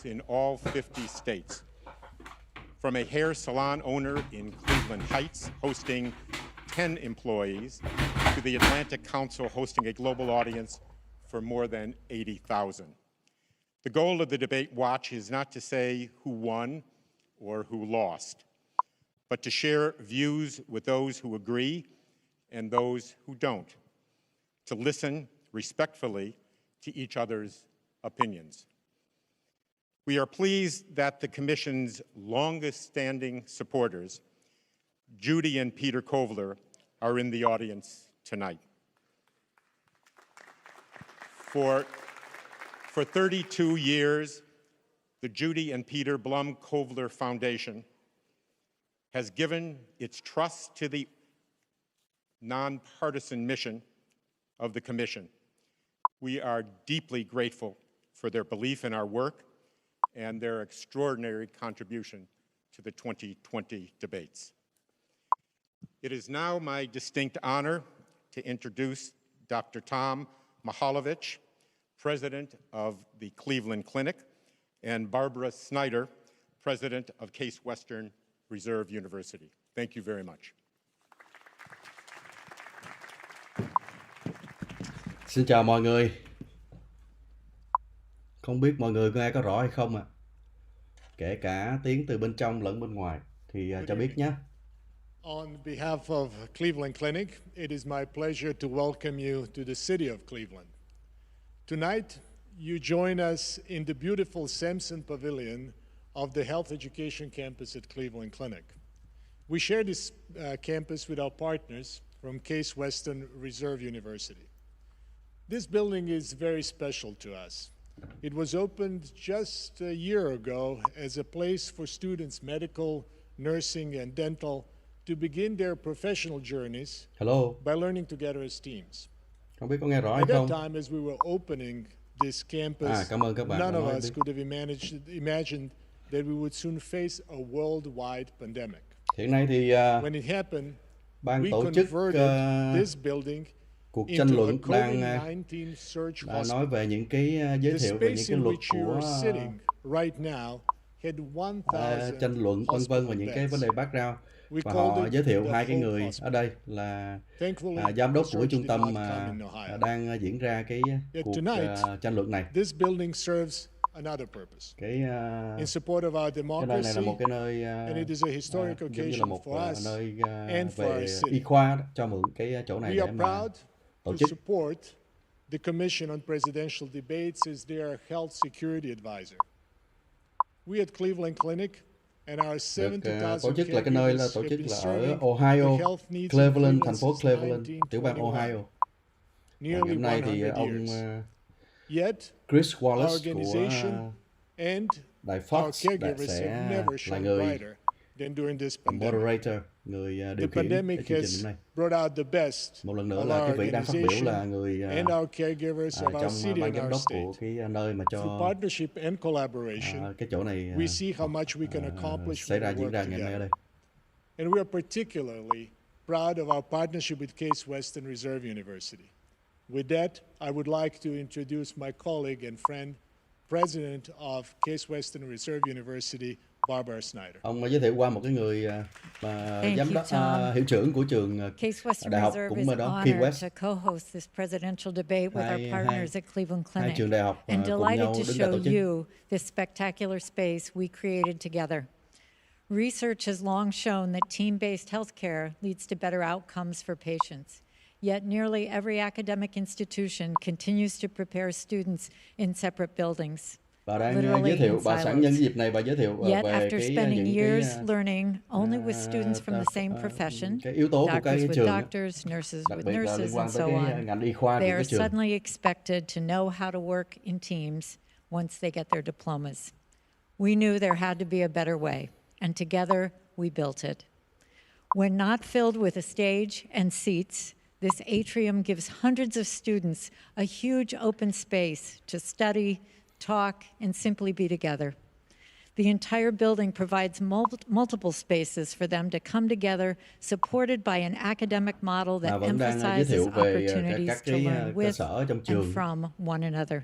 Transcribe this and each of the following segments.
in all 50 states. From a hair salon owner in Cleveland Heights hosting 10 employees to the Atlantic Council hosting a global audience for more than 80,000. The goal of the debate watch is not to say who won or who lost, but to share views with those who agree and those who don't, to listen respectfully to each other's opinions. We are pleased that the Commission's longest-standing supporters, Judy and Peter Kovler, are in the audience tonight. For 32 years, the Judy and Peter Blum Kovler Foundation has given its trust to the nonpartisan mission of the Commission. We are deeply grateful for their belief in our work and their extraordinary contribution to the 2020 debates. It is now my distinct honor to introduce Dr. Tom Mihaljevic, President of the Cleveland Clinic, and Barbara Snyder, President of Case Western Reserve University. Thank you very much. Xin chào mọi người. Không biết mọi người nghe có rõ hay không ạ? Kể cả tiếng từ bên trong lẫn bên ngoài thì cho biết nhé. On behalf of Cleveland Clinic, it is my pleasure to welcome you to the city of Cleveland. Tonight, you join us in the beautiful Sampson Pavilion of the Health Education Campus at Cleveland Clinic. We share this campus with our partners from Case Western Reserve University. This building is very special to us. It was opened just a year ago as a place for students, medical, nursing, and dental, to begin their professional journeys by learning together as teams. Không biết có nghe rõ hay At that không? time, as we were opening this campus, Cảm ơn các bạn none đã of nói us đi. could have imagined that we would soon face a worldwide pandemic. Hiện nay thì When it happened, ban we tổ chức converted this building cuộc tranh into a luận đang COVID-19 surge đã hospital. nói về những cái giới The thiệu về những space cái in luật which you của are sitting right now had 1,000 tranh luận vân vân và những cái vấn đề background. Và họ giới thiệu hai cái người ở đây là giám đốc của trung tâm mà đang diễn ra cái cuộc tranh luận này. This building serves another purpose. In support of our Cái nơi này là democracy, một cái nơi and it is a historic giống như là occasion một for us nơi and for về our city. y khoa cho mượn cái chỗ này We để are mà proud tổ to chức. support the Commission on Presidential Debates as their health security advisor. We at Cleveland Clinic and our Được 70,000 tổ chức là cái nơi là caregivers tổ have chức been là ở serving Ohio, the health needs of Cleveland, thành Cleveland phố since Cleveland, tiểu bang 1921. Ohio. Nearly Hôm nay thì 100 ông years. Yet, Chris our Wallace của organization and đài our Fox đã caregivers sẽ have never là shone người brighter than during this pandemic. moderator, người The điều khiển cái pandemic chương trình has hôm nay. brought out the best Một lần nữa of là our cái vị đang phát biểu là organization người and our caregivers of our trong city ban and giám our đốc của state. cái nơi mà Through cho partnership and collaboration, cái chỗ này we see how much we can accomplish xảy when ra we diễn work ra ngày hôm nay ở together. đây. And we are particularly proud of our partnership with Case Western Reserve University. With that, I would like to introduce my colleague and friend, President of Case Western Reserve University, Barbara Snyder. Ông giới thiệu qua một cái người giám đốc hiệu trưởng của trường Case Western đại học Reserve cũng is ở đó, Key honored West. to co-host this presidential debate with our partners at Cleveland Hai Clinic, trường đại học and cùng delighted nhau to đứng ra tổ show chức. you this spectacular space we created together. Research has long shown that team-based healthcare leads to better outcomes for patients. Yet nearly every academic institution continues to prepare students in separate buildings. Bà đang literally giới thiệu, in bà sẵn silos. nhân cái dịp này bà giới thiệu Yet, về after cái spending những years cái learning only with students from the same profession, cái yếu tố của doctors cái with trường á, doctors, nurses đặc with biệt là liên nurses, quan and tới so cái on, ngành y khoa của they cái are trường. suddenly expected to know how to work in teams once they get their diplomas. We knew there had to be a better way, and together we built it. When not filled with a stage and seats, this atrium gives hundreds of students a huge open space to study, talk, and simply be together. The entire building provides multiple spaces for them to come together, supported by an academic model that vẫn đang giới emphasizes thiệu về opportunities các to cái learn cơ with sở trong and trường. from one another.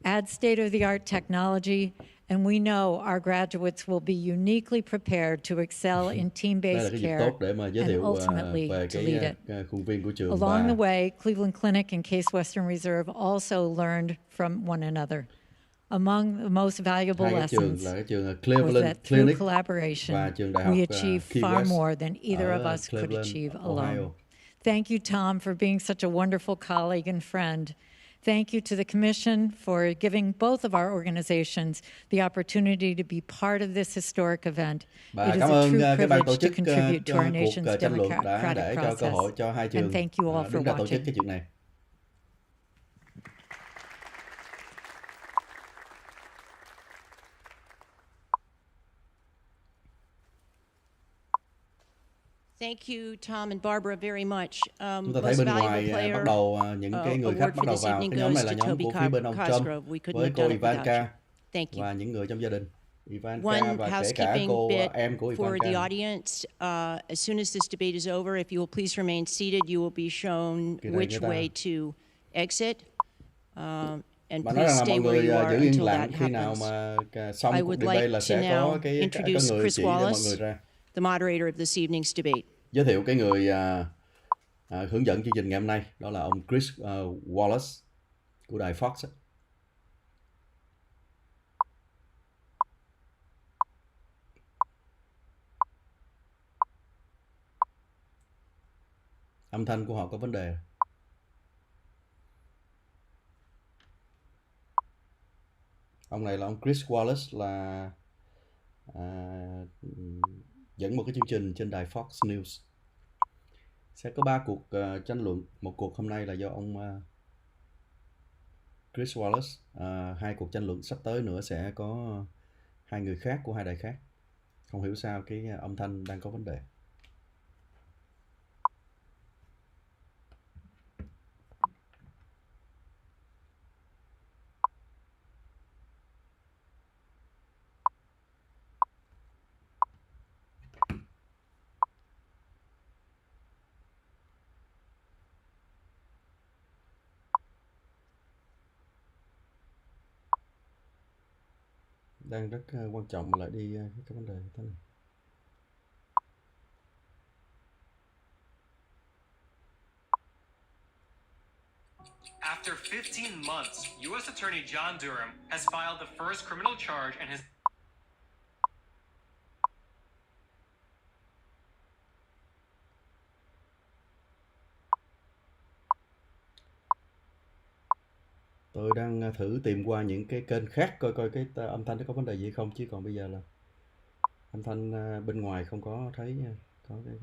Add state-of-the-art technology, and we know our graduates will be uniquely prepared to excel in Đây là team-based cái dịp care tốt để mà giới and thiệu ultimately về to lead it. cái khuôn viên của trường. Along Và the way, Cleveland Clinic and Case Western Reserve also learned from one another. Among the most valuable hai cái trường lessons là cái trường was Cleveland that through Clinic collaboration, và trường đại we học achieve Key far West more than either of ở us could Cleveland, achieve Ohio. alone. Thank you, Tom, for being such a wonderful colleague and friend. Thank you to the Commission for giving both of our organizations the opportunity to be part of this historic event. It is Cảm a ơn true cái ban tổ privilege to chức contribute to our cuộc nation's tranh luận đã democratic để cho cơ hội process. cho hai trường And thank you all for đứng ra tổ chức watching. cái chuyện này. Thank you, Tom and Barbara, very much. Chúng ta thấy bên ngoài bắt đầu những cái người khách bắt đầu vào. Cái nhóm này là nhóm của phía bên ông Trump với cô Ivanka và những người trong gia đình. Ivanka và kể cả cô em của for the Ivanka. audience. As soon as this debate is over, if you will please remain seated, you will be shown which way to exit. And Mà nói please rằng là stay mọi where người you are giữ yên until lặng that khi nào happens. mà xong I cuộc would debate like là to sẽ có now cái introduce người Chris chỉ để mọi người Wallace, ra. the moderator of this evening's debate. Giới thiệu cái người hướng dẫn chương trình ngày hôm nay, đó là ông Chris Wallace của đài Fox. Âm thanh của họ có vấn đề. Ông này là ông Chris Wallace, là dẫn một cái chương trình trên đài Fox News. Sẽ có 3 cuộc tranh luận. Một cuộc hôm nay là do ông Chris Wallace. 2 cuộc tranh luận sắp tới nữa sẽ có 2 người khác của 2 đài khác. Không hiểu sao cái âm thanh đang có vấn đề. Đang rất quan trọng mà lại đi cái vấn đề như thế này. After 15 months, U.S. Attorney John Durham has filed the first criminal charge and has Tôi đang thử tìm qua những cái kênh khác coi cái âm thanh nó có vấn đề gì không, chứ còn bây giờ là âm thanh bên ngoài không có thấy có cái...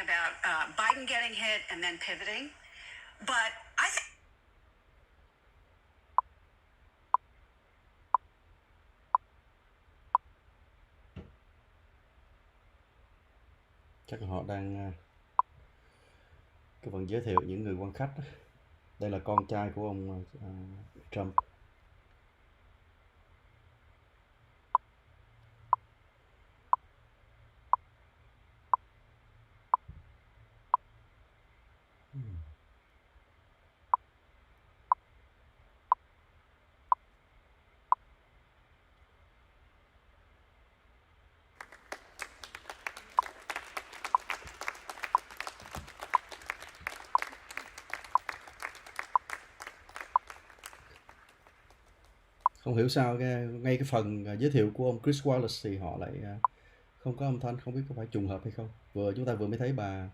About Biden getting hit and then pivoting, but I think Chắc là họ đang cái phần giới thiệu những người quan khách. Đây là con trai của ông Trump. Không hiểu sao ngay cái phần giới thiệu của ông Chris Wallace thì họ lại không có âm thanh, không biết có phải trùng hợp hay không. Chúng ta vừa mới thấy bà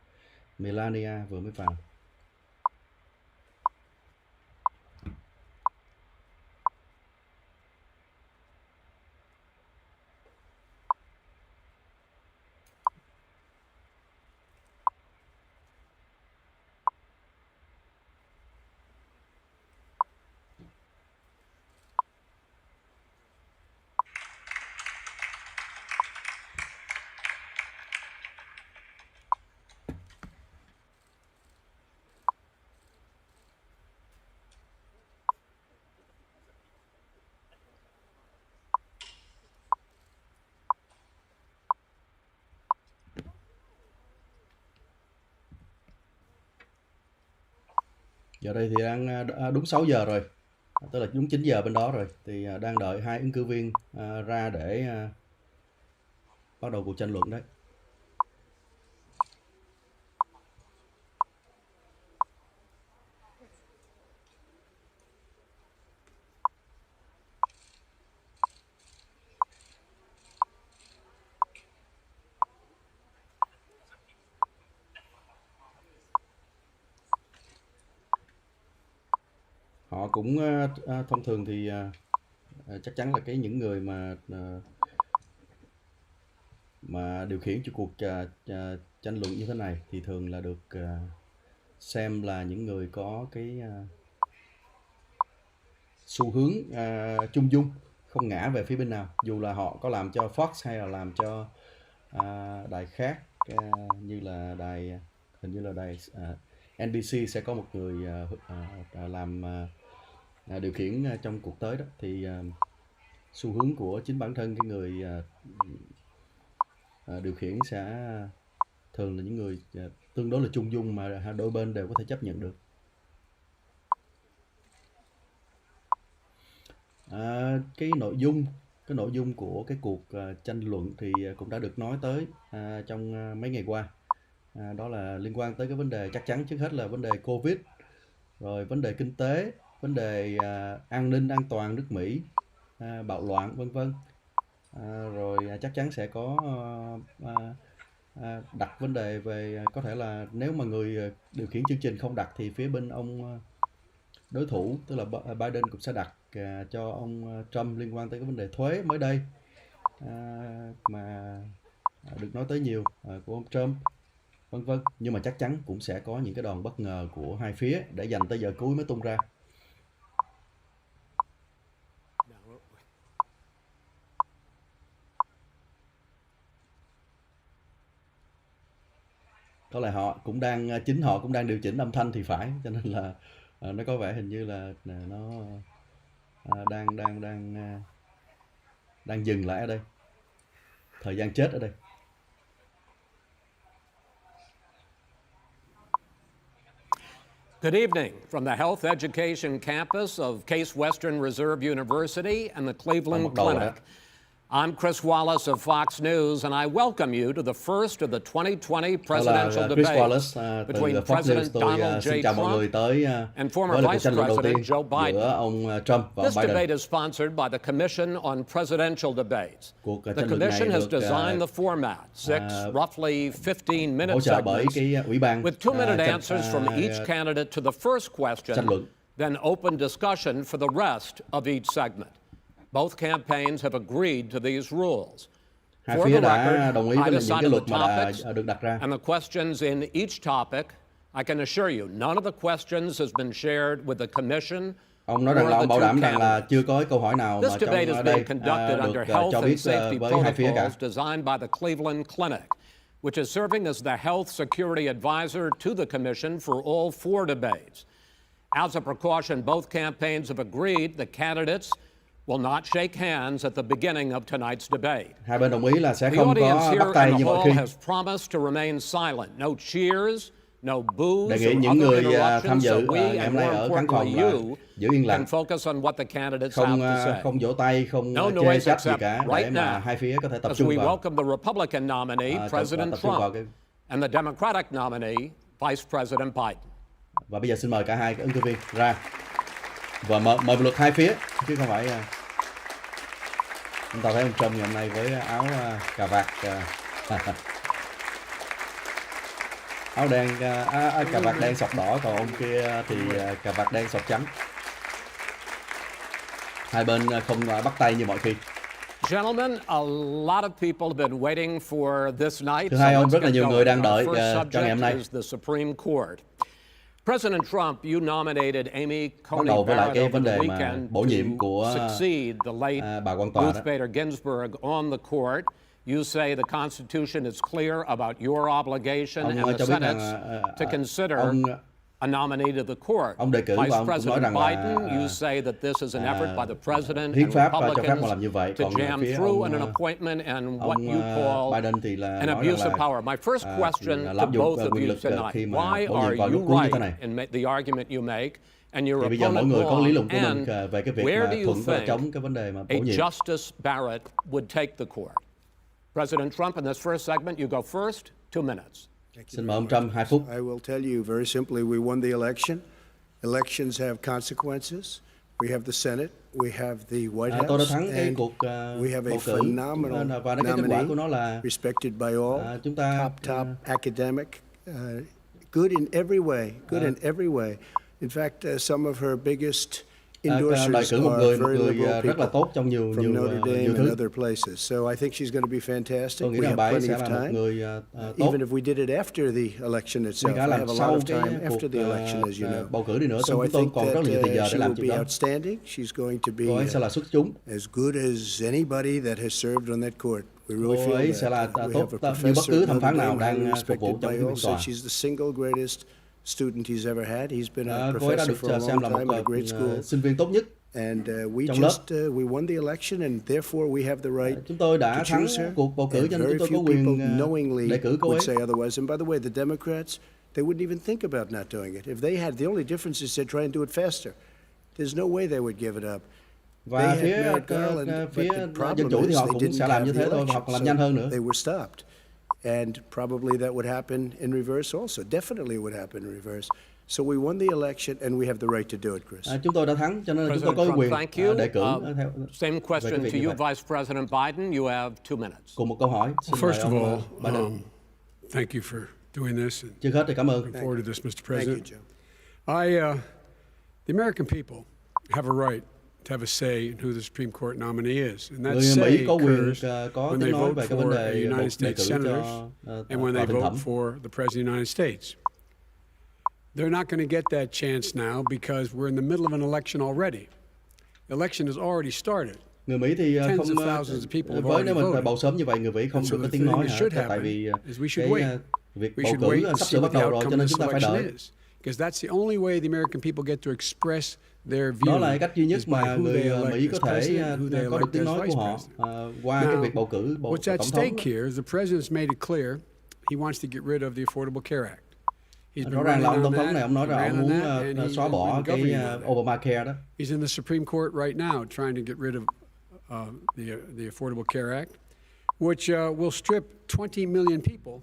Melania vừa mới vào. Giờ đây thì đang đúng 6 giờ rồi, tức là đúng 9 giờ bên đó rồi, thì đang đợi hai ứng cử viên ra để bắt đầu cuộc tranh luận đấy. Họ cũng thông thường thì chắc chắn là những người mà điều khiển cho cuộc tranh luận như thế này thì thường là được xem là những người có cái xu hướng trung dung, không ngã về phía bên nào, dù là họ có làm cho Fox hay là làm cho đài khác, như là hình như là đài NBC sẽ có một người làm điều khiển trong cuộc tới đó, thì xu hướng của chính bản thân cái người điều khiển sẽ thường là những người tương đối là trung dung mà đôi bên đều có thể chấp nhận được. Cái nội dung của cái cuộc tranh luận thì cũng đã được nói tới trong mấy ngày qua. Đó là liên quan tới cái vấn đề, chắc chắn trước hết là vấn đề Covid, rồi vấn đề kinh tế, vấn đề an ninh an toàn nước Mỹ, bạo loạn vân vân. Rồi chắc chắn sẽ có đặt vấn đề về, có thể là nếu mà người điều khiển chương trình không đặt thì phía bên ông đối thủ, tức là Biden cũng sẽ đặt cho ông Trump liên quan tới cái vấn đề thuế mới đây mà được nói tới nhiều của ông Trump vân vân. Nhưng mà chắc chắn cũng sẽ có những cái đòn bất ngờ của hai phía để dành tới giờ cuối mới tung ra. Có lẽ họ cũng đang điều chỉnh âm thanh thì phải, cho nên là nó có vẻ hình như là nó đang dừng lại ở đây, thời gian chết ở đây. Good evening from the Health Education campus of Case Western Reserve University and the Cleveland Clinic. I'm Chris Wallace of Fox News, and I welcome you to the first of the 2020 presidential debates between President Donald J. Trump and former Vice President Joe Biden. This debate is sponsored by the Commission on Presidential Debates. The Commission has designed the format, 6 roughly 15-minute segments, with 2-minute answers from each candidate to the first question, then open discussion for the rest of each segment. Both campaigns have agreed to these rules. For the record, I decided the topics and the questions in each topic. I can assure you, none of the questions has been shared with the Commission. Ông nói rằng là ông bảo đảm rằng là chưa có câu hỏi nào mà trong đây được cho biết với hai phía cả. Designed by the Cleveland Clinic, which is serving as the health security advisor to the Commission for all 4 debates. As a precaution, both campaigns have agreed the candidates will not shake hands at the beginning of tonight's debate. Hai bên đồng ý là sẽ không có bắt tay như mọi khi. Has promised to remain silent. No cheers, no boos. Đề nghị những người tham dự ngày hôm nay ở khán phòng là giữ yên lặng, không vỗ tay, không chê trách gì cả, để mà hai phía có thể tập trung vào. Welcome the Republican nominee, President Trump, and the Democratic nominee, Vice President Biden. Và bây giờ xin mời cả hai ứng cử viên ra và mời luật hai phía, chứ không phải chúng ta thấy ông Trump ngày hôm nay với áo cà vạt áo đen, cà vạt đen sọc đỏ, còn ông kia thì cà vạt đen sọc trắng. Hai bên không bắt tay như mọi khi. Gentlemen, a lot of people have been waiting for this night. Thưa hai ông, rất là nhiều người đang đợi cho ngày hôm nay. President Trump, you nominated Amy Coney Barrett over the weekend to succeed the late Ruth Bader Ginsburg on the court. You say the Constitution is clear about your obligation and the Senate's to consider a nominee to the court. Ông đề cử Vice và ông cũng nói President rằng Biden, you là say that this is an effort by the president hiến and pháp cho phép họ làm như Republicans vậy. to Còn jam phía through ông, an appointment and what ông you call Biden thì là an nói abuse rằng of power. My first question to lạm dụng both of quyền you lực tonight: khi mà why bổ nhiệm are vào lúc you cuối như thế right này? in the argument you make, and your Thì bây giờ mỗi opponent người có lý luận wrong? của mình And về cái việc where mà do you thuận và think chống cái vấn đề mà a bổ nhiệm. Justice Barrett would take the court? President Trump, in this first segment, you go first. 2 minutes. Xin mời ông Trump 2 phút. I will tell you very simply, we won the election. Elections have consequences. We have the Senate, we have the White Tôi đã House, thắng cái and cuộc we have a bầu cử phenomenal và cái kết quả của nó nominee, là respected by all, chúng ta top academic, good in every way, good in every way. In fact, some of her biggest đề endorsers cử một are người very liberal rất là people tốt trong nhiều from Notre Dame and thứ. other places. So I think she's going to be fantastic. Tôi nghĩ We rằng bà have ấy plenty sẽ of là một time. người tốt. Even if we did it after the election itself, Ngay cả we làm have a sau lot of cái time cuộc after the election, as you know. bầu cử đi nữa, So I tôi think còn rất that là nhiều thời giờ để she làm will chuyện be đó. outstanding. She's going to be Cô ấy sẽ là xuất chúng. as good as anybody that has served on that court. We really Cô ấy feel sẽ là that. We tốt have a như bất cứ professor thẩm at phán Notre nào Dame, đang highly phục vụ respected trong by cái all. phiên So tòa. she's the single greatest student he's ever had. He's been a Cô ấy đã professor được for a xem là long time một at a great school. sinh viên tốt nhất. And we trong lớp. we won the election, and therefore we have the right Chúng tôi đã to thắng choose her. cuộc bầu cử And cho nên very chúng tôi có few people quyền knowingly đề cử cô would ấy. say otherwise. And by the way, the Democrats, they wouldn't even think about not doing it. If they had, the only difference is they'd try and do it faster. There's no way they would give it up. Và phía dân chủ thì họ cũng sẽ làm như thế thôi, và họ còn làm nhanh hơn nữa. They were stopped. And probably that would happen in reverse also. Definitely would happen in reverse. So we won the election and we have the right to do it, Chris. Chúng tôi đã thắng, cho nên chúng tôi President có Trump, quyền thank you. đề cử theo Same question to you, Vice President Biden. You have 2 minutes. Cùng một câu hỏi. First of all, thank you for doing this. Trước hết thì cảm ơn. Looking forward to this, Mr. Thank President. you, Joe. The American people have a right to have a say in who the Supreme Court nominee is, and that Người say Mỹ có quyền occurs có when tiếng they nói vote về cái vấn for đề United đề States cử senators cho and when they thượng vote thẩm. for the President of the United States. They're not going to get that chance now because we're in the middle of an election already. The election has already started. Người Mỹ thì Tens không of thousands of people have với nếu already mình voted. bầu sớm như vậy, người Mỹ không And so được có the tiếng thing nói that should tại happen vì is we should wait. việc We bầu should wait cử and sắp see sửa what bắt the đầu rồi, cho outcome nên of chúng this ta phải election đợi. is. Because that's the only way the American people get to express their Đó view là cách duy nhất is by mà who người they elect Mỹ as có thể president, who they có được elect tiếng as nói vice của họ president. qua cái Now, việc bầu cử what's at tổng stake thống. here is the president's made it clear he wants to get rid of the Affordable Care Act. He's been Rõ ràng là ông running tổng on thống that, này ông nói he rằng ran ông on muốn that, and he's xóa bỏ been cái governing on that. Obamacare đó. He's in the Supreme Court right now trying to get rid of the Affordable Care Act, which will strip 20 million people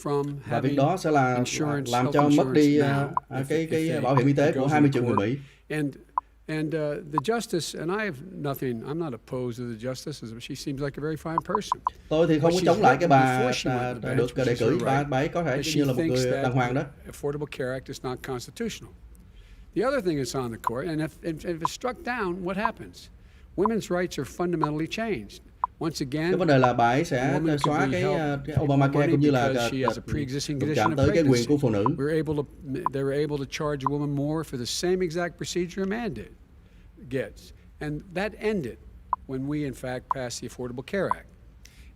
from Và việc having đó sẽ là insurance, làm health cho mất insurance đi now. cái bảo hiểm y tế của 20 triệu người Mỹ. And the justice, and I'm not opposed to the justice. She seems like a very fine person. Tôi thì không có But chống she's lại cái written bà before she went to the được bench, đề which is cử, her right, bà ấy có thể but như she là một thinks người that đàng hoàng đó. the Affordable Care Act is not constitutional. The other thing that's on the court, and if it's struck down, what happens? Women's rights are fundamentally changed. Once again, Cái vấn đề là bà ấy sẽ xóa cái Obamacare cũng như là đụng chạm tới cái quyền của phụ nữ. They were able to charge a woman more for the same exact procedure a man gets. And that ended when we, in fact, passed the Affordable Care Act.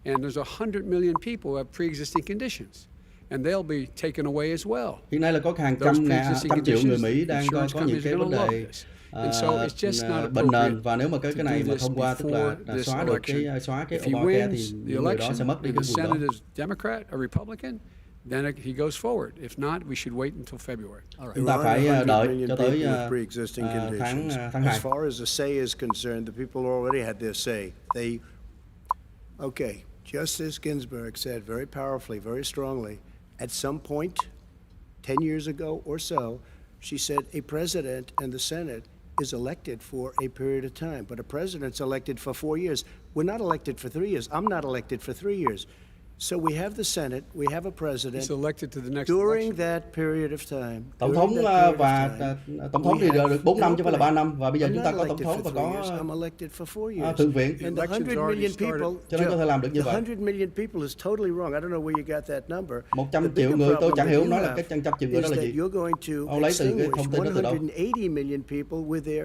And there's 100 million people who have pre-existing conditions, and they'll be taken away as well. Hiện nay là có hàng trăm triệu người Mỹ đang có những cái vấn đề bệnh nền, và nếu mà cái này mà thông qua, tức là xóa được xóa cái Obamacare thì những người đó sẽ mất đi cái quyền đó. If the Senate is Democrat or Republican, then he goes forward. If not, we should wait until February. Chúng ta phải đợi cho tới tháng 2. As far as the say is concerned, the people already had their say. Justice Ginsburg said very powerfully, very strongly, at some point, 10 years ago or so, she said a president and the Senate is elected for a period of time, but a president's elected for 4 years. We're not elected for 3 years. I'm not elected for 3 years. So we have the Senate, we have a president. He's elected to the next during election. that period of time. Tổng thống và tổng thống thì được 4 năm chứ không phải là 3 năm, và bây giờ chúng ta có tổng thống và có thượng viện. And the 100 million people, cho nên có thể làm được như vậy. 100 million people is totally wrong. I don't know where you got that number. 100 triệu người, tôi chẳng hiểu nói là cái 100 triệu người đó là gì. You're going to Ông lấy từ cái thông tin đó từ đâu? 180 million people with their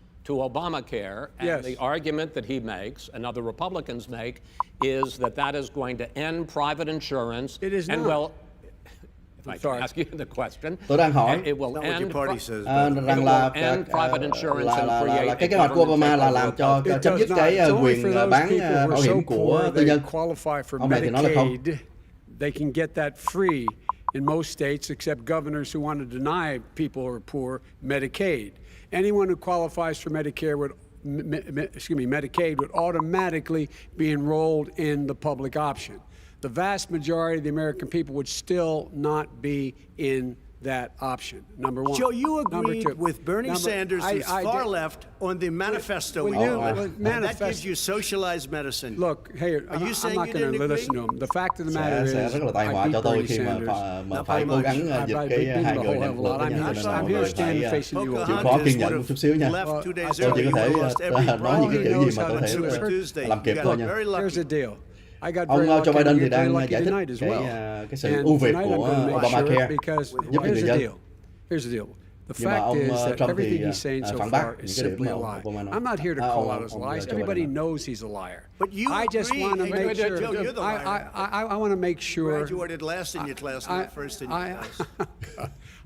to Obamacare, and Yes. the argument that he makes and other Republicans make is that is going to end private insurance. It is and not. well, if I sorry. can ask you the question, Tôi đang hỏi it will Not what end your party says, rằng là end private insurance là and create cái a kế hoạch của Obama là government làm cho It chấm does dứt not. cái It's only quyền for those bán people who bảo are hiểm so của poor tư they nhân. qualify for Ông này thì nói là không. Medicaid. They can get that free in most states except governors who want to deny people who are poor Medicaid. Anyone who qualifies for Medicare would Medicaid would automatically be enrolled in the public option. The vast majority of the American people would still not be in that option. Number one. Joe, you Number agreed two. with Bernie Sanders, who's far left, on the manifesto. Well, we you- know. well, And that manifest- gives you socialized medicine. Look, hey, Are you I'm saying not you going didn't to listen agree? to him. The fact of the matter sẽ is, rất là tai I họa beat cho tôi Bernie khi Sanders. mà phải cố gắng dịch cái hai người này một lượt với nhau, cho nên I'm mọi here người standing phải facing you. chịu khó kiên nhẫn một chút xíu nha. Left 2 days Tôi chỉ early, có thể you lost every nói những cái problem. chữ gì mà tôi He knows how thể to Tuesday. làm kịp You thôi got nha. very lucky. Here's the deal. I got Ông very lucky. Joe Biden I'm thì here very đang lucky giải thích tonight as well. cái sự And ưu việt tonight I'm của gonna make sure Obamacare because giúp cho người here's the dân. deal. Here's the deal. The Nhưng mà fact ông is that Trump thì everything he's saying so phản bác far những is cái điểm simply mà a ông lie. Obama nói. I'm not here to call out his lies. Joe Everybody Biden. knows he's a liar. But you I just agreed. want to Wait, make wait, sure. Joe, you're the liar. I want to make sure. Graduated last in your class, not first in your class.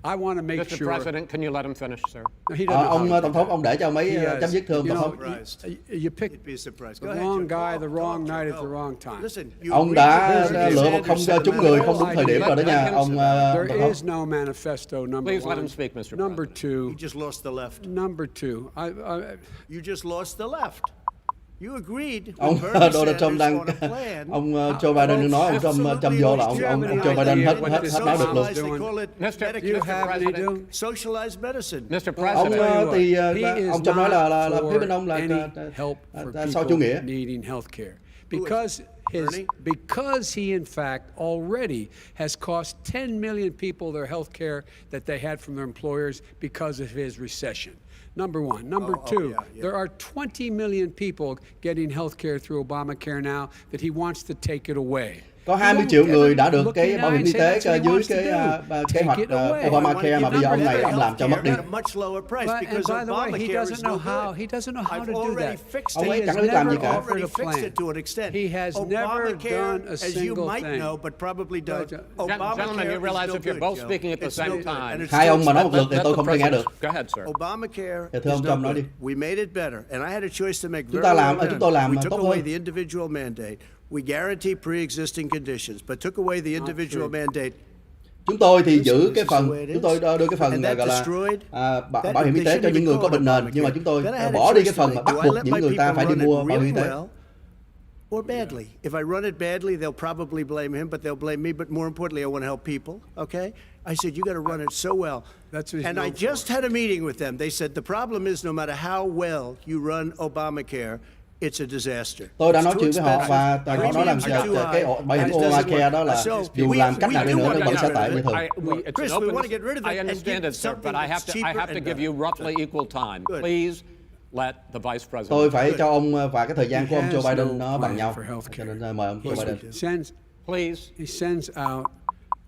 I want to make Mr. sure. President, can you let him finish, sir? No, he doesn't know Ông how to Tổng do thống, that. ông để cho mấy He has- chấm dứt thưa ông you Tổng know, thống. You picked It'd be a surprise. the Go ahead, wrong Joe. guy, the Go, wrong go, night go. at the wrong time. Listen, you Ông agreed đã with Bernie lựa một Sanders không said trúng the người, matter. không đúng thời điểm rồi đó nha, ông Tổng There thống. is no manifesto, number Please let one. him speak, Mr. Number two. You just lost the left. Number two. You just lost the left. You agreed Ông with Bernie Donald Trump Sanders đang on a plan. ông Joe Biden đang nói, ông Trump vô là ông Joe Biden hết nói được luôn. Socialized, they call it Mr. You Medicare. have any President. do? Socialized medicine. Mr. Ông President, thì He is ông Trump nói là not phía bên ông là for any help for sau chủ people nghĩa. needing health care. Bernie? Because he in fact already has cost 10 million people their health care that they had from their employers because of his recession. Number one. Number two, yeah. there are 20 million people getting health care through Obamacare now that he wants to take it away. Có 20 triệu người đã được cái bảo hiểm y tế dưới cái kế hoạch Obamacare mà bây giờ ông này ông làm cho mất đi. At a much lower price And because by the way, he Obamacare is doesn't no know how. good. He doesn't know how I've to do already that. fixed Ông it. ấy He chẳng has biết làm gì never cả. offered Already a fixed plan. it to an extent. He has never Obamacare, done a as you single might thing. know, but probably don't. gentlemen, Obamacare you realize is no if you're good, both Joe. speaking at the It's no same good. time. And it's Hai ông mà nói still một lượt thì Let tôi the không thể nghe được. President- Go ahead, sir. Obamacare Dạ, thưa is ông no Trump, nói good. đi. We made it better, and I had a choice to make. Chúng Very ta well làm- chúng tôi làm we took tốt away hơn. the individual mandate. We guarantee pre-existing conditions, but took away the individual mandate. Chúng tôi thì giữ Listen, cái this is phần, the way it chúng tôi is. đưa cái phần And that gọi là destroyed- bảo hiểm y tế cho những người có bệnh nền, nhưng mà chúng tôi bỏ đi cái phần mà bắt buộc những người ta phải đi mua bảo hiểm y tế. Or badly. If I run it badly, they'll probably blame him, but they'll blame me. But more importantly, I want to help people. Okay? I said, you got to run it so well. That's what he's And I known for. just had a meeting with them. They said the problem is no matter how well you run Obamacare, it's a disaster. Tôi đã It's nói too chuyện với họ và expensive. họ nói rằng Premiums are too cái high, bảo hiểm and it doesn't Obamacare đó work. là So dù we- làm cách we nào đi do nữa want nó to vẫn get sẽ rid tệ of như it. thường. It's Chris, an we open- want to get rid of it I and understand give it, sir, but something I have that's to cheaper give you and roughly equal time. Good. Please let the Vice President. Tôi phải cho ông và cái thời gian của ông He Joe has Biden no nó bằng plan nhau, for healthcare. cho nên mời ông Joe Biden. He sends out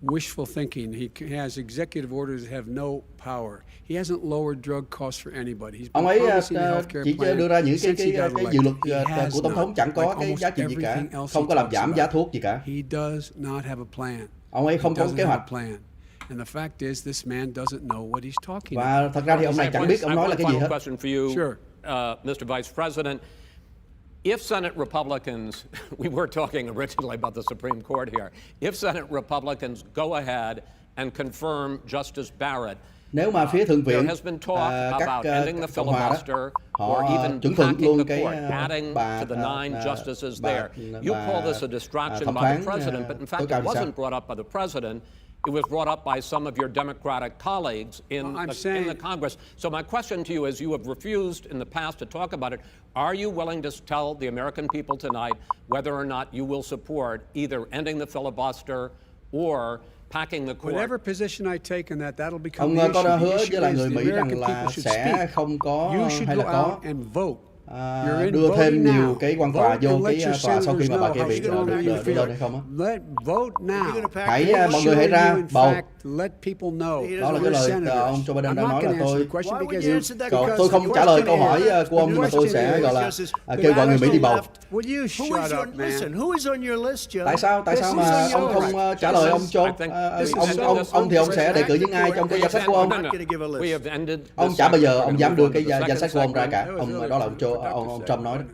wishful thinking. He has executive orders that have no power. He hasn't lowered drug costs for anybody. He's Ông been ấy promising a healthcare chỉ plan đưa ra những since he got cái elected. dự He luật has của tổng thống not. chẳng có Like cái almost giá trị gì cả, everything else không he có làm talks giảm about. giá thuốc gì cả. He does not have a plan. Ông ấy không He có doesn't kế have hoạch. a plan. And the fact is, this man doesn't know what he's talking Và about. thật ra thì ông này chẳng biết ông nói là cái gì Final hết. question for you, Sure. Mr. Vice President. If Senate Republicans, we were talking originally about the Supreme Court here, if Senate Republicans go ahead and confirm Justice Barrett, Nếu mà phía Thượng viện there has been talk các about ending the Cộng hòa đó, filibuster họ or even chuẩn thuận packing luôn the cái court, adding bà to the 9 justices bà- there. You bà- call this a distraction thẩm by phán, the president, but in fact tối cao it thì sao? wasn't brought up by the president. It was brought up by some of your Democratic colleagues in the Congress. So my question to you is, you have refused in the past to talk about it. Are you willing to tell the American people tonight whether or not you will support either ending the filibuster or packing the court? Whatever position I take in that, that'll become Ông the issue. có đã The hứa issue với là is người the Mỹ rằng American là people should sẽ speak. không có You should hay go là có out and vote. You're in đưa thêm voting nhiều now. cái quan tòa Vote vô and let cái your tòa sau khi senators mà bà know kia how bị strongly you đưa feel. lên hay không á. Let vote now. Hãy mọi người hãy ra bầu. let people know. Đó là cái lời ông Joe Biden đã nói là tôi không Because trả lời câu hỏi của ông, nhưng mà tôi sẽ gọi là kêu gọi người Mỹ đi bầu. Will you shut up, man? Listen, who is on your list, Joe? Tại sao mà ông không trả lời ông Joe? Ông thì ông sẽ đề cử những ai trong cái danh sách của ông? Ông chả bao giờ ông dám đưa cái danh sách của ông ra cả. Đó là ông Trump nói đó.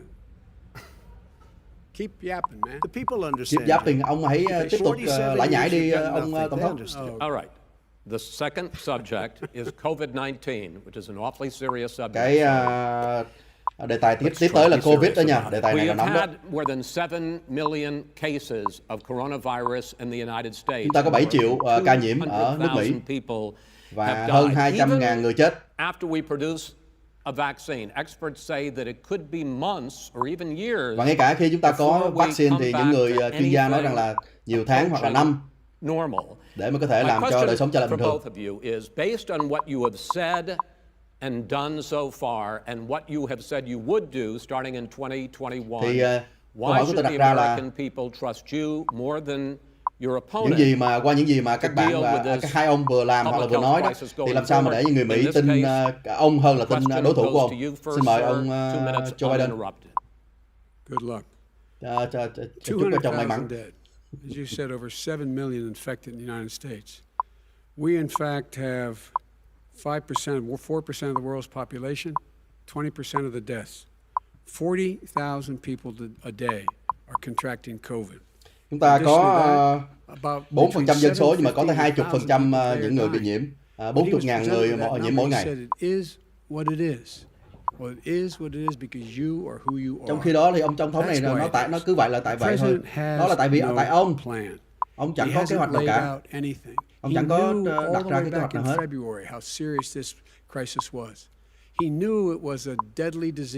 Keep yapping, man. The people Keep understand. yapping, ông hãy tiếp tục lải nhải đi ông tổng thống. All right. The second subject is COVID-19, which is an awfully serious subject. Cái đề tài tiếp tới là COVID đó nha. Đề tài này là We nóng have đó. had more than 7 million cases of coronavirus in the United States. Chúng ta có 7 triệu ca nhiễm ở nước Mỹ 200,000 people và have hơn died. 200.000 người chết. After we produce a vaccine, experts say that it could be months or even years. Và ngay cả khi chúng ta có before we vaccine thì come những người back to chuyên gia nói rằng anything là nhiều tháng hoặc là năm normal. để mà có thể My làm cho question đời sống trở lại bình for thường. both of you is based on what you have said and done so far and what you have said you would do starting in 2021. Thì câu Why hỏi của should tôi đặt the ra là American people trust you more than your những opponent? gì mà qua những gì mà các bạn và các hai ông vừa làm hoặc là vừa nói đó, thì làm sao mà để những người Mỹ tin ông hơn là tin đối thủ của ông? Xin mời ông Joe Biden. Good luck. Chúc cho chồng may mắn. 200,000 dead. As you said, over 7 million infected in the United States. We, in fact, have 4% of the world's population, 20% of the deaths. 40,000 people a day are contracting COVID. Chúng ta có 4% dân số nhưng mà có tới 20% những người bị nhiễm, 40.000 người nhiễm mỗi ngày. Trong khi đó thì ông tổng thống này nó cứ vậy là tại vậy thôi. Đó là tại vì tại ông chẳng có kế hoạch nào cả. Ông chẳng có đặt ra cái kế hoạch nào hết.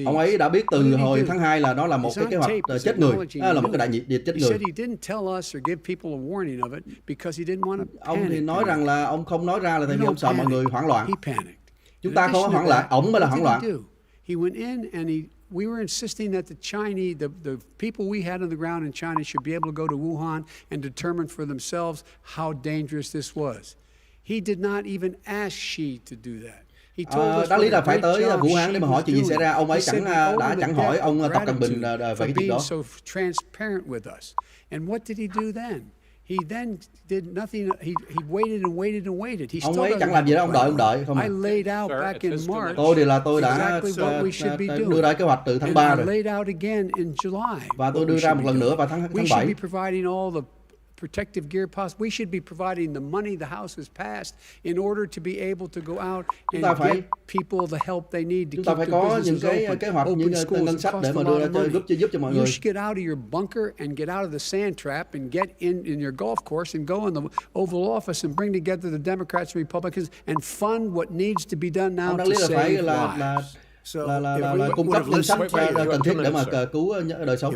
Ông ấy đã biết từ hồi tháng 2 là nó là một cái kế hoạch chết người, đó là một cái đại dịch chết người. Ông thì nói rằng là ông không nói ra là tại vì ông sợ mọi người hoảng loạn. Chúng ta không có hoảng loạn, ông mới là hoảng loạn. We were insisting that the people we had on the ground in China should be able to go to Wuhan and determine for themselves how dangerous this was. He did not even ask Xi to do that. Đáng lý là phải tới Vũ Hán để mà hỏi chuyện gì xảy ra. Ông ấy chẳng hỏi ông Tập Cận Bình về cái chuyện đó. And what did he do then? He then did nothing. He waited and waited and waited. He ông ấy chẳng làm gì đó, ông đợi không. I laid out back in March. Tôi đã đưa ra kế hoạch từ tháng 3 rồi. I laid out again in July. Và tôi đưa ra một lần nữa vào tháng 7. We should be providing all the protective gear possible. We should be providing the money the House has passed in order to be able to go out and get people the help they need to keep their businesses open, kế hoạch, những ngân sách để mà đưa ra giúp cho mọi người. You should get out of your bunker and get out of the sand trap and get in your golf course and go in the Oval Office and bring together the Democrats and Republicans and fund what needs to be done now to save lives. Là cung cấp ngân sách cần thiết để mà cứu đời sống.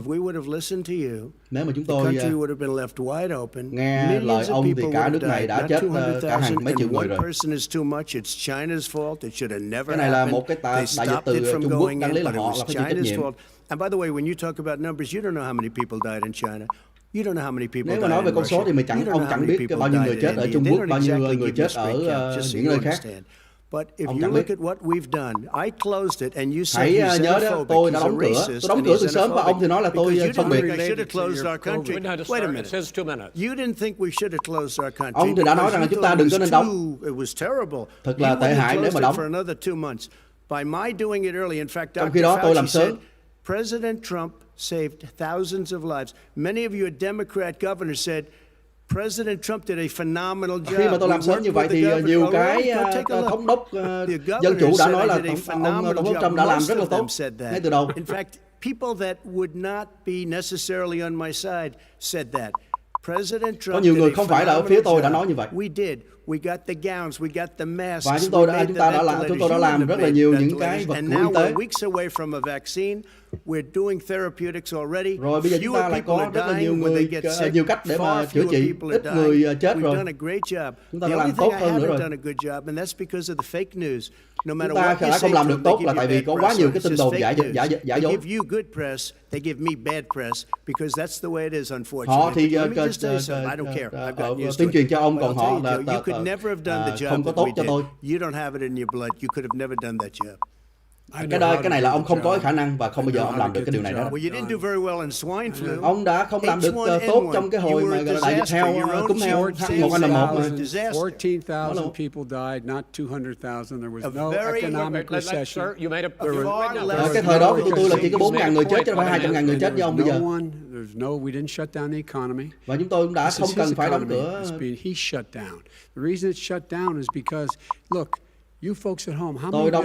Nếu mà chúng tôi nghe lời ông thì cả nước này đã chết cả hàng mấy triệu người rồi. Cái này là một cái đại dịch từ Trung Quốc, đáng lý là họ là phải chịu trách nhiệm. And by the way, when you talk about numbers, you don't know how many people died in China. You don't know how many people Nếu mà nói về con số thì ông chẳng biết bao nhiêu người chết ở Trung Quốc, bao nhiêu người chết ở những nơi khác. But if you look at what we've done, I closed it and you said hãy nhớ đó, tôi đã đóng cửa. Tôi đóng cửa từ sớm và ông thì nói là tôi phân biệt. Wait a minute. You didn't think we should have closed our country. Ông thì đã nói rằng là chúng ta đừng có nên đóng. Thật là tệ hại nếu mà đóng. By my doing it early, in fact, Trong khi đó tôi làm sớm. President Trump saved thousands of lives. Many of your Democrat governors said President Trump did a phenomenal job. Khi mà tôi làm sớm như vậy thì nhiều cái thống đốc dân chủ đã nói là ông Tổng thống Trump đã làm rất là tốt ngay từ đầu. In fact, people that would not be necessarily on my side said that. President Trump có nhiều người không phải là ở phía tôi đã nói như vậy. We did. We got the gowns, we got the masks. Và chúng tôi đã làm rất là nhiều những cái vật cứu y tế. Weeks away from a vaccine. We're doing therapeutics already. Rồi bây giờ chúng ta lại có rất là nhiều cách để mà chữa trị, ít người chết rồi. Chúng ta đã làm tốt hơn nữa rồi. Chúng ta đã không làm được tốt là tại vì có quá nhiều cái tin đồn giả dối. Họ thì tuyên truyền cho ông, còn họ là could never have done the không job có that tốt we cho tôi. did. You don't have it in your blood. You could have never done that job. Cái này là ông không có khả năng và không bao giờ ông làm được cái điều này hết. Well, you didn't do very well in swine flu. Ông đã không làm được tốt trong cái hồi mà gọi là đại dịch heo, cúm heo H1N1 mà. 14,000 people died, not 200,000. There was no economic recession. Cái thời đó của tôi là chỉ có 4.000 người chết chứ không phải 200.000 người chết như ông bây giờ. We didn't shut down the economy. Và chúng tôi cũng đã không cần phải đóng cửa. He shut down. The reason it shut down is because, look, you folks at home, how tôi đâu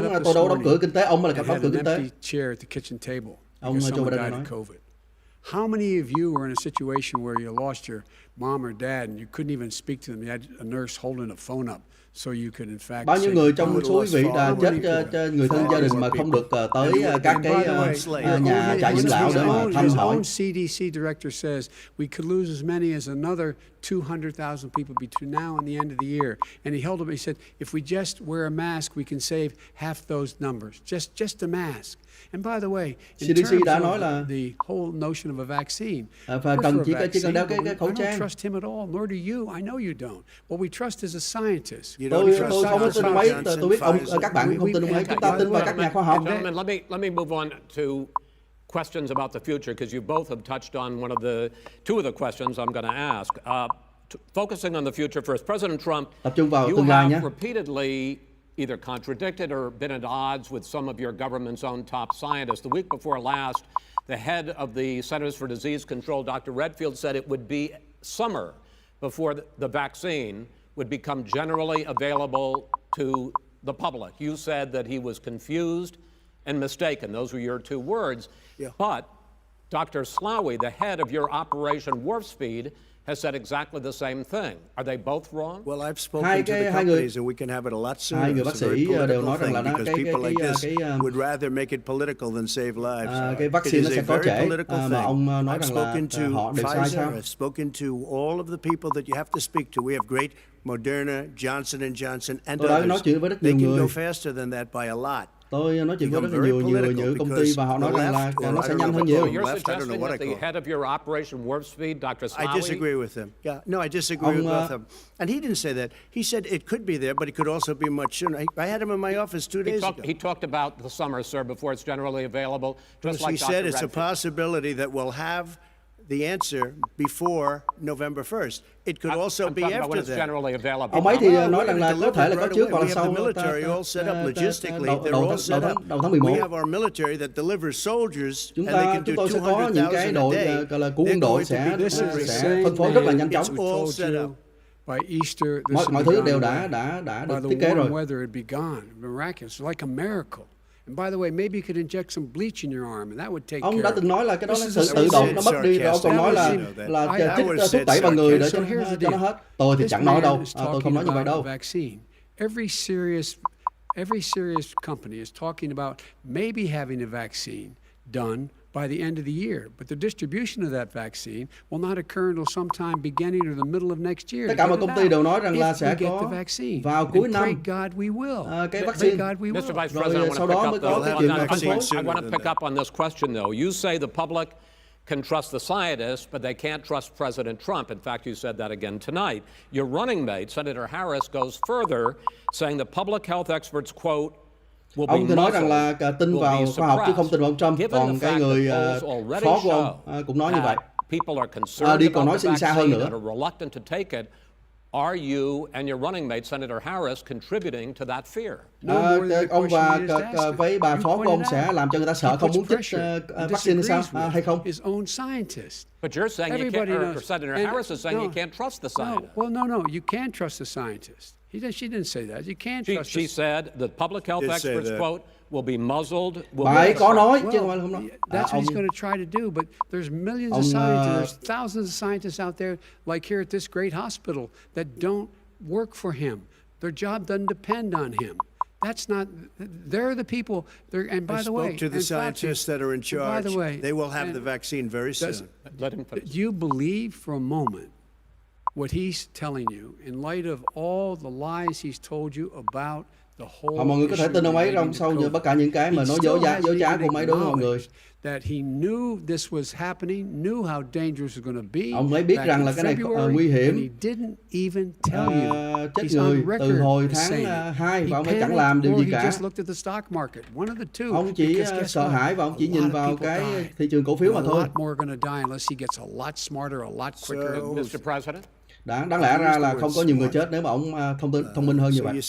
đóng cửa kinh tế, ông là đóng cửa kinh tế. Chair at the kitchen table. Ông Joe Biden nói. How many of you were in a situation where you lost your mom or dad and you couldn't even speak to them? You had a nurse holding a phone up so you could in fact. Bao nhiêu người trong số quý vị đã chết người thân gia đình mà không được tới các cái nhà trại dưỡng lão để mà thăm hỏi. CDC director says we could lose as many as another 200,000 people between now and the end of the year. And he held up. He said, if we just wear a mask, we can save half those numbers. Just a mask. And by the way, in CDC terms đã nói of là the whole notion of a vaccine, phải cần chỉ cần đeo cái khẩu trang. I don't trust him at all, nor do you. I know you don't. What we trust is a scientist. Tôi không tin mấy. Tôi biết ông các bạn cũng không tin mấy. Chúng ta tin vào các nhà khoa học. Gentlemen, let me move on to questions about the future because you both have touched on two of the questions I'm going to ask. Focusing on the future first, President Trump, tập trung vào you tương lai nhé. have repeatedly either contradicted or been at odds with some of your government's own top scientists. The week before last, the head of the Centers for Disease Control, Dr. Redfield, said it would be summer before the vaccine would become generally available to the public. You said that he was confused and mistaken. Those were your two words. Yeah. But Dr. Slaoui, the head of your Operation Warp Speed, has said exactly the same thing. Are they both wrong? Well, I've spoken to the companies and we can have it a lot sooner. Hai người bác sĩ đều nói rằng là because people like this would rather make it political than save lives. Cái vaccine nó sẽ có trễ mà ông nói rằng là họ đều sai sao? I've spoken to all of the people that you have to speak to. We have great Moderna, Johnson & Johnson and others. Tôi đã nói chuyện với rất nhiều người. They can go faster than that by a lot. Tôi nói chuyện với rất nhiều người như công ty và họ nói rằng là nó sẽ nhanh hơn nhiều. You're suggesting that the head of your Operation Warp Speed, Dr. Slaoui? I disagree with him. Yeah, no, I disagree with both of them. And he didn't say that. He said it could be there, but it could also be much sooner. I had him in my office 2 days ago. He talked about the summer, sir, before it's generally available. Just like he Dr. said it's Redfield. a possibility that we'll have the answer before November 1st. It could also be after that. Ông ấy thì nói rằng là có thể là có trước hoặc là sau. Đầu tháng 11. We have our military that delivers soldiers chúng tôi sẽ có những cái đội gọi là của quân đội sẽ phân phối rất là nhanh chóng. By Easter, mọi thứ đều đã được thiết kế rồi. Weather would be gone, miraculous, like a miracle. And by the way, maybe you could inject some bleach in your arm, and that would take care. Ông đã từng nói là cái đó nó tự động nó mất đi, rồi ông còn nói là chích thuốc tẩy vào người để cho nó hết. Tôi thì chẳng nói đâu, tôi không nói như vậy đâu. Every serious company is talking about maybe having a vaccine done by the end of the year, but the distribution of that vaccine will not occur until sometime beginning or the middle of next year. Tất cả mọi công ty đều nói rằng là sẽ có vào cuối năm cái vaccine. Mr. Vice President, sau đó mới có cái chuyện phân phối. I want to pick up on this question, though. You say the public can trust the scientists, but they can't trust President Trump. In fact, you said that again tonight. Your running mate, Senator Harris, goes further, saying the public health experts, quote, ông thì nói rằng là tin vào khoa học chứ không tin vào ông Trump. Còn cái người phó của ông cũng nói như vậy. Đi còn nói xa hơn nữa. Are you and your running mate, Senator Harris, contributing to that fear? Ông và với bà phó của ông sẽ làm cho người ta sợ không muốn chích vaccine hay sao hay không? But you're saying you can't, or Senator Harris is saying you can't trust the scientists. Well, no, you can't trust the scientists. She didn't say that. You can't trust. She said the public health experts, quote, will be muzzled. Bà ấy có nói chứ không nói. That's what he's going to try to do. But there's millions of scientists, there's thousands of scientists out there, like here at this great hospital, that don't work for him. Their job doesn't depend on him. That's not. They're the people. And by the way, I spoke to the scientists that are in charge. By the way, they will have the vaccine very soon. Let him finish. Do you believe for a moment what he's telling you in light of all the lies he's told you about Mọi người có thể tin ông ấy trong sau tất cả những cái mà nói dối trá của ông ấy đối với mọi người. That he knew this was happening, knew how dangerous it was going to be. Ông ấy biết rằng là cái này nguy hiểm. And he didn't even tell you. Chết người từ hồi tháng 2 và ông ấy chẳng làm điều gì cả. Ông chỉ sợ hãi và ông chỉ nhìn vào cái thị trường cổ phiếu mà thôi. Mr. President? Đáng lẽ ra là không có nhiều người chết nếu mà ông thông minh hơn như vậy.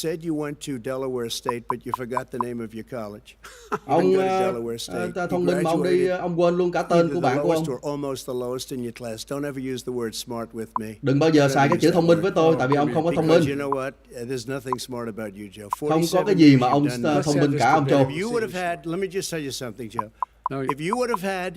Ông thông minh mà ông quên luôn cả tên của bạn của ông. Đừng bao giờ xài cái chữ thông minh với tôi, tại vì ông không có thông minh. Không có cái gì mà ông thông minh cả, ông Joe. If you would have had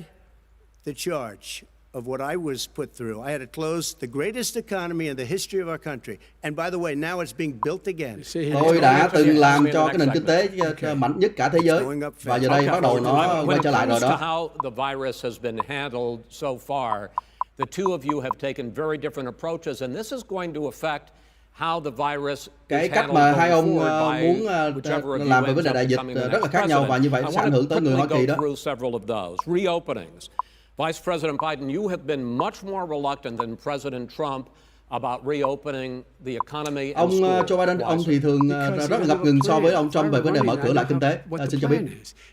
the charge of what I was put through, I had to close the greatest economy in the history of our country. And by the way, now it's being built again. Tôi đã từng làm cho cái nền kinh tế mạnh nhất cả thế giới, và giờ đây bắt đầu nó quay trở lại rồi đó. How the virus has been handled so far, the two of you have taken very different approaches, and this is going to affect how the virus cái cách mà hai ông muốn làm về vấn đề đại dịch rất là khác nhau, và như vậy sẽ ảnh hưởng tới người Hoa Kỳ đó. Reopenings. Vice President Biden, you have been much more reluctant than President Trump about reopening the economy and schools. Ông Joe Biden, ông thì thường rất là ngập ngừng so với ông Trump về vấn đề mở cửa lại kinh tế. Xin cho biết.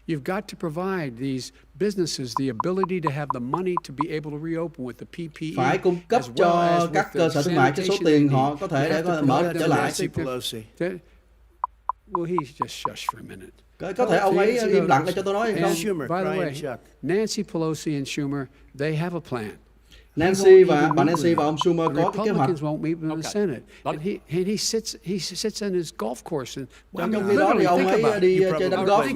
You've got to provide these businesses the ability to have the money to be able to reopen with the PPE. Phải cung cấp cho các cơ sở thương mại cái số tiền họ có thể để mở trở lại. Well, he just shush for a minute. Có thể ông ấy im lặng để cho tôi nói không? By the way, Nancy Pelosi and Schumer, they have a plan. Nancy và ông Schumer có cái kế hoạch. Won't meet in the Senate. And he sits on his golf course and trong khi đó thì ông ấy đi chơi đánh golf.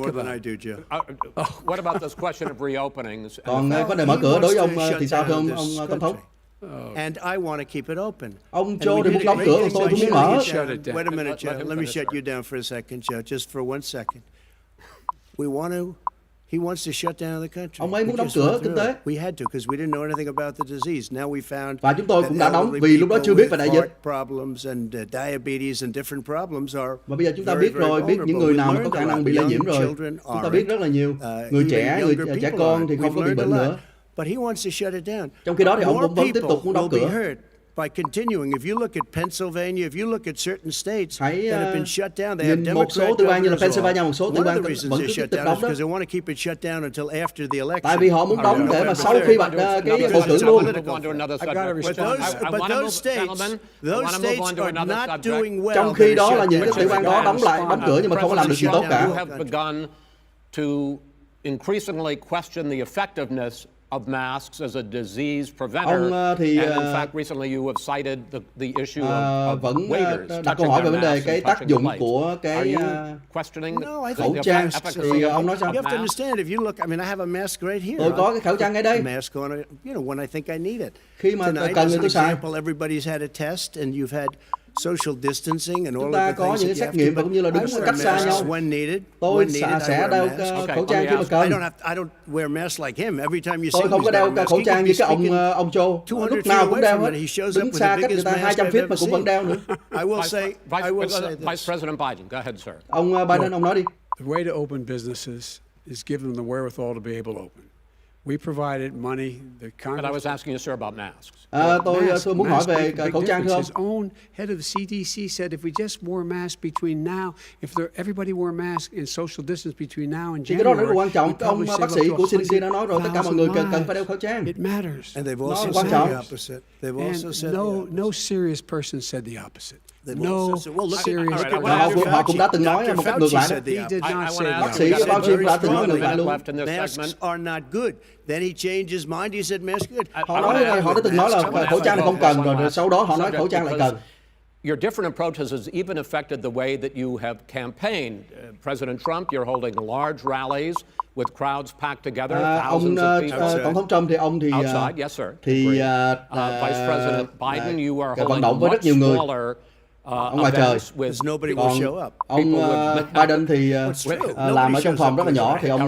What about this question of reopenings? Còn vấn đề mở cửa đối với ông thì sao thưa ông Tổng thống? And I want to keep it open. Ông Joe thì muốn đóng cửa, tôi cũng muốn mở. Wait a minute, Joe. Let me shut you down for a second, Joe. Just for 1 second. He wants to shut down the country. Ông ấy muốn đóng cửa kinh tế. We had to because we didn't know anything about the disease. Now we found. Và chúng tôi cũng đã đóng vì lúc đó chưa biết về đại dịch. Problems and diabetes and different problems are. Và bây giờ chúng ta biết rồi, biết những người nào mà có khả năng bị lây nhiễm rồi. Chúng ta biết rất là nhiều. Người trẻ con thì không có bị bệnh nữa. But he wants to shut it down. Trong khi đó thì ông cũng vẫn tiếp tục muốn đóng cửa. By continuing, if you look at Pennsylvania, if you look at certain states that have been shut down, they have nhìn một số tiểu bang như là Pennsylvania, một số tiểu bang vẫn cứ tiếp tục đóng đó. Because they want to keep it shut down until after the election. Tại vì họ muốn đóng để mà sau khi cái bầu cử luôn. But those states are not doing well. Trong khi đó là những cái tiểu bang đó đóng cửa nhưng mà không có làm được gì tốt cả. You have begun to increasingly question the effectiveness of masks as a disease preventer. Ông thì and in fact recently you have cited the issue of vẫn waiters đặt câu hỏi về vấn đề cái tác dụng của cái khẩu trang. Thì ông nói sao? You have to understand, if you look, I mean, I have a mask right here. Tôi có cái khẩu trang ngay đây. Mask on, you know, when I think I need it. Khi mà cần thì tôi xài. Everybody's had a test and you've had social distancing and all chúng ta có những xét nghiệm và cũng như là đứng cách xa nhau. Tôi sẽ đeo khẩu trang khi mà cần. Tôi không có đeo khẩu trang như cái ông Joe, lúc nào cũng đeo hết. Đứng xa cách người ta 200 feet mà cũng vẫn đeo nữa. Vice President Biden, go ahead, sir. Ông Biden, ông nói đi. The way to open businesses is give them the wherewithal to be able to open. We provided money. The Congress. But I was asking you, sir, about masks. Tôi muốn hỏi về khẩu trang thưa ông. His own head of the CDC said if we just wore masks between now, if everybody wore masks and social distance between now and January. Cái đó rất là quan trọng. Ông bác sĩ của CDC đã nói rồi, tất cả mọi người cần phải đeo khẩu trang. It matters. And they've also said the opposite. They've also said no serious person said the opposite. No serious. Họ cũng đã từng nói một cách ngược lại. Bác sĩ Fauci đã từng nói ngược lại luôn. Masks are not good. Then he changed his mind. He said masks good. Họ đã từng nói là khẩu trang này không cần, rồi sau đó họ nói khẩu trang lại cần. Your different approaches has even affected the way that you have campaigned. President Trump, you're holding large rallies with crowds packed together, thousands of people. Tổng thống Trump thì ông thì outside, yes sir. Thì Vice President Biden, you are vận holding động với rất nhiều người. smaller ngoài trời. events with nobody will Còn show up. ông Biden thì làm ở trong phòng rất là nhỏ, thì ông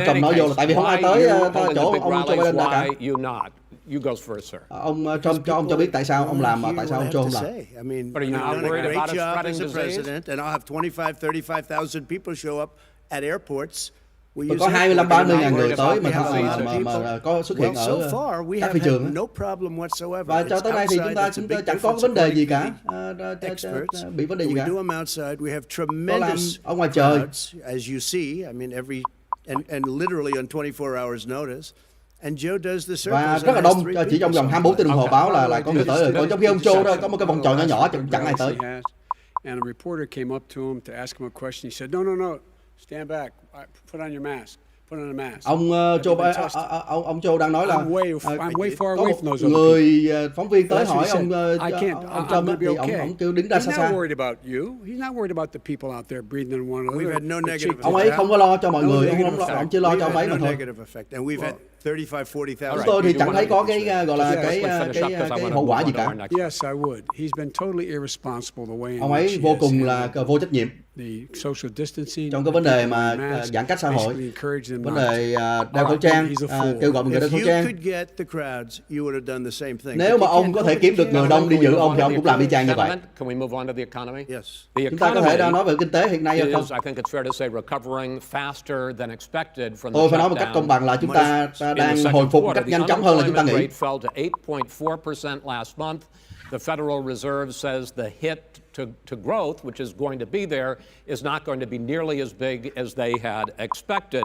Trump nói vô là tại vì không ai tới chỗ ông Joe Biden đã cả. Why you not? You goes first, sir. Ông Trump cho ông cho biết tại sao ông làm mà tại sao ông Joe không làm. I mean, But are you not I've done worried a about great it job spreading as a disease? president, and I'll have 35,000 people show up at airports. We Có use 25-30 ngàn người airports. tới We have a lot of mà people. có xuất hiện Well, so ở far, we các have phi trường. had no problem whatsoever. Và cho It's tới nay thì outside, chúng ta it's a big chẳng có difference vấn đề gì according cả, to the experts. bị vấn đề gì We cả. do them outside. We have tremendous ở ngoài trời. crowds, as you see. I mean, and literally on 24 hours notice. And Joe does the circles. Và rất là đông, chỉ trong vòng 24 tiếng đồng hồ báo là có người tới rồi. Còn trong khi ông Joe đó có một cái vòng tròn nhỏ nhỏ chẳng ai tới. And a reporter came up to him to ask him a question. He said, no, stand back. Put on your mask. Put on a mask. Ông Joe đang nói là I'm way far có away một from those other người phóng viên tới That's what hỏi he said. ông Trump thì ông kêu đứng ra He's xa not xa. worried about you. He's not worried about the people out there breathing in one another. We've had no negative Ông ấy không có lo cho mọi người, ông chỉ lo cho ông ấy mà thôi. negative effect, and we've had 35,000-40,000. Chúng tôi thì chẳng thấy có cái gọi là cái hậu quả gì cả. Yes, I would. He's been totally irresponsible the way in Ông which ấy he vô has cùng handled là vô trách nhiệm the social distancing, trong cái vấn đề mà people wearing masks, giãn cách xã hội, basically encourage them vấn not đề to. đeo khẩu trang, He's a fool. kêu gọi mọi người đeo If khẩu you trang. could get the crowds, you would have done the same thing. Nếu mà ông có thể kiếm được người đông đi dự ông thì ông cũng làm y chang như vậy. Can we move on to the economy? Yes. Chúng ta có thể nói về kinh tế hiện nay hay không? I think it's fair to say recovering faster than expected from the Tôi phải nói một cách công bằng là chúng ta đang hồi phục một cách nhanh chóng hơn là chúng ta nghĩ. rate fell to 8.4% last month. The Federal Reserve says the hit to growth, which is going to be there, is not going to be nearly as big as they had expected.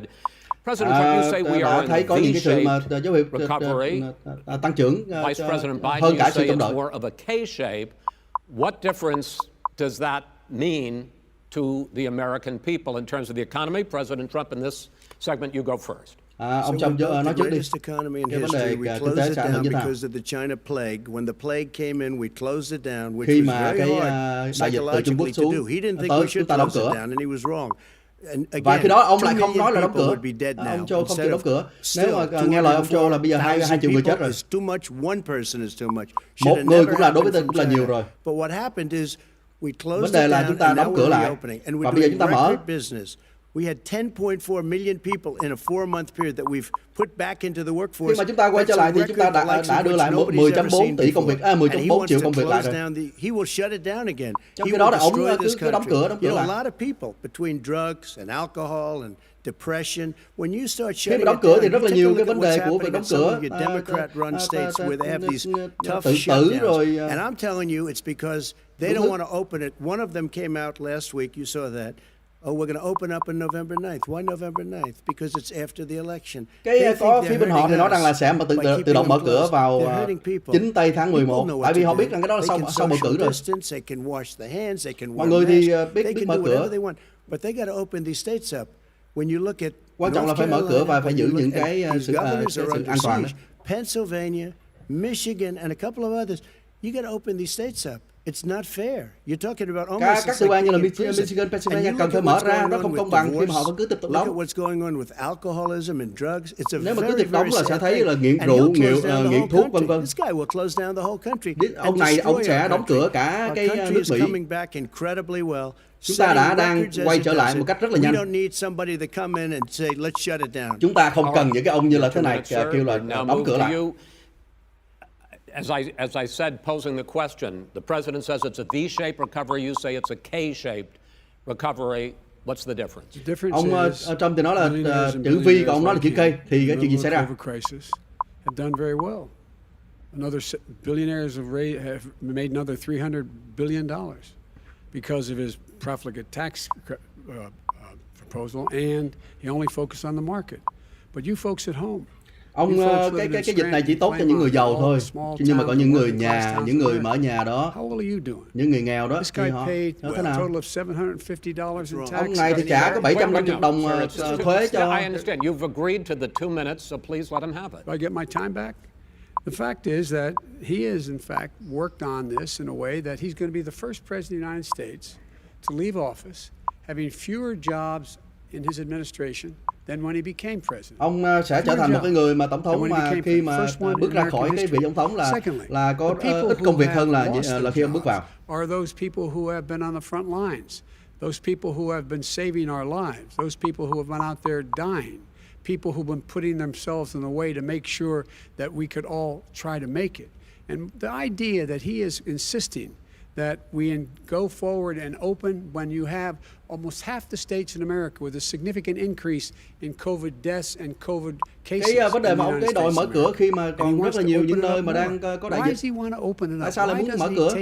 President Trump, you say we are thấy có những cái sự mà dấu hiệu recovery. tăng trưởng Vice President Biden, hơn cả you sự say trông it's đợi. more of a K-shape. What difference does that mean to the American people in terms of the economy? President Trump, in this segment, you go first. Ông Trump nói trước đi. Greatest economy in Cái vấn đề history. We kinh tế closed it sẽ ảnh hưởng down như thế nào? because of the China plague. When the plague came in, we closed it down, which Khi was mà very cái hard đại dịch từ Trung Quốc psychologically to xuống do. He didn't think tới, we chúng should ta đóng close it cửa. down, and he was wrong. And Và khi đó ông 2 lại không nói là đóng million cửa. people would be dead now. Ông Joe không chịu Instead đóng of cửa. still Nếu mà nghe lời ông Joe là bây giờ 2 triệu người chết rồi. 204,000 is too much. One person is too much. Một Should have người never cũng là đối với happened tôi from cũng là nhiều China. rồi. But what happened is we closed Vấn đề it là down, chúng ta and now đóng cửa we're lại. reopening. And Và we're bây giờ doing chúng ta mở. record business. We had 10.4 million people in a 4-month period that we've put back into the workforce. Khi mà chúng ta quay trở lại thì chúng ta đã đưa lại 10.4 tỷ công việc, 10.4 triệu công việc lại rồi. He will shut it down again. Trong khi đó là ông cứ đóng cửa You know, lại. a lot of people between drugs and alcohol and depression. When you start Khi shutting mà đóng it cửa thì down, rất là take a nhiều look cái at vấn đề what's của việc happening đóng in some cửa. of your Democrat-run states where they have these tough tự tử shutdowns. rồi. And I'm telling you, it's because they don't want to open it. One of them came out last week. You saw that. Oh, we're going to open up on November 9th. Why November 9th? Because it's after the election. Cái có phía bên họ thì nói rằng là sẽ tự động mở cửa vào 9 tây tháng 11. Tại vì họ biết rằng cái đó là sau bầu cử rồi. Mọi người thì biết mở cửa. But they got to open these states up. When you look at quan trọng là phải mở cửa và phải giữ những cái sự an toàn. Pennsylvania, Michigan, and a couple of others. You got to open these states up. It's not fair. You're talking about almost các tiểu bang như là Michigan, Pennsylvania cần phải mở ra, nó không công bằng khi mà họ vẫn cứ tiếp tục đóng. Nếu mà cứ tiếp đóng là sẽ thấy là nghiện rượu, nghiện thuốc vân vân. Ông này ông sẽ đóng cửa cả cái nước Mỹ. Chúng ta đang quay trở lại một cách rất là nhanh. Chúng ta không cần những cái ông như là thế này kêu là đóng cửa lại. As I said, posing the question, the president says it's a V-shaped recovery. You say it's a K-shaped recovery. What's the difference? Ông Trump thì nói là chữ V, còn ông nói là chữ K. Thì cái chuyện gì xảy ra? Have done very well. Another billionaires have made another $300 billion because of his profligate tax proposal, and he only focused on the market. But you folks at home. Ông cái dịch này chỉ tốt cho những người giàu thôi, nhưng mà có những người những người mở nhà đó, những người nghèo đó thì họ thế nào? Ông này thì trả có 750 đồng thuế cho. I understand. You've agreed to the 2 minutes, so please let him have it. Do I get my time back? The fact is that he has, in fact, worked on this in a way that he's going to be the first president of the United States to leave office having fewer jobs in his administration than when he became president. Ông sẽ trở thành một cái người mà tổng thống mà khi mà bước ra khỏi cái vị tổng thống là có ít công việc hơn là khi ông bước vào. Are those people who have been on the front lines, those people who have been saving our lives, those people who have been out there dying, people who've been putting themselves in the way to make sure that we could all try to make it. And the idea that he is insisting that we go forward and open when you have almost half the states in America with a significant increase in COVID deaths and COVID cases. Cái vấn đề mà ông cái đòi mở cửa khi mà còn rất là nhiều những nơi mà đang có đại dịch. Tại sao lại muốn mở cửa?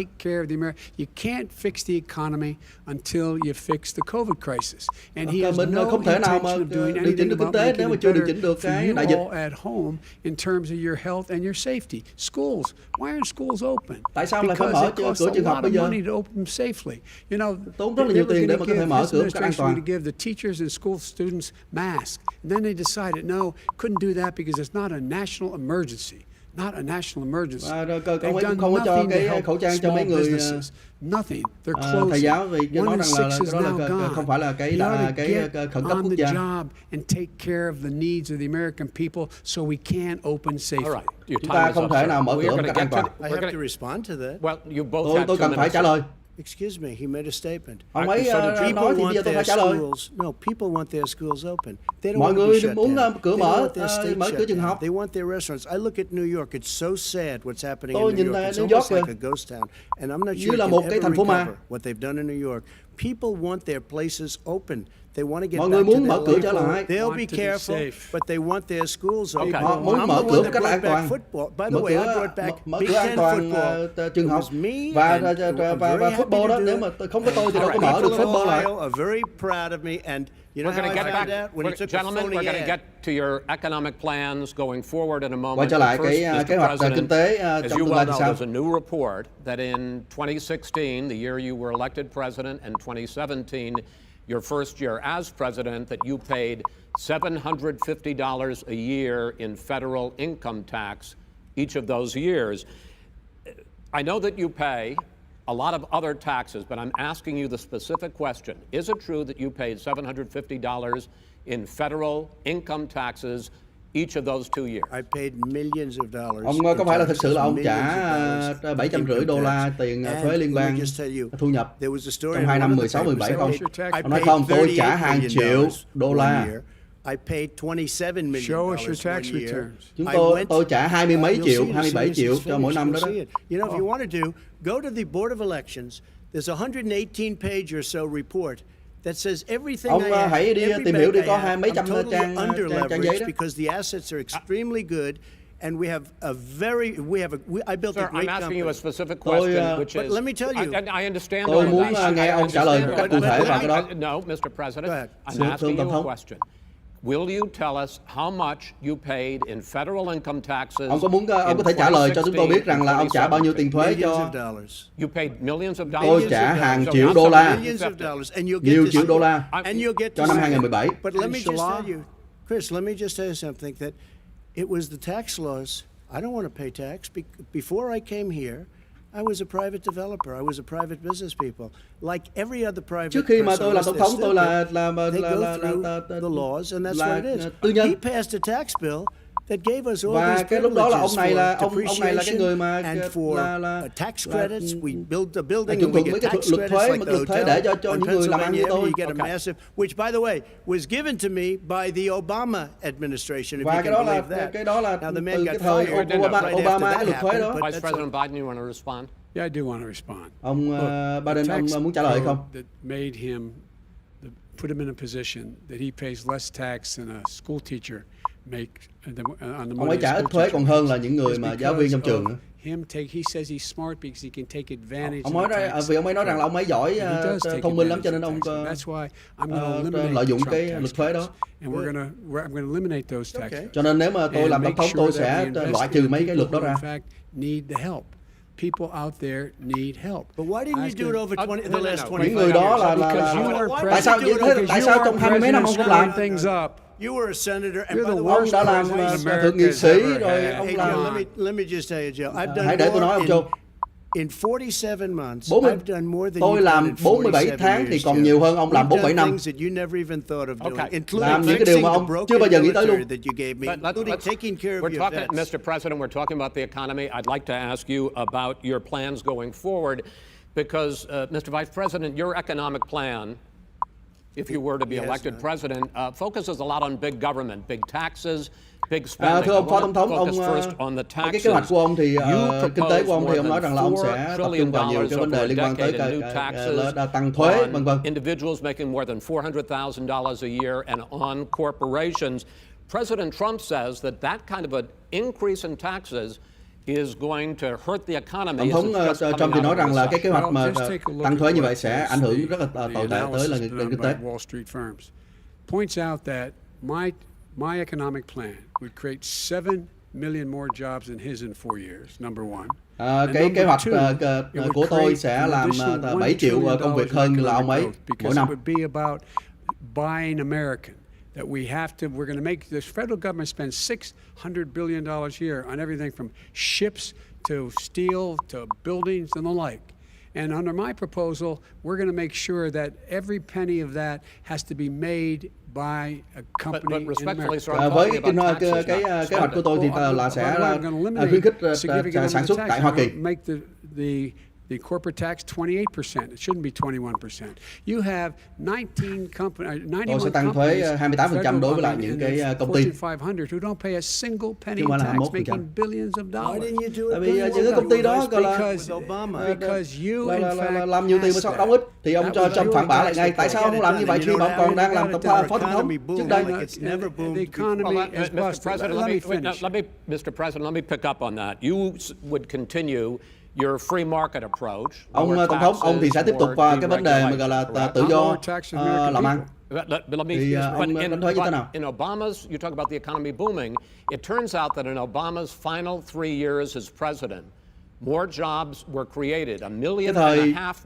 You can't fix the economy until you fix the COVID crisis. And he has no không thể nào mà điều chỉnh được kinh tế nếu mà chưa điều chỉnh được cái đại dịch. At home in terms of your health and your safety. Schools, why aren't schools open? Tại sao lại phải mở cửa trường học bây giờ? Tốn rất là nhiều tiền để mà có thể mở cửa một cách an toàn. To give the teachers and school students masks. And then they decided no, couldn't do that because it's not a national emergency. Not a national emergency. Ông ấy không có cho cái khẩu trang cho mấy người nothing. They're closing. Thầy giáo vì nói rằng là đó là không phải là cái khẩn cấp quốc gia. And take care of the needs of the American people so we can open safely. Chúng ta không thể nào mở cửa một cách an toàn. I have to respond to that. Well, you both had 2 minutes. Tôi cần phải trả lời. Excuse me, he made a statement. Ông ấy nói thì bây giờ tôi phải trả lời. No, people want their schools open. They don't Mọi want to be người shut muốn down. cửa mở cửa trường học. They want their restaurants. I look at New York. It's so sad what's happening Tôi in nhìn New York. It's New York almost like a ghost town. And I'm not sure như là it một can cái ever thành phố ma. recover what they've done in New York. People want their places open. They want to get Mọi back người to muốn their mở cửa trở local. lại. They'll be careful, but they want their schools open. Họ muốn mở cửa một cách an toàn. Mở cửa an toàn trường học và football đó. Nếu mà không có tôi thì đâu có mở được football lại. Very proud of me, and you know how I found out when he took a Gentlemen, phony we're going to ad. get to your economic plans going forward in a moment. Quay trở lại cái kế hoạch kinh tế as trong you tương well lai thì know, sao? there's a new report that in 2016, the year you were elected president, and 2017, your first year as president, that you paid $750 a year in federal income tax each of those years. I know that you pay a lot of other taxes, but I'm asking you the specific question. Is it true that you paid $750 in federal income taxes each of those 2 years? I paid millions of dollars. Ông có phải là thực sự là ông trả $750 tiền thuế liên bang thu nhập trong 2 năm 16-17 không? Ông nói không, tôi trả hàng triệu đô la. I paid $27 million. Show us your tax returns. Tôi trả 20 mấy triệu, 27 triệu cho mỗi năm đó. You know, if you want to go to the Board of Elections. There's a 118-page or so report that says everything ông I have, hãy đi tìm hiểu đi, có mấy trăm totally trang giấy đó. because the assets are extremely good. And we have a very, I built Sir, a great I'm asking company. you a specific question, which but is, let me tell you. I understand Tôi all muốn that. nghe ông trả lời một cách cụ thể vào cái đó. No, Mr. President, Go ahead. I'm asking you a question. Will you tell us how much you paid in federal income taxes? Ông có thể trả lời cho chúng tôi biết rằng là ông trả bao nhiêu tiền thuế cho? You paid millions of dollars. Tôi trả hàng triệu đô la, nhiều triệu đô la cho năm 2017. But let me just tell you, Chris, let me just tell you something, that it was the tax laws. I don't want to pay tax. Before I came here, I was a private developer. I was a private business people. Like every other private Trước khi mà tôi là tổng thống, tôi là they go through the laws, and that's what it is. Tư nhân. He passed a tax bill that gave us all Và these cái lúc đó là ông này là cái người depreciation mà and for tax credits. We build the building chuẩn and we bị get cái tax luật credits thuế, like mức the luật thuế hotel để cho in những người làm ăn như Pennsylvania. tôi. You get a massive, which by the way was given to me by the Obama administration. If Và you can believe that. cái đó là Now the man từ got cái thời fired Obama cái luật thuế đó. Vice President Biden, you want to respond? Yeah, I do want to respond. Ông Biden, ông muốn trả lời không? That made him, put him in a position that he pays less tax than a school teacher make on the money. Ông ấy trả ít thuế còn hơn là những người mà giáo viên trong trường nữa. He says he's smart because he can take advantage. Ông nói vì ông ấy nói rằng là ông ấy giỏi, thông minh lắm cho nên ông lợi dụng cái luật thuế đó. And I'm going to eliminate those taxes. Cho nên nếu mà tôi làm tổng thống, tôi sẽ loại trừ mấy cái luật đó ra. Need the help. People out there need help. But why didn't you do it over the last 25 years? Những người đó là tại sao trong 20 mấy năm ông không làm? You were a senator, and by the Ông đã làm thượng nghị sĩ rồi ông làm. Let me just tell you, Joe. I've done Hãy để tôi nói ông Joe. In 47 months, 40 I've done more than tôi you've done làm in 47 47 tháng thì years, còn Joe. nhiều hơn ông làm We've 47 done năm. things that you never even thought of doing, Okay. including Làm những cái điều fixing mà the ông broken chưa bao giờ nghĩ tới luôn. military that you gave me, including taking care of we're your talking, vets. Mr. President, we're talking about the economy. I'd like to ask you about your plans going forward because, Mr. Vice President, your economic plan, if you were to be elected president, focuses a lot on big government, big taxes, big spending. Thưa ông Phó Tổng thống, ông Focus first on the cái taxes. kế hoạch của ông thì kinh tế của ông thì ông nói more rằng là ông than sẽ tập $4 trung vào nhiều cái vấn đề liên quan tới tăng thuế, vân vân. Individuals making more than $400,000 a year and on corporations. President Trump says that kind of an increase in taxes is going to hurt the economy. Tổng thống Trump thì nói rằng là cái kế hoạch mà tăng thuế như vậy sẽ ảnh hưởng rất là tồi tệ tới là nền kinh tế. Wall Street firms points out that my economic plan would create 7 million more jobs than his in 4 years. Number one. Cái kế hoạch của tôi sẽ làm 7 triệu công việc hơn là ông ấy mỗi năm. It would be about buying American. That we're going to make this federal government spend $600 billion a year on everything from ships to steel to buildings and the like. And under my proposal, we're going to make sure that every penny of that has to be made by a company but respectfully, in sir, America. Với cái kế hoạch của tôi thì là sẽ khuyến khích sản xuất tại Hoa Kỳ. Make the corporate tax 28%. It shouldn't be 21%. You have 91 Tôi sẽ tăng thuế 28% đối với lại những cái công ty. Fortune 500 who don't pay a single penny tax, making billions of dollars. Tại vì những cái công ty đó gọi là làm nhiều tiền mà sao đóng ít thì ông cho Trump phản bác lại ngay. Tại sao ông không làm như vậy khi mà ông còn đang làm phó tổng thống trước đây? The economy is busted. Mr. President, let me pick up on that. You would continue your free market approach. Ông tổng thống, ông thì sẽ tiếp tục vào cái vấn đề mà gọi là tự do làm ăn. Thì ông đánh thuế như thế nào? In Obama's, you talk about the economy booming. It turns out that in Obama's final 3 years as president, more jobs were created, 1.5 million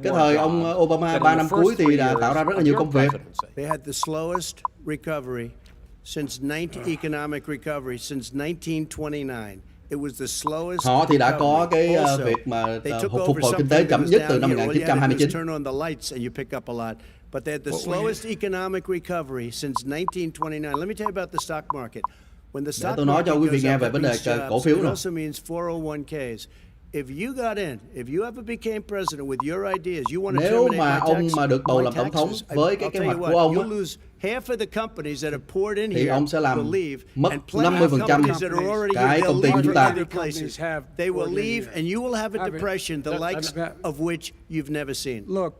cái thời ông Obama 3 năm cuối thì đã tạo ra rất là nhiều công việc. They had the slowest recovery economic recovery since 1929. Họ thì đã có cái việc mà phục hồi kinh tế chậm nhất từ năm 1929. But they had the slowest economic recovery since 1929. Let me tell you about the stock market. When the stock market goes up, it means jobs. It also means 401ks. If you got in, if you ever became president with your ideas, you want to nếu terminate mà my ông taxes, mà được bầu làm tổng thống với cái kế hoạch của ông á, thì ông sẽ làm mất 50% cái công ty của chúng ta. They will leave, and you will have a depression the likes of which you've never seen. Look,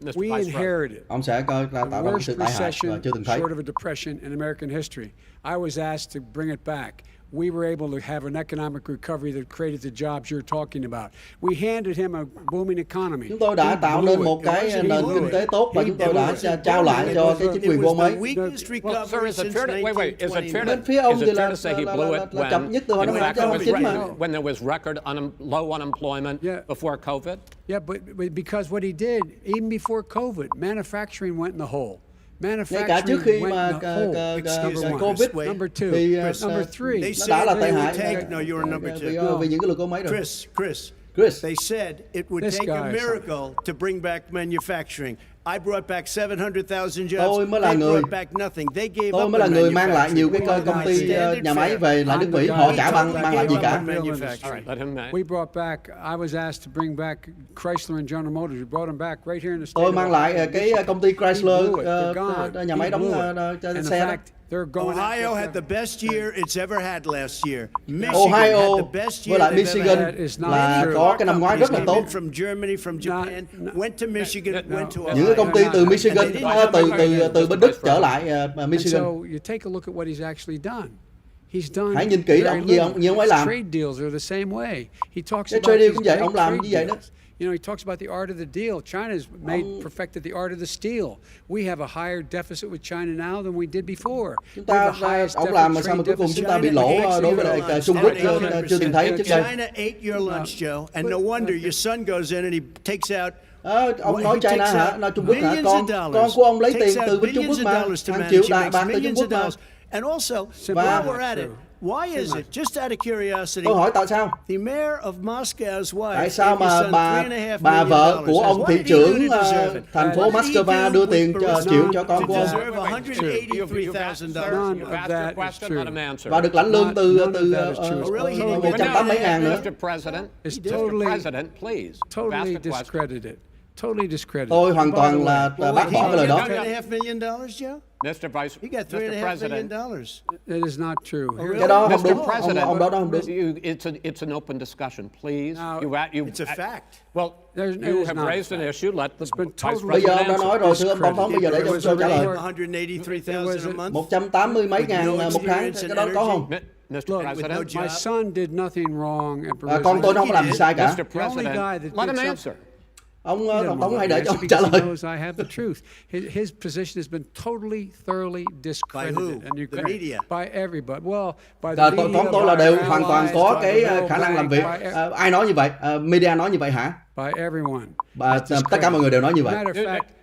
we inherited ông sẽ tạo ra một sự tai hại chưa từng thấy. Short of a depression in American history. I was asked to bring it back. We were able to have an economic recovery that created the jobs you're talking about. We handed him a booming economy. Chúng tôi đã tạo nên một cái nền kinh tế tốt và chúng tôi đã trao lại cho cái chính quyền của ông ấy. Bên phía ông thì là chậm nhất từ năm 1929 mà. When there was record low unemployment before COVID. Yeah, but because what he did, even before COVID, manufacturing went in the hole. Ngay cả trước khi mà Covid thì number three nó đã là tệ hại vì những cái luật của máy rồi. Chris, they said it would take a miracle to bring back manufacturing. I brought back 700,000 jobs. Tôi mới là người mang lại nhiều cái công ty nhà máy về lại nước Mỹ. Họ chả mang lại gì cả. We brought back. I was asked to bring back Chrysler and General Motors. We brought them back right here in the state. Tôi mang lại cái công ty Chrysler, nhà máy đóng xe đó. Ohio had the best year it's ever had last year. Ohio với lại Michigan là có cái năm ngoái rất là tốt. From Germany, from Japan, went to Michigan, went to Ohio. Những cái công ty từ Michigan, từ bên Đức trở lại Michigan. So you take a look at what he's actually done. Hãy nhìn kỹ là ông ấy làm. Trade deals are the same way. He talks about trade deal cũng vậy, ông làm như vậy đó. You know, he talks about the art of the deal. China's perfected the art of the steal. We have a higher deficit with China now than we did before. Ông làm mà sao mà cuối cùng chúng ta bị lỗ đối với lại Trung Quốc chưa từng thấy trước đây. China ate your lunch, Joe, and no wonder your son goes in and he takes out. Ông nói China hả? Trung Quốc hả? Con của ông lấy tiền từ bên Trung Quốc mà, hàng triệu bạc từ Trung Quốc mà. And also, Simply while not we're at it, true. why is it, just out of curiosity, Tôi hỏi tại sao? the mayor of Moscow's wife Tại sao gave your mà son $3.5 bà million? vợ của ông What thị did he do trưởng to deserve it? thành phố What did he Moscow do đưa with tiền Burisma triệu cho con to của ông? deserve You've $183,000? None of that is true. Và được lãnh lương từ None of that is true. really? He didn't 180 mấy ngàn nữa. Mr. President, It's Mr. President, please. totally ask a question. discredited. Totally discredited. Tôi hoàn By toàn the là way, bác bỏ cái lời đó. $3.5 million, Joe? Mr. Vice, He got Mr. $3.5 million. President, it is not true. Here's- Cái đó không Mr. đúng, President, ông đó không đúng. it's an open discussion, please. Now, It's a fact. Well, It you is have not a raised an fact. issue. Let the It's been Vice totally- Bây giờ President ông đã nói answer. rồi, thưa ông Tổng thống, bây giờ để cho tôi trả lời. $183,000 a month. 180 mấy ngàn một tháng, cái đó có không? Mr. Look, President, my son did nothing wrong at Burisma. Con tôi nó không làm gì sai cả. Mr. The only President, guy that let him did answer. Ông He doesn't Tổng want thống to hãy để answer cho ông trả because he lời. knows I have the truth. His position has been totally, thoroughly discredited who? in The Ukraine. media? By everybody. Well, by the Tổng media, thống tôi là by đều our hoàn toàn allies, có by cái the World khả năng làm Bank, việc. by Ai nói như vậy? Media nói như vậy hả? by everyone. Tất cả mọi người đều nói như vậy.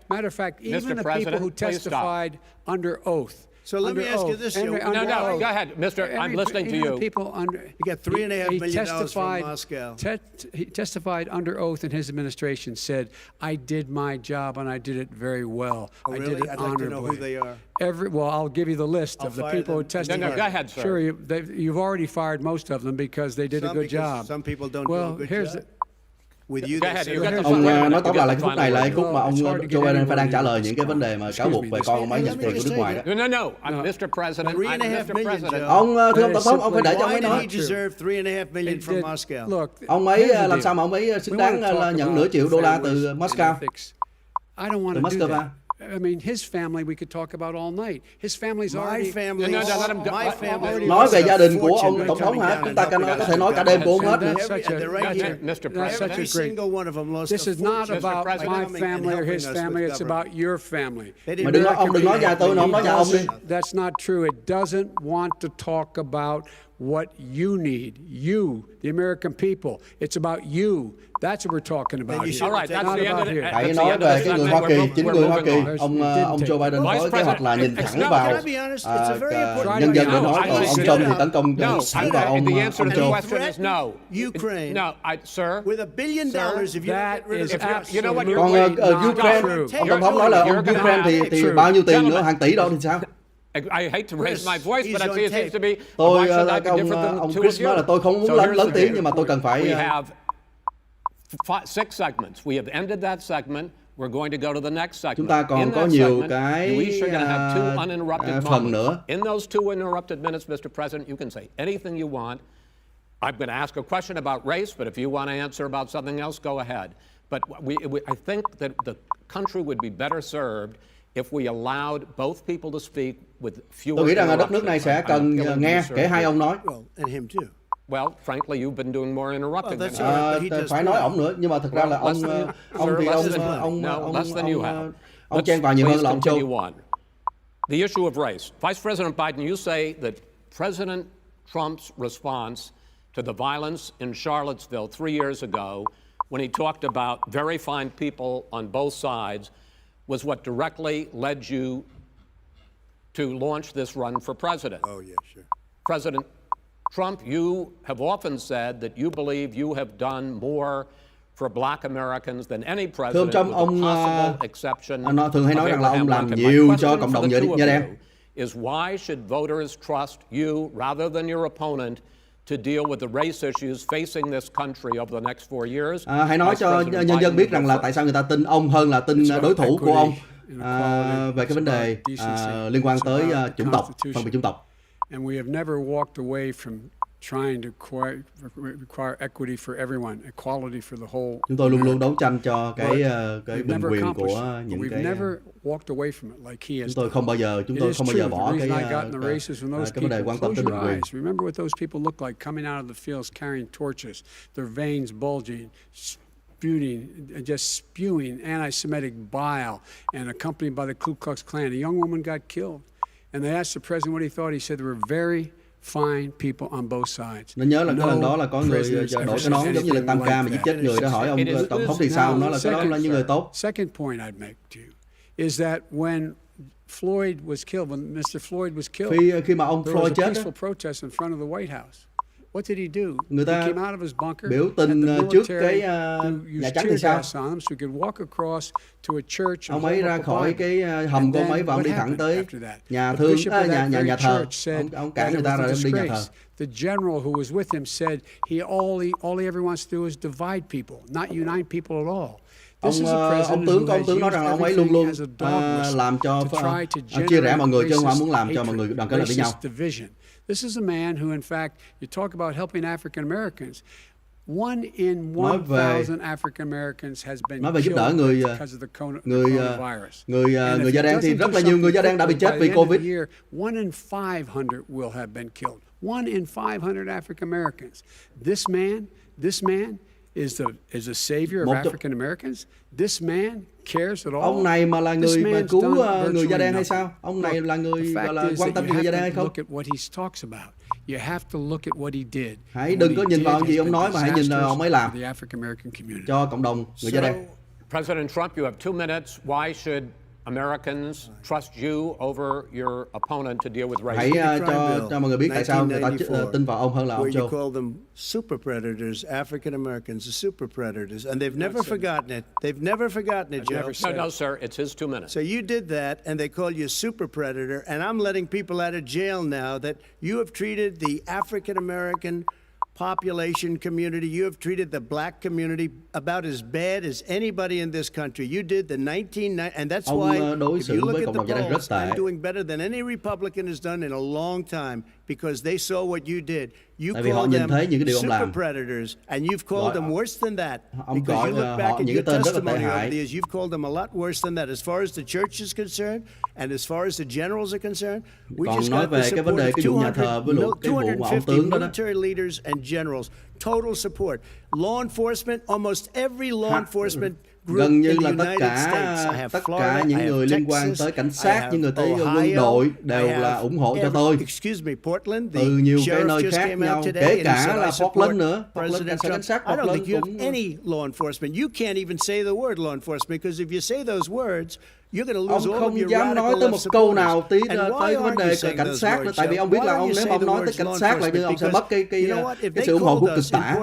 Matter of fact, even the people President, who please stop. testified under oath. So let me under ask you oath, this, every- Joe. under No, oath. go ahead, Mr. I'm listening to Even you. the people under, He got $3.5 he million from testified- Moscow. He testified under oath in his administration, said, I did my job and I did it very well. Oh, I really? did it I'd like to know honorably. who they are. Well, I'll give you the list I'll of the fire people who them. testified. No, go ahead, sir. Sure, you've already fired most of them because they did a good job. Some people don't do Well, a good here's job. the- With you, Go they ahead, say you got the Ông Wait a minute, nói tóm you lại get là the khúc này là cái final khúc mà ông It's hard to get Joe Biden phải đang anybody trả lời những cái vấn đề mà cáo buộc về con ông ấy nhận tiền của nước ngoài đó. No. Mr. President, $3.5 Mr. million, President. Joe. Ông thưa ông Tổng thống, ông phải để cho ông Why ấy did nói. he deserve $3.5 million It from did- Moscow? Look, Ông ấy here's the làm deal. sao mà ông ấy xứng We đáng wanna là talk nhận about nửa triệu đô la fairness từ and Moscow. ethics. I don't want Từ to do Moscow. that. I mean, his family we could talk about all night. His family's My already... family, No, let him go. my family Nói về lost gia a đình của fortune ông by Tổng thống coming hả? down Chúng ta and có thể nói cả đêm cũng không hết nữa. That's such a- They're right that's here. a- Mr. that's President. such a Every great... single one of them lost This a is not fortune about by President. my coming and family or helping his us family. with It's government. about your family. They Mà didn't ông đừng nói nhà tôi nữa, ông nói nhà ông đi. That's not true. It doesn't want to talk about what you need. You, the American people. It's about you. That's what we're talking about Then you here. should All right, that's Not the end of about it. here. Hãy That's the nói end of về this cái người segment. Hoa Kỳ, We're chính người Hoa moving Kỳ. on. Ông Joe Biden Vice có kế hoạch là nhìn President, thẳng no, vào can I be honest? It's a very important nhân dân để question. nói, còn ông Sit Trump thì down. tấn công No, thẳng vào ông the answer to the Joe. question is no. Ukraine No, sir. with $1 billion if you That don't get rid is of If you know what, absolutely you're Còn not Ukraine, true. ông Tổng thống nói là ông You're gonna Ukraine have- thì True. bao nhiêu tiền nữa, Gentlemen. hàng tỷ đô thì sao? I hate to raise my voice, but He's I on see it seems tape. to be Tôi why should I be ông different than the two of Chris you? nói là tôi không muốn So lớn here's the tiếng deal. nhưng mà tôi cần phải We have 6 segments. We have ended that segment. We're going to go to the next segment. Chúng ta còn In có that nhiều segment, cái, you each are going to have 2 uninterrupted phần moments. nữa. In those 2 uninterrupted minutes, Mr. President, you can say anything you want. I'm going to ask a question about race, but if you want to answer about something else, go ahead. But I think that the country would be better served if we allowed both people to speak with fewer Tôi nghĩ rằng là đất nước này sẽ interruptions. cần nghe kể hai ông nói. Well, and him too. Well, frankly, you've been doing more interrupting Well, than that's I all have. right. But he does Phải nói well. ông nữa, nhưng mà thực ra là ông Less than you- ông sir, thì less than- less than you have. ông Let's chen vào nhiều hơn please là ông continue Joe. on. The issue of race. Vice President Biden, you say that President Trump's response to the violence in Charlottesville 3 years ago, when he talked about very fine people on both sides, was what directly led you to launch this run for president. Oh, yeah, sure. President Trump, you have often said that you believe you have done more for Black Americans than any Thưa ông president, Trump, with the ông possible exception nó thường hay nói of rằng là ông Abraham làm Lincoln. nhiều My cho question cộng for đồng the da two da of đen. you is why should voters trust you rather than your opponent to deal with the race issues facing this country over the next 4 years? Hãy nói Vice cho President nhân dân Biden, biết rằng go là first. tại sao người ta tin ông hơn là tin đối thủ của ông về cái vấn đề liên quan tới chủng tộc, phân biệt chủng tộc. And we have never walked away from trying to require equity for everyone, equality for the whole. Chúng tôi luôn luôn đấu tranh cho cái We've bình never quyền accomplished của it, những but cái. we've never walked away from it like he has. Chúng tôi không bao giờ bỏ The cái reason I got in the races when those cái vấn đề people, quan tâm close tới your bình quyền. eyes. Remember what those people looked like coming out of the fields carrying torches, their veins bulging, just spewing anti-Semitic bile, and accompanied by the Ku Klux Klan. A young woman got killed, and they asked the president what he thought. He said there were very fine people on both sides. Nên nhớ là cái lần đó là có người đổi cái nón giống như là Tam Ca mà giết chết người đó, hỏi ông tổng thống thì sao, nói là cái đó là những người tốt. Second point I'd make to you is that when Floyd was killed, when Mr. Floyd was killed, khi mà ông there was Floyd a chết á, peaceful protest in front of the White House. What did he do? người He ta came out of his bunker, biểu and tình the trước military cái used Nhà Trắng tear thì sao? gas on him so he could walk across to a church and Ông ấy hold ra up a khỏi Bible. cái hầm And của ông ấy then và ông what đi thẳng happened tới after that? nhà The thương, bishop of that nhà very thờ. church said Ông that cản it người ta was a rồi đem đi nhà thờ. disgrace. The general who was with him said all he ever wants to do is divide people, not unite people at all. This is a president who has Ông tướng nói rằng ông ấy luôn luôn làm cho chia rẽ mọi người, chứ không phải muốn làm cho mọi người đoàn kết lại với nhau. This is a man who, in fact, you talk about helping African Americans. 1 in 1,000 African Americans has been giúp đỡ killed because of the coronavirus. Người da đen thì rất là nhiều người da đen đã bị chết vì Covid. 1 in 500 will have been killed. 1 in 500 African Americans. This man is a savior of African Americans. This man cares at all. Ông này mà là người mà cứu người da đen hay sao? Ông này là người gọi là quan tâm người da đen hay không? Look at what he talks about. You have to look at what he did. Hãy đừng có nhìn vào gì ông nói mà hãy nhìn vào ông ấy làm cho cộng đồng người da đen. President Trump, you have 2 minutes. Why should Americans trust you over your opponent to deal with racism? Hãy cho mọi người biết tại sao người ta tin vào ông hơn là ông where you Joe. call them super predators, African Americans are super predators, and they've never forgotten it. They've never forgotten it, Joe. No, sir, it's his 2 minutes. So you did that, and they call you a super predator, and I'm letting people out of jail now that you have treated the African American population community, you have treated the black community about as bad as anybody in this country. You did the 1990, and that's why if you look at the polls, I'm doing better than any Republican has done in a long time because they saw what you did. You called them super predators, and you've called them worse than that because you look back at your testimony over the years, you've called them a lot worse than that. As far as the church is concerned, and as far as the generals are concerned, we just got the support of 250 military leaders and generals, total support. Law enforcement, almost every law enforcement gần như là tất cả những người liên quan tới cảnh sát, những người tới quân đội đều là ủng hộ cho tôi. Từ nhiều cái nơi khác nhau, kể cả là Portland nữa. Portland, cảnh sát Portland cũng... any law enforcement. You can't even say the word law enforcement because if you say those words, you're going to lose all of your dám nói tới một câu nào tới vấn đề cảnh sát nữa, tại vì ông biết là nếu mà ông nói tới cảnh sát là như ông sẽ mất cái sự ủng hộ của cực tả.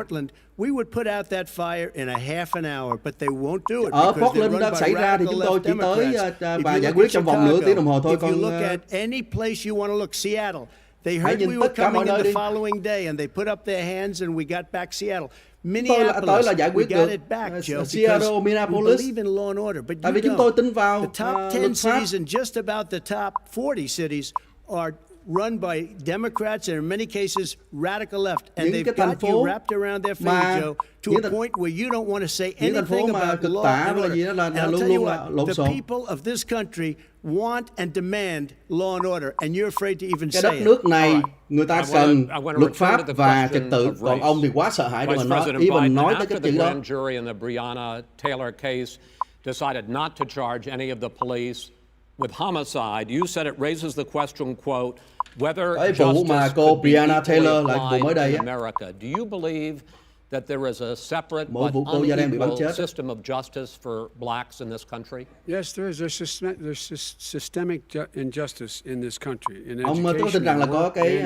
We would put out that fire in a half an hour, but they won't do it. Ở Portland đã xảy ra thì chúng tôi chỉ tới và giải quyết trong vòng nửa tiếng đồng hồ thôi. If you look at any place you want to look, Seattle, they heard we were coming in the following day, and they put up their hands, and we got back Seattle. Minneapolis, we got it back, Joe, Seattle, Minneapolis. We believe in law and order, but tại vì chúng tôi tin vào the top 10 cities and just about the top 40 cities are run by Democrats and in many cases radical left, and they've got you wrapped around their finger, Joe, to a point where you don't want to say anything about law and order. And I'll tell you what, the people of this country want and demand law and order, and you're afraid to even say it. Cái đất nước này người ta cần luật pháp và trật tự, còn ông thì quá sợ hãi để mà nói tới cái chữ đó. The grand jury in the Breonna Taylor case decided not to charge any of the police with homicide. You said it raises the question, quote, whether justice could be equally applied in America. Do you believe that there is a separate but unequal system of justice for blacks in this country? Yes, there is. There's systemic injustice in this country. In ông có tin rằng là có cái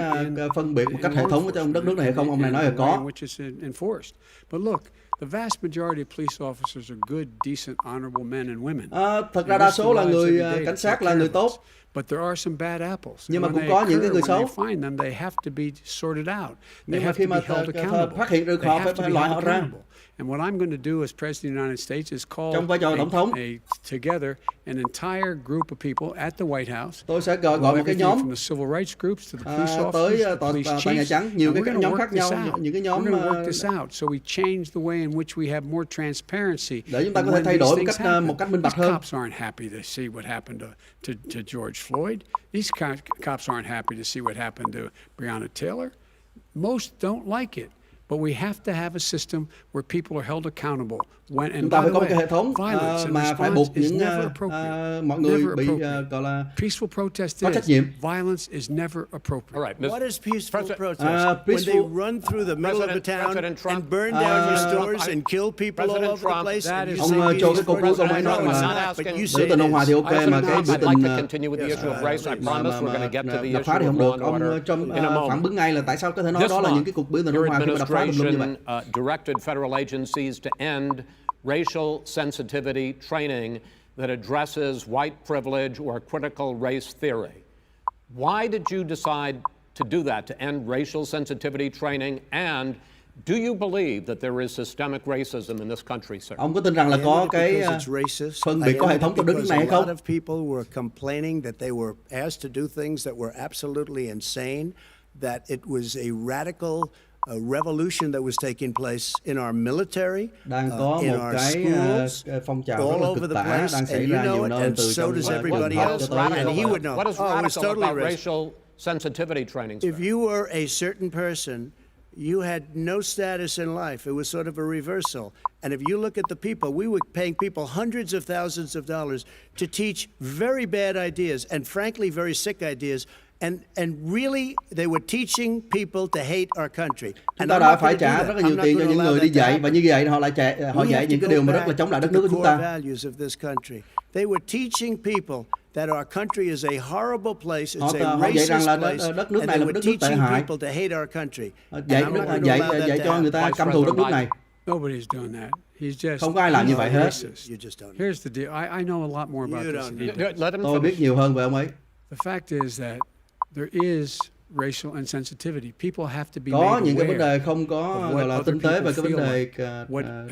phân biệt một cách hệ thống ở trong đất nước này hay không? Ông này nói là có. Which is enforced. But look, the vast majority of police officers are good, decent, honorable men and women. Thật ra đa số là người cảnh sát là người tốt. But there are some bad apples. Nhưng mà cũng có những cái người xấu. Find them, they have to be sorted out. Nhưng mà khi mà phát hiện được họ phải loại họ ra. And what I'm going to do as President of the United States is call together an entire group of people at the White House. Tôi sẽ gọi một cái nhóm from the civil rights groups to the police officers, police chiefs. Nhiều cái nhóm khác nhau, những cái nhóm We're going to work this out so we change the way in which we have more transparency. Để chúng ta có thể thay đổi một cách minh bạch hơn. Cops aren't happy to see what happened to George Floyd. These cops aren't happy to see what happened to Breonna Taylor. Most don't like it. But we have to have a system where people are held accountable. Chúng ta phải có một cái hệ thống mà phải buộc những mọi người bị gọi là có trách nhiệm. Violence is never appropriate. All right, What is peaceful protest? When they run through the middle of a town and burn down your stores and kill people all over the place. Ông cho cái câu cuối ông ấy nói là biểu tình ôn hòa thì ok, mà cái biểu tình đập phá thì không được. Ông Trump phản ứng ngay là tại sao có thể nói đó là những cái cuộc biểu tình ôn hòa khi mà đập phá tùm lum như vậy. Directed federal agencies to end racial sensitivity training that addresses white privilege or critical race theory. Why did you decide to do that, to end racial sensitivity training, and do you believe that there is systemic racism in this country, sir? Ông có tin rằng là có cái phân biệt có hệ thống trong đất nước này hay không? A lot of people were complaining that they were asked to do things that were absolutely insane, that it was a radical revolution that was taking place in our military, đang có in một our cái schools, phong trào rất all là over cực the tả place, đang xảy and ra you know nhiều it, nơi and từ so trong does quần everybody học else, cho tới and he would know. What is Oh, it was radical totally about racist. racial sensitivity training, sir? If you were a certain person, you had no status in life. It was sort of a reversal. And if you look at the people, we were paying people hundreds of thousands of dollars to teach very bad ideas and frankly very sick ideas. And really, they were teaching people to hate our country. Chúng ta đã phải trả rất là nhiều tiền cho những người đi dạy, và như vậy họ lại họ dạy những cái điều mà rất là chống lại đất nước của chúng ta. They were teaching people that our country is a horrible place, it's a Họ dạy rằng là racist place, đất nước and này they là một were đất nước tệ teaching hại. people to hate our country. Dạy cho người ta căm thù đất nước này. Nobody's doing that. He's just Không có ai làm như vậy hết. Here's the deal. I know a lot more about this. Tôi biết nhiều hơn về ông ấy. The fact is that there is racial insensitivity. People have to be Có made những cái vấn aware đề không có of gọi what là other tinh tế về people cái vấn feel đề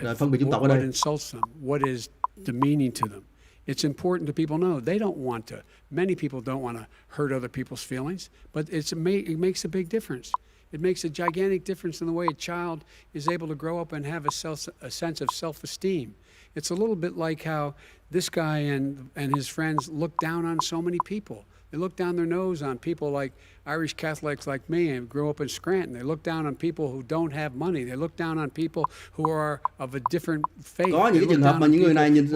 like, phân biệt chủng tộc ở what đây. insults them, what is demeaning to them. It's important to people know they don't want to. Many people don't want to hurt other people's feelings, but it makes a big difference. It makes a gigantic difference in the way a child is able to grow up and have a sense of self-esteem. It's a little bit like how this guy and his friends look down on so many people. They look down their nose on people like Irish Catholics like me and grew up in Scranton. They look down on people who don't have money. They look down on people who are of a different faith. Có những cái trường hợp mà những người này nhìn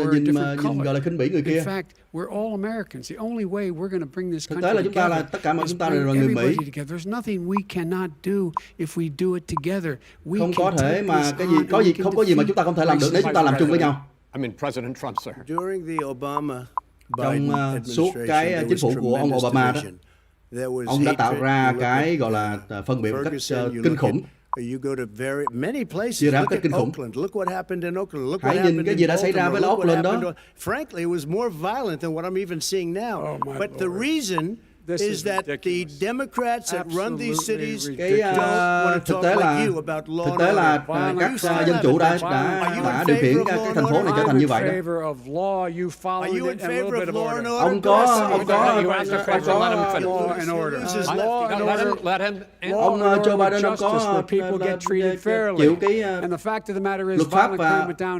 gọi là khinh bỉ người kia. In fact, we're all Americans. The only way we're going to bring this country là chúng ta là tất cả mọi chúng ta đều là người Mỹ. There's nothing we cannot do if we do it together. Không có thể mà không có gì mà chúng ta không thể làm được nếu chúng ta làm chung với nhau. I mean, President Trump, sir. During the Obama trong suốt cái chính phủ của ông Obama đó, ông đã tạo ra cái gọi là phân biệt một cách kinh khủng. Chia ra một cách kinh khủng. Hãy nhìn cái gì đã xảy ra với Oakland đó. Frankly, it was more violent than what I'm even seeing now. But the reason is that the Democrats that run these cities don't want to talk like you about law and order. Các dân chủ đã điều khiển cái thành phố này trở thành như vậy đó. Are you in favor of law and order? Ông có ông Joe Biden ông có chịu cái luật pháp và 15%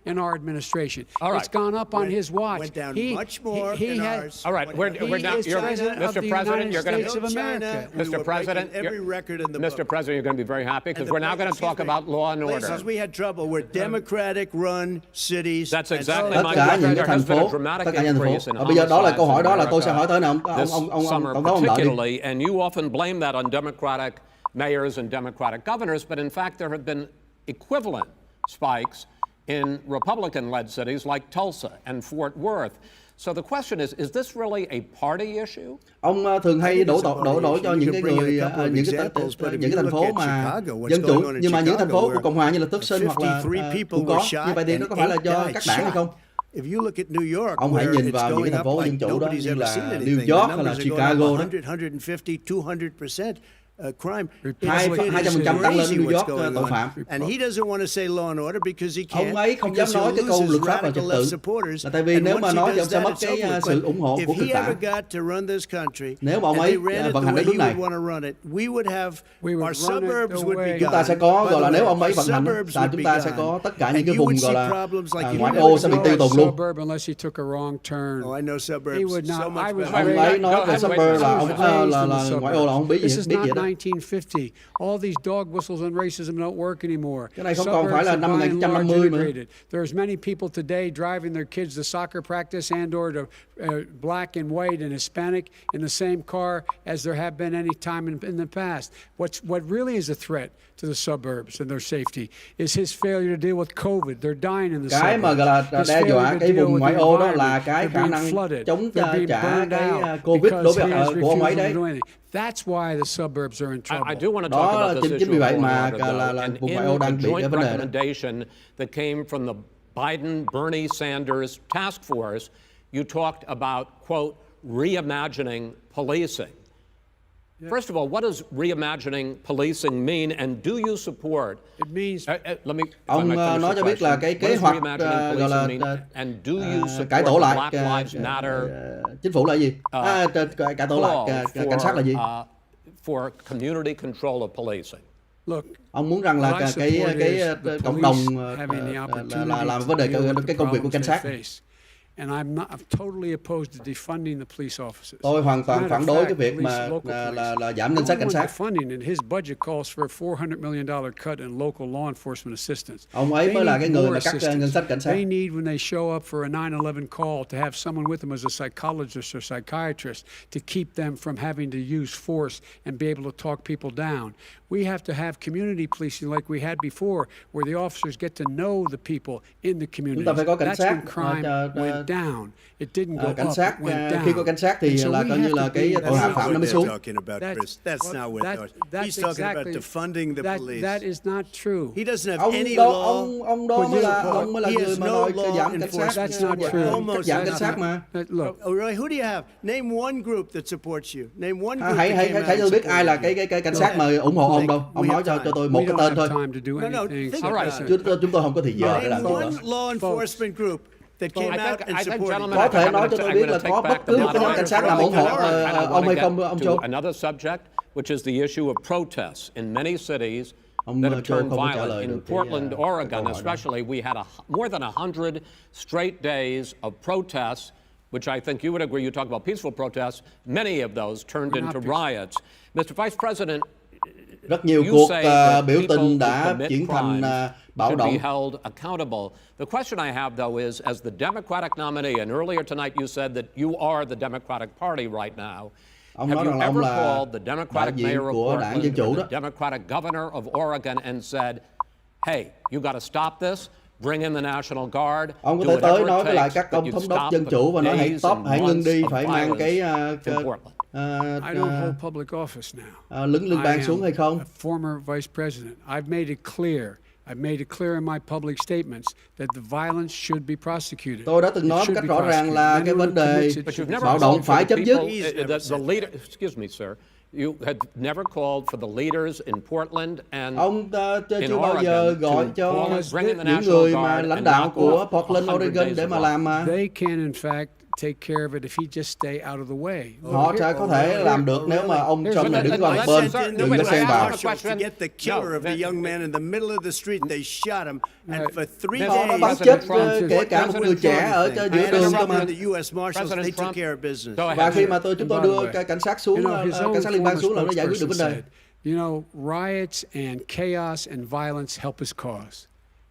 in our administration. It's gone up on his watch. Went down much more in ours. All right, we're now, Mr. President, you're going to, Mr. President, you're going to be very happy because we're now going to talk about law and order. Places we had trouble were Democratic-run cities. That's exactly my tất cả những question. cái There thành has been a phố, dramatic tất cả những thành increase in phố. Bây giờ đó là câu hỏi đó là tôi sẽ hỏi tới ông summer tổng đốc đợi đi. particularly, and you often blame that on Democratic mayors and Democratic governors, but in fact there have been equivalent spikes in Republican-led cities like Tulsa and Fort Worth. So the question is this really a party issue? Ông thường hay đổ cho những cái người những cái thành phố mà dân chủ, nhưng mà những thành phố của Cộng hòa như là Tucson hoặc là cũng có. Như vậy thì nó có phải là do các đảng hay không? Ông hãy nhìn vào những cái thành phố dân chủ đó như là New York hay là Chicago đó. 200% tăng lên New York tội phạm. Ông ấy không dám nói cái câu luật pháp và trật tự, là tại vì nếu mà nói thì ông sẽ mất cái sự ủng hộ của cực tả. Nếu mà ông ấy vận hành đất nước này, chúng ta sẽ có gọi là nếu ông ấy vận hành, là chúng ta sẽ có tất cả những cái vùng gọi là ngoại ô sẽ bị tiêu tùng luôn. Ông ấy nói về suburb là ngoại ô là ông biết gì đó. 1950. All these dog whistles on racism don't work anymore. Cái này không còn phải là Suburbs năm are by and large 1950 nữa. integrated. There's many people today driving their kids to soccer practice and/or to black and white and Hispanic in the same car as there have been any time in the past. What really is a threat to the suburbs and their safety is his failure to deal with COVID. They're dying in the suburbs. Cái mà gọi là His đe failure dọa to cái deal vùng with ngoại the ô đó là environment. cái They're khả being năng flooded. chống They're being trả burned cái out Covid đối because với he is của ông ấy refusing to đấy. do anything. That's why the suburbs are in trouble. I do want to talk Đó about this chính issue vì of vậy law mà and order, though. là And vùng in ngoại ô a đang bị cái joint vấn đề đó. recommendation that came from the Biden-Bernie Sanders task force, you talked about, quote, reimagining policing. First of all, what does reimagining policing mean, and do you support? It means Let me. Ông nói cho biết là cái kế hoạch gọi là cải tổ lại chính phủ là gì? Cải tổ lại cảnh sát là gì? For community control of policing. Look, ông muốn rằng là cái cộng đồng là làm vấn đề cái công việc của cảnh sát. And I'm totally opposed to defunding the police offices. Tôi hoàn toàn phản đối cái việc mà là giảm ngân sách cảnh sát. Funding and his budget calls for a $400 million cut in local law enforcement assistance. Ông ấy mới là cái người mà cắt ngân sách cảnh sát. They need when they show up for a 9/11 call to have someone with them as a psychologist or psychiatrist to keep them from having to use force and be able to talk people down. We have to have community policing like we had before, where the officers get to know the people in the community. Chúng ta phải có cảnh sát. Down. It didn't go cảnh up, sát, it went down. khi có cảnh sát thì là coi như là cái tội phạm nó mới xuống. That's not what he's talking about defunding the police. That is not true. He doesn't have any law. Ông đó mới là người mà nói giảm cảnh sát. That's not true. Cắt giảm cảnh sát mà. Look, who do you have? Name one group that supports you. Name one group. Hãy cho biết ai là cái cảnh sát mà ủng hộ ông đâu. Ông nói cho tôi một cái tên thôi. Chúng tôi không có thời giờ để làm chuyện đó. One law enforcement group that came out and supported. Có thể nói cho tôi biết là có bất cứ một cái nhóm cảnh sát nào ủng hộ ông hay không, ông Châu? Another subject, which is the issue of protests in many cities that have turned violent. In Portland, Oregon, especially, we had more than 100 straight days of protests, which I think you would agree. You talk about peaceful protests. Many of those turned into riots. Mr. Vice President, rất nhiều cuộc biểu tình đã chuyển thành bạo động. The question I have, though, is as the Democratic nominee, and earlier tonight you said that you are the Democratic Party right now. Ông Have nói you rằng là ông ever là called the Democratic mayor of của đảng Dân Portland Chủ or đó. the Democratic governor of Oregon and said, hey, you got to stop this, bring in the National Guard, ông có thể tới nói với lại các ông thống đốc Dân Chủ và nói hãy stop, hãy ngưng đi, phải mang cái I don't hold public office now. lính liên bang xuống hay không? A former vice president. I've made it clear in my public statements that the violence should be prosecuted. Tôi đã từng nói một cách rõ ràng là cái vấn đề bạo động phải chấm dứt. Excuse me, sir. You had never called for the leaders in Portland and ông chưa bao giờ gọi cho những người mà lãnh đạo của Portland, Oregon để mà làm mà. They can in fact take care of it if he just stay out of the way. Họ sẽ có thể làm được nếu mà ông Trump này đứng qua một bên, đừng có xen vào. To get the killer of the young man in the middle of the street, they shot him, and for 3 days, họ đã bắn chết kể cả một người trẻ ở giữa đường cơ mà. The U.S. Marshals, they took care of business. Và khi mà chúng tôi đưa cảnh sát xuống, cảnh sát liên bang xuống là nó giải quyết được vấn đề. You know, riots and chaos and violence help his cause.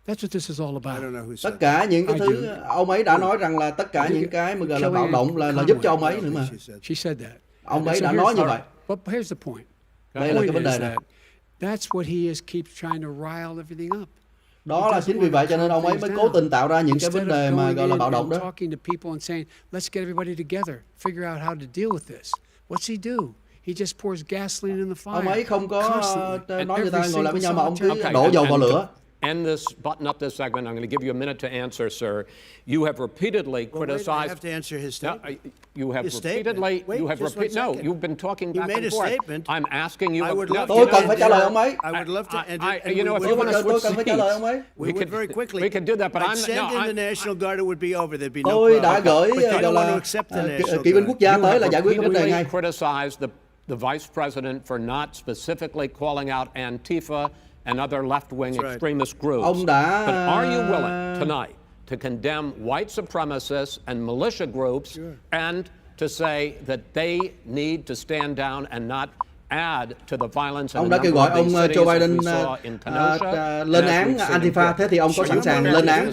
That's what this is all about. Tất cả những cái thứ ông ấy đã nói rằng là tất cả những cái mà gọi là bạo động là giúp cho ông ấy nữa mà. She said that. Ông ấy đã nói như vậy. But here's the point. Đây là cái vấn đề này. That's what he is keeps trying to rile everything up. Đó là chính vì vậy cho nên ông ấy mới cố tình tạo ra những cái vấn đề mà gọi là bạo động đó. Talking to people and saying, let's get everybody together, figure out how to deal with this. What's he do? He just pours gasoline in the fire. Ông ấy không có nói người ta ngồi lại với nhau mà ông cứ đổ dầu vào lửa. End this, button up this segment. I'm going to give you a minute to answer, sir. You have repeatedly criticized. I have to answer his statement. You have repeatedly. You have repeated. No, you've been talking back and forth. Statement. I'm asking you. Tôi cần phải trả lời ông ấy. I would love to. You know, if you want to switch tôi cần phải trả lời ông ấy. We could very quickly. We could do that, but I'm send in the National Guard. It would be over. There'd be no problem. Tôi đã gửi kỵ binh quốc gia tới là giải quyết vấn đề ngay. Criticized the vice president for not specifically calling out Antifa and other left-wing extremist groups. Ông đã. But are you willing tonight to condemn white supremacists and militia groups and to say that they need to stand down and not add to the violence in Ông a đã kêu number gọi of ông these cities Joe as Biden we saw in Kenosha, lên and as án we've seen in Antifa. Brooklyn. Thế thì ông có sẵn sàng lên án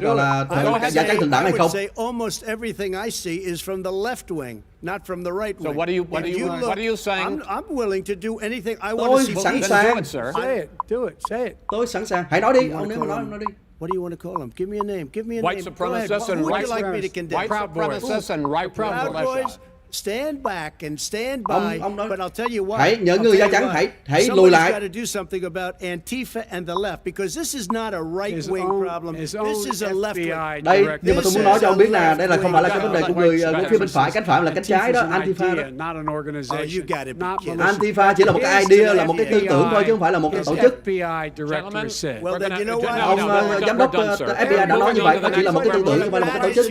gọi là giả trắng thượng đảng hay I không? would say almost everything I see is from the left wing, not from the right wing. So what are you saying? I'm willing to do anything I want Tôi to see. sẵn Then sàng. do it, sir. Say it. Do it. Say it. Tôi sẵn sàng. Hãy nói đi. Ông nếu mà nói đi. What do you want to call them? Give me a name. Give me a White name. Go ahead. supremacists and Who would white you like me to condemn? white Proud Boys. supremacists and right Proud militia. Boys, stand back and stand by. Ông nói, But I'll tell you what. hãy nhớ I'll người tell da you trắng, what. hãy lùi Somebody's lại. got to do something about Antifa and the left because this is not a right-wing problem. His This own is a left-wing. FBI Đây, director. nhưng mà tôi muốn nói cho ông biết là đây là không phải là cái vấn đề của người phía bên phải, cánh phải mà là cánh trái đó, Antifa đó. Not an organization. Oh, you got it. Not Kidding. militia. Antifa chỉ là một cái idea, là một cái tư tưởng thôi chứ không phải là một cái tổ chức. FBI director said. Well, then you know what? Ông giám đốc FBI đã nói như vậy, nó chỉ là một cái tư tưởng, không phải là một cái tổ chức.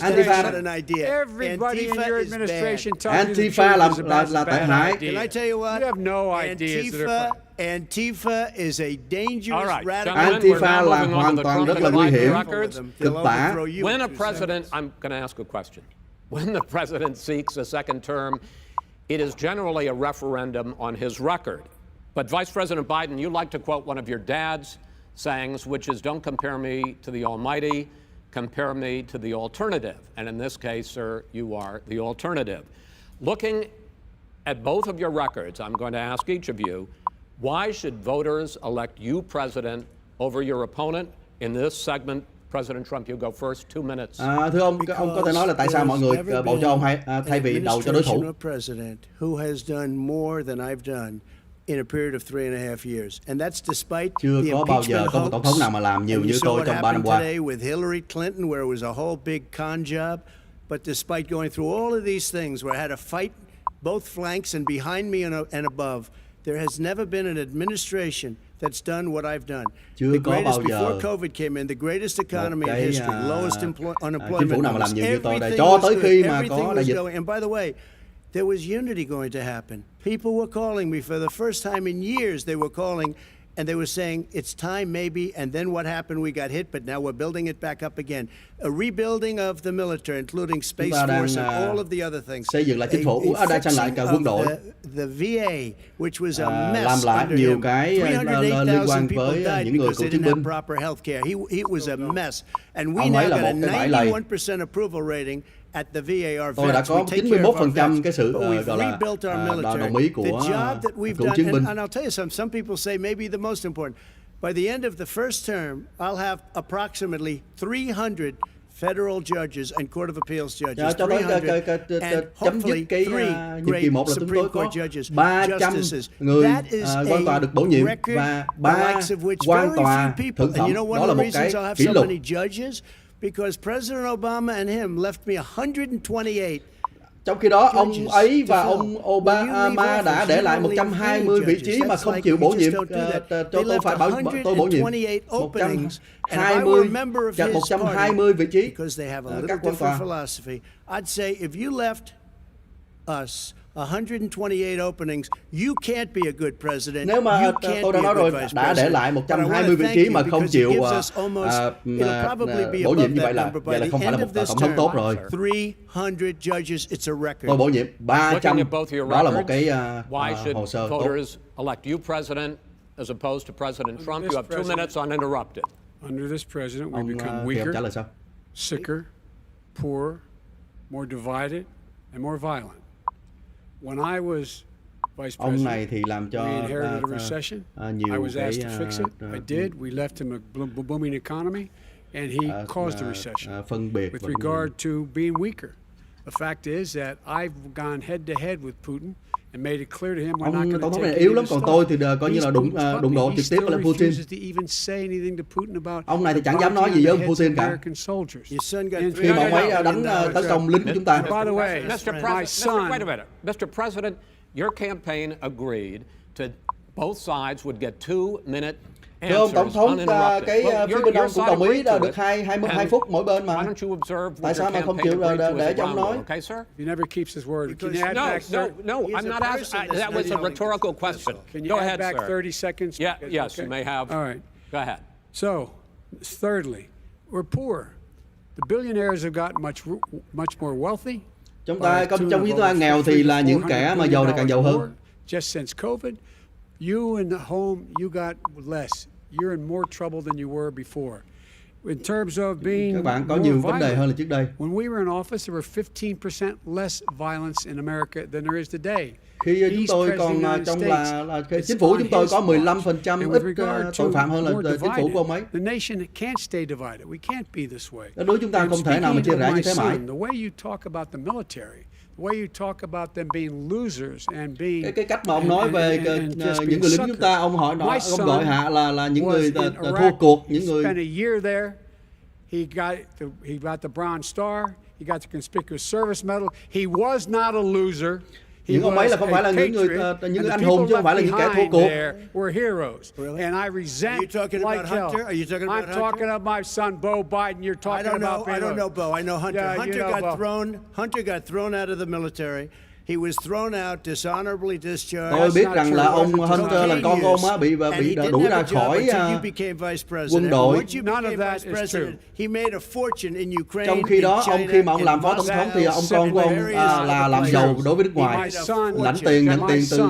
Antifa đó. Everybody in your administration Antifa là tệ hại. Can I tell you what? You have no ideas that are Antifa is a dangerous All right, radical. gentlemen, Antifa we're now là moving on hoàn to the toàn Trump rất là and nguy Biden hiểm. records. Cực bả. When a president, I'm going to ask a question. When the president seeks a second term, it is generally a referendum on his record. But Vice President Biden, you like to quote one of your dad's sayings, which is, don't compare me to the almighty, compare me to the alternative. And in this case, sir, you are the alternative. Looking at both of your records, I'm going to ask each of you, why should voters elect you president over your opponent? In this segment, President Trump, you go first, 2 minutes. Thưa ông có thể nói là tại sao mọi người bầu cho ông thay vì đầu cho đối thủ? A president who has done more than I've done in a period of 3.5 years, and that's despite Chưa the có bao giờ impeachment có một tổng thống nào mà làm nhiều như tôi trong 3 năm qua. today with Hillary Clinton, where it was a whole big con job, but despite going through all of these things, where I had to fight both flanks and behind me and above, there has never been an administration that's done what I've done. Chưa The có bao greatest giờ before COVID came in, the greatest economy in cái, history, lowest unemployment chính phủ nào mà làm numbers. nhiều như tôi đây, Everything cho was tới good. khi mà Everything có đại was dịch. going. And by the way, there was unity going to happen. People were calling me for the first time in years. They were calling and they were saying, it's time maybe, and then what happened? We got hit, but now we're building it back up again. A rebuilding of the military, including Space Force and all of the other things. Xây dựng lại chính phủ, đang tranh lại cả quân đội. The VA, which was a mess làm lại under nhiều him. cái liên quan 308,000 people với died những người because cựu they chiến didn't binh. have proper health care. He was a mess. And we Ông ấy now là got a một cái bãi lầy. 91% approval rating at the VA. Our Tôi đã vets, có we take care of our 91% vets, cái sự but we've gọi là rebuilt our military. đồng ý The của job that we've cựu done, chiến binh. and I'll tell you some people say maybe the most important. By the end of the first term, I'll have approximately 300 federal judges and Court of Appeals judges. Cho tới 300, and chấm dứt hopefully cái 3 nhiệm kỳ 1 là chúng Supreme tôi có Court judges, 300 justices. người That is quan tòa được bổ nhiệm a record và the 3 likes of which quan very tòa few people. thượng And thẩm. you know one Đó of là the một reasons cái I'll have kỷ so lục. many judges? Because President Obama and him left me 128. Trong khi đó, ông ấy và ông Obama đã để lại 120 vị trí mà không chịu bổ nhiệm. Cho tôi phải tôi bổ nhiệm 120 vị trí các quan tòa. I'd say if you left us 128 openings, you can't be a good president. Nếu mà tôi đã nói rồi, đã để lại 120 vị trí mà không chịu bổ nhiệm như vậy là không phải là một tổng thống tốt rồi. Tôi bổ nhiệm 300, đó là một cái hồ sơ tốt. Voters elect you president as opposed to President Trump? You have 2 minutes uninterrupted. Under this president, we Ông become thì ông trả weaker, lời sao? sicker, poorer, more divided, and more violent. When I was vice Ông president, này thì làm cho we inherited a recession. I nhiều was cái asked to fix it. I did. We left him a booming economy, and he caused the recession. phân biệt With regard to being weaker, the fact is that I've gone head to head with Putin and made it clear to him we're not going to tổng thống take này yếu lắm, any còn of tôi the thì coi như là stuff. đụng độ He trực tiếp với still Putin. refuses to even say anything to Putin about Ông này thì chẳng dám nói gì với ông Putin cả. Khi mà ông ấy đánh tấn công lính của chúng ta. By the way, my son. Wait a minute, Mr. President, your campaign agreed to both sides would get 2-minute Thưa ông Tổng thống, cái phía bên ông cũng đồng ý được được 2 phút mỗi bên mà. Tại sao mà không chịu để cho ông nói? He never keeps his word. Can you add back? No, I'm not asking. That was a rhetorical question. Can you add back 30 seconds? Yeah, yes, you may have. All right. Go ahead. So, thirdly, we're poor. The billionaires have gotten much more wealthy. Trong chúng ta nghèo thì là những kẻ mà giàu thì càng giàu hơn. just since COVID, you in the home, you got less. You're in more trouble than you were before. In terms of being Các bạn có more nhiều vấn đề hơn là violent, trước đây. when we were in office, there were 15% less violence in America than there is today. Khi chúng tôi còn trong là cái chính phủ chúng tôi có 15% ít tội phạm hơn là chính phủ của ông ấy. The nation can't stay divided. We can't be this way. Đối với chúng ta không thể nào mà chia rẽ như thế mãi. The way you talk about the military, the way you talk about them being losers and being Cái cách mà ông nói về những người lính chúng ta, ông gọi hạ là những người thua cuộc, những người. Spent a year there. He got the Bronze Star. He got the Conspicuous Service Medal. He was not a loser. Những ông ấy là không phải là những người anh hùng chứ không phải là những kẻ thua cuộc. Were heroes, and I resent like hell. I'm talking about my son Beau Biden. You're talking about. I don't know Beau. I know Hunter. Yeah, Hunter got thrown out of the military. He was thrown out, dishonorably discharged. Tôi biết rằng là ông Hunter là con ông á bị đuổi ra khỏi quân đội. He made a fortune in Ukraine. Trong khi đó, khi mà ông làm phó tổng thống thì ông con của ông là làm giàu đối với nước ngoài, nhận tiền từ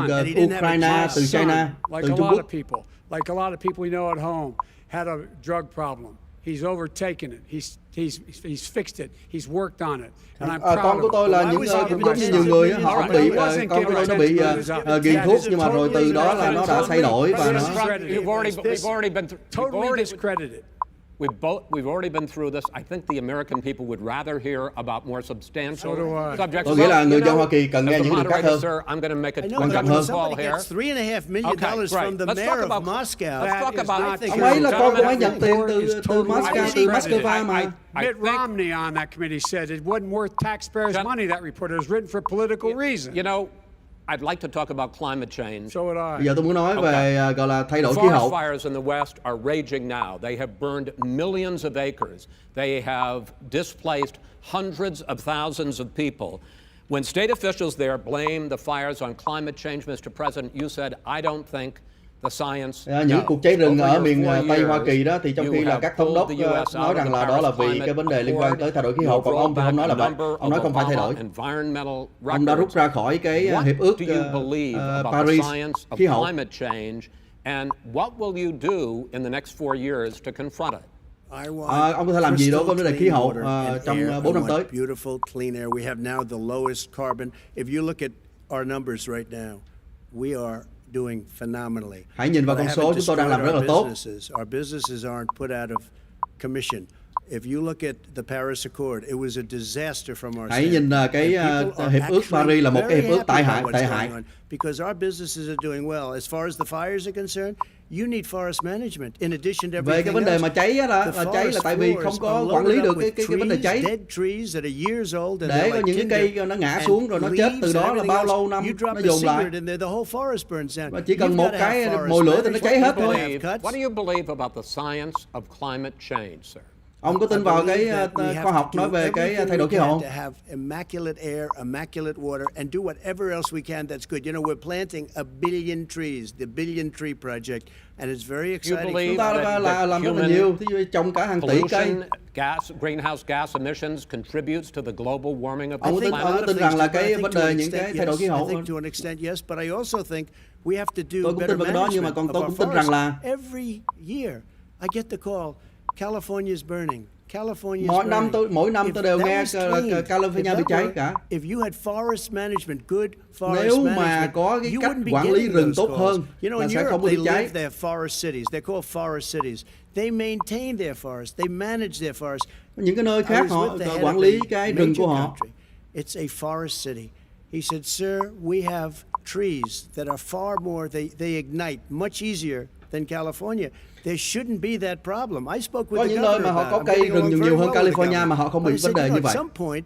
Ukraine, từ China, từ Trung Quốc. Like a lot of people we know at home had a drug problem. He's overtaken it. He's fixed it. He's worked on it. And I'm proud con của tôi là những cũng giống như nhiều người, họ bị con của tôi nó bị ghiền thuốc, nhưng mà rồi từ đó là nó đã thay đổi và nó. We've already been totally discredited. We've already been through this. I think the American people would rather hear about more substantial subjects. Tôi nghĩ là người dân Hoa Kỳ cần nghe những điều khác hơn. I'm going to make a quan trọng hơn. $3.5 million from the mayor of Moscow. Let's talk about ông ấy là con của ông ấy nhận tiền từ Moscow mà. Mitt Romney on that committee said it wasn't worth taxpayers' money. That report was written for political reasons. You know, I'd like to talk about climate change. So would I. Bây giờ tôi muốn nói về gọi là thay đổi khí hậu. Forest fires in the West are raging now. They have burned millions of acres. They have displaced hundreds of thousands of people. When state officials there blame the fires on climate change, Mr. President, you said, I don't think the science. Những cuộc cháy rừng ở miền Tây Hoa Kỳ đó thì trong khi là các thống đốc nói rằng là đó là vì cái vấn đề liên quan tới thay đổi khí hậu, còn ông thì không nói là vậy. Ông nói không phải thay đổi. Ông đã rút ra khỏi cái hiệp ước Paris khí hậu. And what will you do in the next 4 years to confront it? Ông có thể làm gì đối với vấn đề khí hậu trong 4 năm tới? Beautiful clean air. We have now the lowest carbon. If you look at our numbers right now, we are doing phenomenally. Hãy nhìn vào con số, chúng tôi đang làm rất là tốt. Our businesses aren't put out of commission. If you look at the Paris Accord, it was a disaster from our Hãy nhìn cái hiệp ước Paris là một cái hiệp ước tệ hại. Because our businesses are doing well. As far as the fires are concerned, you need forest management in addition to everything else. Về cái vấn đề mà cháy là tại vì không có quản lý được cái vấn đề cháy. Để có những cái cây nó ngã xuống rồi nó chết, từ đó là bao lâu năm nó dồn lại. Và chỉ cần một cái mồi lửa thì nó cháy hết thôi. What do you believe about the science of climate change, sir? Ông có tin vào cái khoa học nói về cái thay đổi khí hậu? Immaculate air, immaculate water, and do whatever else we can that's good. You know, we're planting 1 billion trees, the Billion Tree Project, and it's very exciting. Chúng ta làm rất là nhiều, trồng cả hàng tỷ cây. Greenhouse gas emissions contributes to the global warming of the planet. Ông có tin rằng là cái vấn đề những cái thay đổi khí hậu? I think to an extent yes, but I also think we have to do better management of our forests. Every year, I get the call. California's burning. Mỗi năm tôi đều nghe California bị cháy cả. Nếu mà có cái cách quản lý rừng tốt hơn là sẽ không bị cháy. Những cái nơi khác họ quản lý cái rừng của họ. It's a forest city. He said, "Sir, we have trees that are far more. They ignite much easier than California. There shouldn't be that problem." I spoke with có những nơi mà họ có cây rừng nhiều hơn California mà họ không bị vấn đề như vậy. At some point,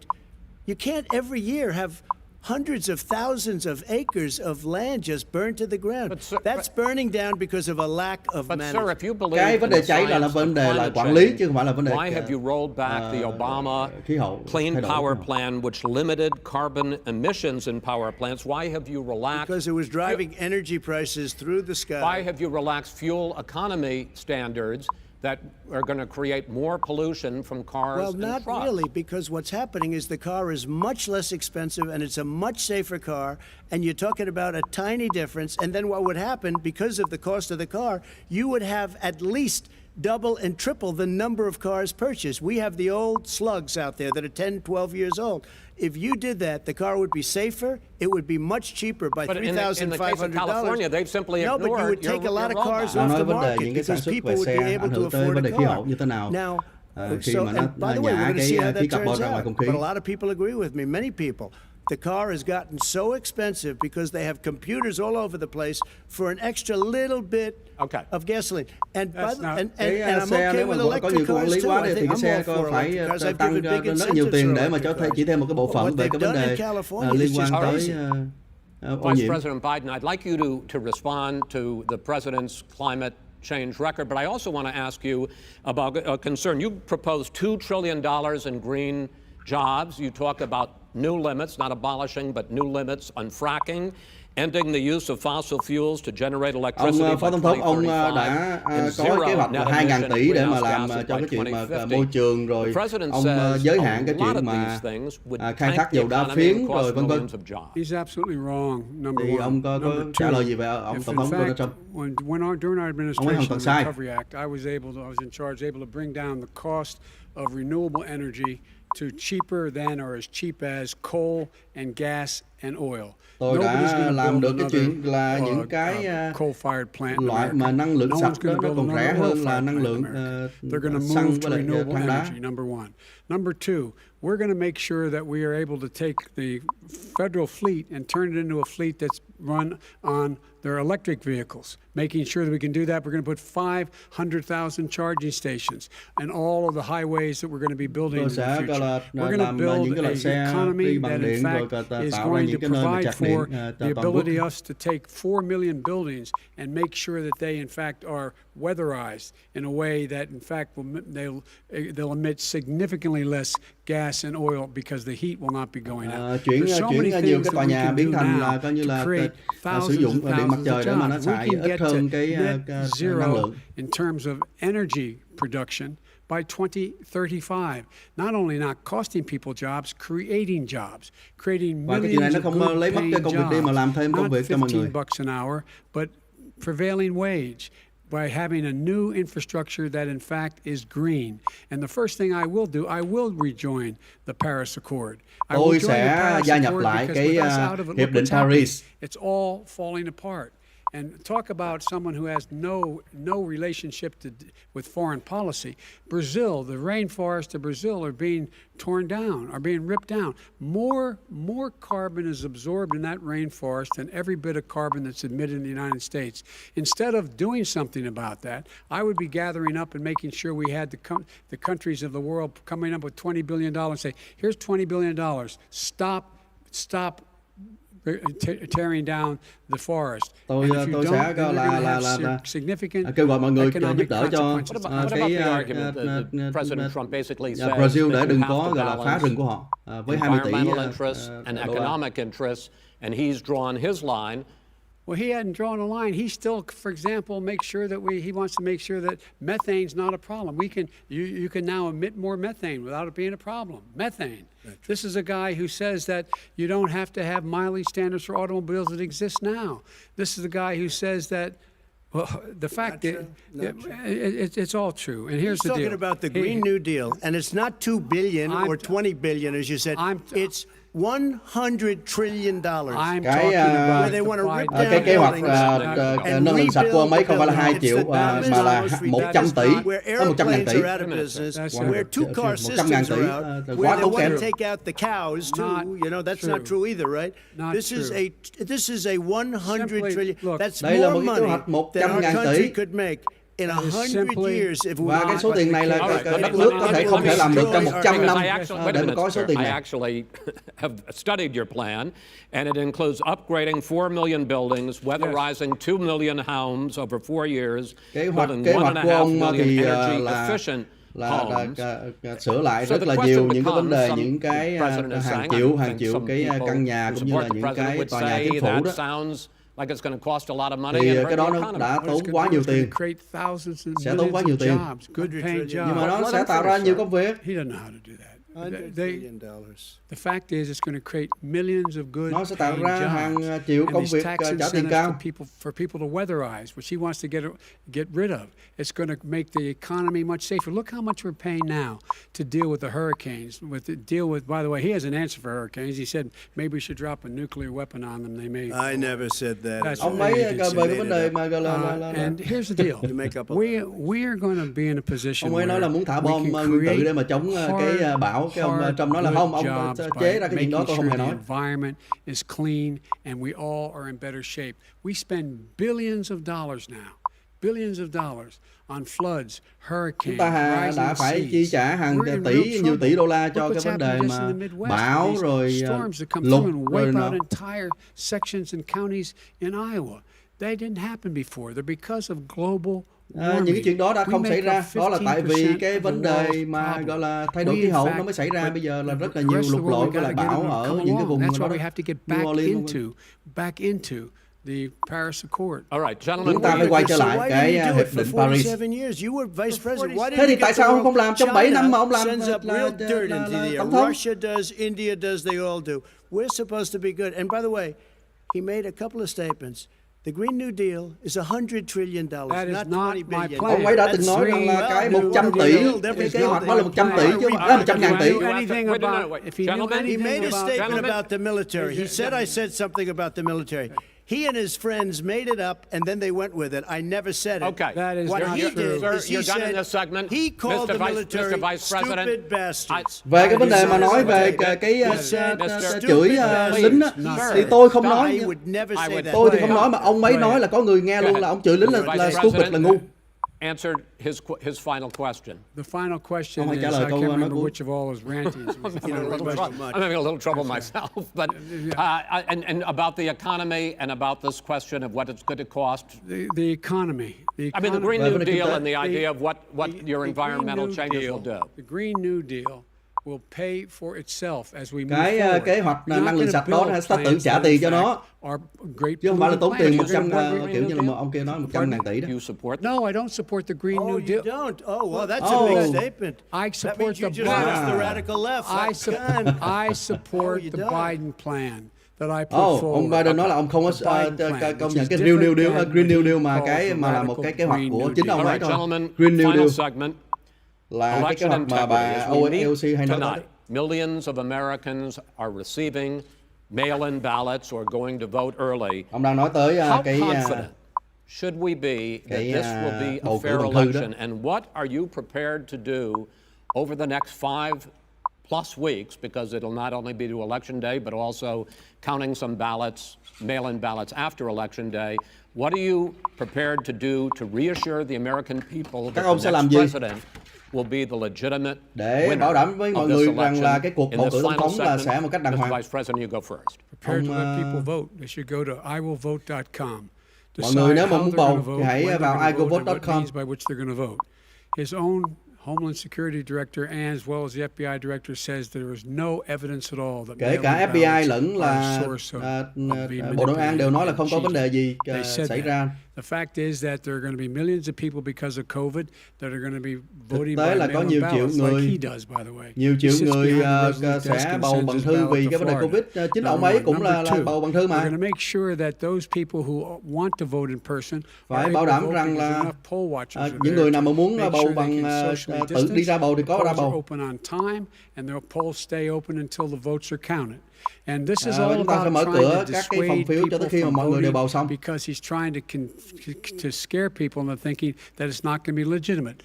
you can't every year have hundreds of thousands of acres of land just burned to the ground. That's burning down because of a lack of management. Cái vấn đề cháy là vấn đề là quản lý chứ không phải là vấn đề Why have you rolled back the Obama Clean Power Plan, which limited carbon emissions in power plants? Why have you relaxed? Because it was driving energy prices through the sky. Why have you relaxed fuel economy standards that are going to create more pollution from cars Well, and not trucks. really, because what's happening is the car is much less expensive and it's a much safer car, and you're talking about a tiny difference. And then what would happen, because of the cost of the car, you would have at least double and triple the number of cars purchased. We have the old slugs out there that are 10, 12 years old. If you did that, the car would be safer. It would be much cheaper by But in the case of $3,500. California, they've simply No, but you ignored would take a your lot of cars roadmap. off Nói the vấn đề market những cái sản because xuất people về would xe be ảnh able to hưởng tới afford vấn a đề khí hậu car. như thế nào. Now, Khi mà nó and by the way, we're nhả going to see how cái khí that carbon turns ra ngoài out. không khí. But a lot of people agree with me. Many people. The car has gotten so expensive because they have computers all over the place for an extra little bit of gasoline. And That's not- and Cái I'm xe okay nếu mà with có nhiều electric quản lý cars quá too. I thì think cái I'm xe all có for phải electric cars. I've tăng given big rất là nhiều incentives tiền for để mà cho electric chỉ cars. thêm một cái bộ phận What về they've cái vấn done in đề California is liên quan just tới crazy. ô Vice nhiễm. President Biden, I'd like you to respond to the president's climate change record, but I also want to ask you about a concern. You proposed $2 trillion in green jobs. You talk about new limits, not abolishing, but new limits on fracking, ending the use of fossil fuels to generate electricity Ông Phó by Tổng thống, ông 2035, đã and có zero kế hoạch net 2.000 emission tỷ để mà greenhouse làm gases cho by cái chuyện mà 2050. môi trường, rồi The president ông says giới a hạn cái lot chuyện of mà these things would khai tank thác the dầu đá economy and phiến rồi cost vân vân. millions of jobs. He's absolutely wrong, number Thì one. ông có Number trả two, lời gì về ông if Tổng in thống Donald fact, Trump? during our hoàn administration toàn of the sai. Recovery Act, I was in charge, able to bring down the cost of renewable energy to cheaper than or as cheap as coal and gas and oil. Tôi Nobody's đã gonna làm build được cái another, chuyện là những cái coal-fired plant in loại America. mà năng lượng No sạch one's gonna đó nó build còn rẻ another hơn là oil-fired năng plant in lượng America. They're going to xăng move với to lại renewable than đá. energy, number one. Number two, we're going to make sure that we are able to take the federal fleet and turn it into a fleet that's run on their electric vehicles. Making sure that we can do that, we're going to put 500,000 charging stations and all of the highways that we're going to be building in Tôi the sẽ future. gọi We're là going to làm những build cái loại an xe economy đi that bằng in điện rồi fact is tạo ra going to những cái nơi mà provide chạc điện for the toàn quốc. ability us to take 4 million buildings and make sure that they in fact are weatherized in a way that in fact they'll emit significantly less gas and oil because the heat will not be going out. Chuyển There's so many nhiều things cái that tòa we nhà can biến do thành now là coi như to là create sử thousands dụng and điện mặt thousands of trời để mà nó jobs. We xài can ít get hơn to cái net năng zero lượng. in terms of energy production by 2035. Not only not costing people jobs, creating jobs, creating Và cái chuyện này millions nó of không good lấy mất paying cái công việc đi mà làm thêm công not việc cho mọi người. 15 bucks an hour, but prevailing wage by having a new infrastructure that in fact is green. And the first thing I will do, I will rejoin the Paris Accord. I will Tôi join the sẽ Paris gia nhập Accord lại because cái with us out of it, hiệp look định what's happening. Paris. It's all falling apart. And talk about someone who has no relationship with foreign policy. Brazil, the rainforests of Brazil are being torn down, are being ripped down. More carbon is absorbed in that rainforest than every bit of carbon that's emitted in the United States. Instead of doing something about that, I would be gathering up and making sure we had the countries of the world coming up with $20 billion and say, here's $20 billion. Stop tearing down the forest. Tôi sẽ kêu gọi mọi người giúp đỡ cho cái President Trump basically says Brazil để that đừng you have có to gọi là phá balance rừng của họ với 20 tỷ environmental interests and đô la. economic interests, and he's drawn his line. Well, he hadn't drawn a line. He still, for example, makes sure that he wants to make sure that methane's not a problem. You can now emit more methane without it being a problem. Methane. This is a guy who says that you don't have to have mileage standards for automobiles that exist now. This is the guy who says that, well, the fact that it's all true. And here's the deal. He's talking about the Green New Deal, and it's not $2 billion or $20 billion, as you said. It's $100 trillion. I'm talking about they want to rip down cái kế hoạch and năng lượng sạch của ông ấy không phải là 2 triệu mà là 100 tỷ, 100.000 tỷ. Where two car systems are out, where they want to take out the cows too. You know, that's not true either, right? This is a $100 trillion. That's more money than our country could make in 100 years if we. Và cái số tiền này là đất nước có thể không thể làm được trong 100 năm để mà có số tiền I này. actually have studied your plan, and it includes upgrading 4 million buildings, weatherizing 2 million homes over 4 years, building 1.5 million energy efficient homes. Sửa lại rất là nhiều những cái vấn đề, những cái hàng triệu cái căn nhà cũng như là những cái tòa nhà chính phủ đó. like it's going to cost a lot of money thì and hurt cái đó the nó economy. đã What it's tốn gonna quá do nhiều is gonna tiền, create thousands and sẽ tốn quá millions nhiều of tiền. jobs, good paying Nhưng mà jobs. nó sẽ tạo ra nhiều công việc. He doesn't know how to do that. $100 They, billion. the fact is, it's going to create millions of good Nó sẽ tạo paying ra hàng jobs. triệu And công these việc tax trả tiền incentives cao. for people to weatherize, which he wants to get rid of. It's going to make the economy much safer. Look how much we're paying now to deal with the hurricanes. By the way, he has an answer for hurricanes. He said maybe we should drop a nuclear weapon on them. They may. I never said that. That's Ông what ấy he did về say. cái vấn đề mà gọi là And here's the deal. You make up a we are going to be in a position ông ấy nói là muốn thả where bom we can nguyên tử create để mà chống cái bão. Cái ông hard, Trump nói là good không, ông jobs chế ra by cái chuyện đó, making tôi không sure hề the nói. environment is clean and we all are in better shape. We spend billions of dollars now, billions of dollars on floods, hurricanes, Chúng ta rising đã phải seas. chi trả hàng We're in tỷ, real nhiều tỷ đô la trouble. cho Look cái what's vấn đề happening just mà in the Midwest. bão These rồi storms that come lụt through and rồi wipe nọ. out entire sections and counties in Iowa. They didn't happen before. They're because of global những cái chuyện đó đã không xảy ra, đó là tại vì cái vấn đề mà gọi là thay đổi khí hậu nó mới xảy ra. Bây giờ là rất là nhiều lụt lội với lại bão ở những cái vùng đó. Back into the Paris Accord. All right, gentlemen. Chúng ta phải quay trở lại cái hiệp định Paris. Thế thì tại sao ông không làm trong 7 năm mà ông làm là tổng thống? Russia does, India does, they all do. We're supposed to be good. And by the way, he made a couple of statements. The Green New Deal is $100 trillion, That is not not 20 my billion. plan. Ông ấy đã từng nói rằng là cái 100 tỷ, cái kế hoạch đó là 100 tỷ chứ không phải 100.000 tỷ. He made a statement about the military. He said I said something about the military. He and his friends made it up, and then they went with it. I never said it. Okay. That is What not he true. did Sir, is he you're done in said this segment. he called the military Mr. Vice President, stupid bastards. Về cái vấn đề mà nói về cái chửi lính á, thì tôi không nói. I would never say that. Tôi thì không nói, mà ông ấy nói là có người nghe luôn là ông chửi lính là stupid, là ngu. Answered his final question. The final question Ông is, hãy trả I lời câu can't nói remember cuối. which of all his rantings. I'm having a little trouble myself, but and about the economy and about this question of what it's going to cost. The economy. I mean, the Green New Deal and the idea of what your environmental changes will do. The Green New Deal will pay for itself as we move Cái forward. kế hoạch You're not năng lượng gonna sạch đó build sẽ tự plans trả that, tiền in cho fact, nó, are great chứ không phải là tốn polluting tiền plans. 100 kiểu như là ông kia nói 100.000 tỷ đó. You support? No, I don't support the Green Oh, New you Deal. don't? Oh, well, that's a big statement. I That support means you the just lost the radical left. I support you the don't. Biden plan that I put forward. Ông Biden nói là ông không có công nhận cái Green New Deal mà cái mà là một cái kế hoạch của chính ông ấy thôi. Green New Deal là cái kế hoạch mà bà OLC hay nói tới. Millions of Americans are receiving mail-in ballots or going to vote early. Ông đang nói tới How cái confident should we be that this will be a bầu cử fair bằng thư đó. election? And what are you prepared to do over the next 5+ weeks? Because it'll not only be to Election Day, but also counting some ballots, mail-in ballots after Election Day. What are you prepared to do to reassure the American people that the next president will be the legitimate để bảo đảm với mọi người rằng là cái cuộc bầu cử tổng thống là sẽ một cách đàng hoàng. Vice President, you go first. Prepared to let people vote. They should go to iwillvote.com. Mọi người nếu mà muốn bầu thì hãy vào iwillvote.com. By which they're going to vote. His own Homeland Security Director and as well as the FBI Director says there is no evidence at all that kể cả FBI lẫn là Bộ Nội an đều nói là không có vấn đề gì xảy ra. The fact is that there are going to be millions of people because of COVID that are going to be voting by là có mail-in ballots like he does, by the way. Nhiều triệu người sẽ bầu bằng thư vì cái vấn đề Covid. Chính ông ấy cũng là bầu bằng thư mà. We're going to make sure that those people who want to vote in person phải bảo đảm rằng là những người nào mà muốn bầu bằng tự đi ra bầu thì có ra bầu. Open on time and their polls stay open until the votes are counted. And this is all chúng ta phải about mở trying cửa to các cái phòng dissuade phiếu cho tới khi mà mọi người đều bầu xong. because he's trying to scare people into thinking that it's not going to be legitimate.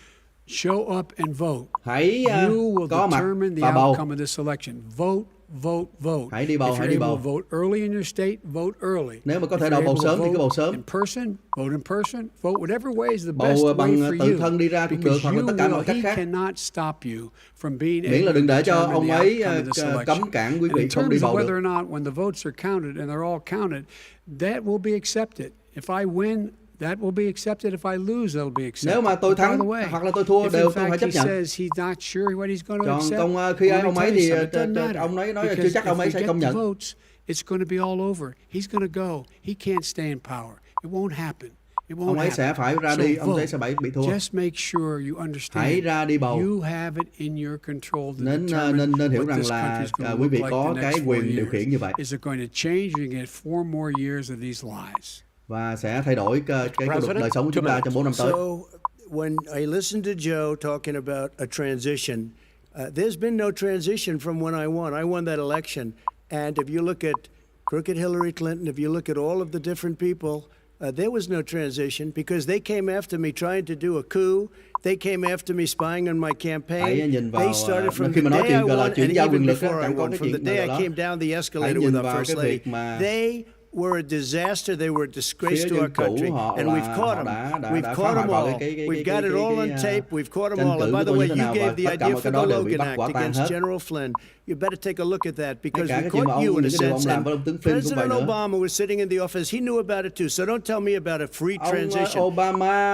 Show up and vote. Hãy You will có mặt determine the và bầu. outcome of this election. Vote, vote, vote. Hãy đi bầu, If hãy you're đi able bầu. to vote early in your state, vote early. Nếu mà có thể If you're bầu able sớm to thì cứ bầu sớm. in person, vote in person. Vote whatever way is the Bầu best way bằng for tự you. thân đi ra cũng được, Because hoặc là tất cả mọi cách he khác. cannot stop you from being Miễn là đừng để cho able to ông determine ấy the outcome of this election. cấm cản quý And vị in không đi terms of bầu whether được. or not when the votes are counted and they're all counted, that will be accepted. If I win, that will be accepted. If I lose, that'll be accepted. Nếu mà tôi By thắng the way, hoặc là tôi thua if đều in tôi fact phải chấp he nhận. says he's not sure what he's going to Còn accept, khi let me ông ấy tell you thì something, it doesn't matter. ông ấy nói là chưa Because chắc ông if ấy we sẽ get công the nhận. votes it's going to be all over. He's going to go. He can't stay in power. It won't happen. It won't Ông ấy sẽ phải ra đi, ông ấy sẽ bị thua. Just make sure you understand. Hãy ra đi bầu. You have it in your control to Nên hiểu rằng là quý vị có cái quyền điều khiển như vậy. Is it going to change? You get 4 more years of these lies. Và sẽ thay đổi cái đời sống của chúng ta trong 4 năm tới. So when I listened to Joe talking about a transition, there's been no transition from when I won that election. And if you look at crooked Hillary Clinton, if you look at all of the different people, there was no transition because they came after me trying to do a coup. They came after me spying on my campaign. They started from the day I won and even before I won. From the day I came down the escalator with our First Lady, they were a disaster. They were a disgrace to our country, and we've caught them. We've caught them all. We've got it all on tape. We've caught them all. And by the way, you gave the idea for the Logan Act against General Flynn. You better take a look at that because we caught you in a sense. And President Obama was sitting in the office. He knew about it too. So don't tell me about a free transition.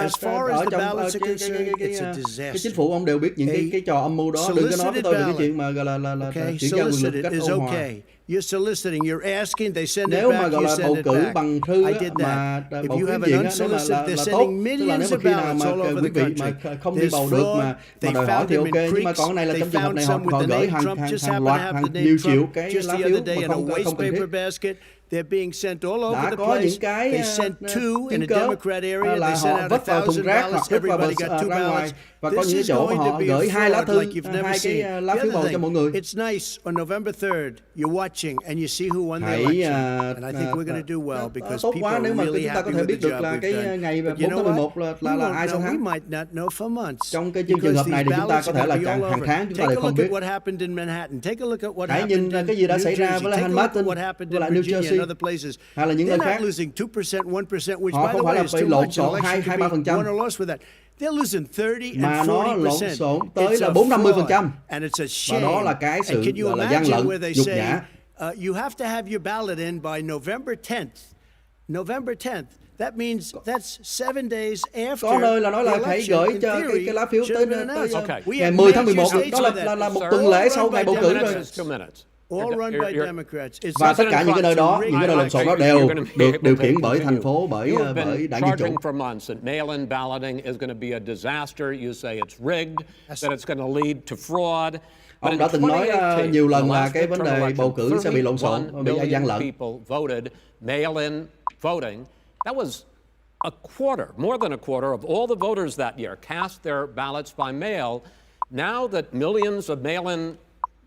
As far as the ballots are concerned, it's a disaster. Cái chính phủ ông đều biết những cái trò âm mưu đó. Đừng có nói với tôi về cái chuyện mà gọi là chuyển giao quyền lực cách ôn hòa. You're soliciting, you're asking, they send it Nếu back, mà gọi you là send bầu it cử back. bằng thư I did mà that. If bầu you cử have diện an là unsolicited, they're tốt. sending Tức là millions nếu mà of khi nào ballots mà all over quý the vị mà country. không đi There's bầu được mà fraud. đòi hỏi thì ok, nhưng mà còn cái này là trong trường hợp này họ gửi hàng loạt hàng nhiều triệu cái lá phiếu mà không cần thiết. They're being sent all over đã the có place. những cái They sent 2 in a cớ Democrat area. là They sent họ out vứt vào thùng 1,000 rác hoặc ballots. vứt vào Everybody got 2 ra ngoài ballots. và có những chỗ mà họ gửi 2 lá thư, hai cái lá phiếu bầu cho mọi người. It's nice on November 3rd. You're watching and you see who won the election. And I think we're going to do well because tốt people quá are nếu mà really chúng ta có happy thể with biết the được job là we've cái done. ngày But 4 tháng 11 là ai sẽ we thắng. might not know for months. Trong cái trường hợp này thì chúng ta có thể là hàng tháng chúng ta đều không biết. What happened in Manhattan? Take a look at what Hãy happened nhìn in cái gì đã New xảy ra Jersey. với Take a look at Manhattan, what happened với in lại New Virginia Jersey and other places. hay là những They're nơi khác. not losing 2%, 1%, which Họ by the không phải way là is bị too lộn much. An xộn election could be 2-3%. won or lost with that. They're losing 30 Mà and nó lộn 40%. xộn tới It's là a 4-50%. fraud, and it's a Và shame. đó là cái sự And can you gọi là gian imagine lận, where they nhục say nhã. you have to have your ballot in by November 10th. November 10th. That means that's 7 days after Có nơi là nói là the hãy election. gửi In cho theory, cái lá phiếu should tới have been announced. Okay. We ngày have 10 tháng major 11 states đó for that. là một Sir, tuần lễ sau ngày bầu cử rồi. 2 minutes. All run by You're- Democrats. It's Và tất cả những cái nơi đó, những cái nơi lộn xộn đó đều You're gonna be được able điều to khiển bởi continue. thành phố, bởi You have been bởi đảng Dân charging Chủ. for months that mail-in balloting is going to be a disaster. You say it's rigged, that it's going to lead to fraud. But Ông in đã từng nói 2018, nhiều lần the là last cái vấn midterm đề bầu cử election, sẽ bị lộn xộn, 31 bị gian million lận. people voted mail-in voting. That was a quarter, more than a quarter of all the voters that year cast their ballots by mail. Now that millions of mail-in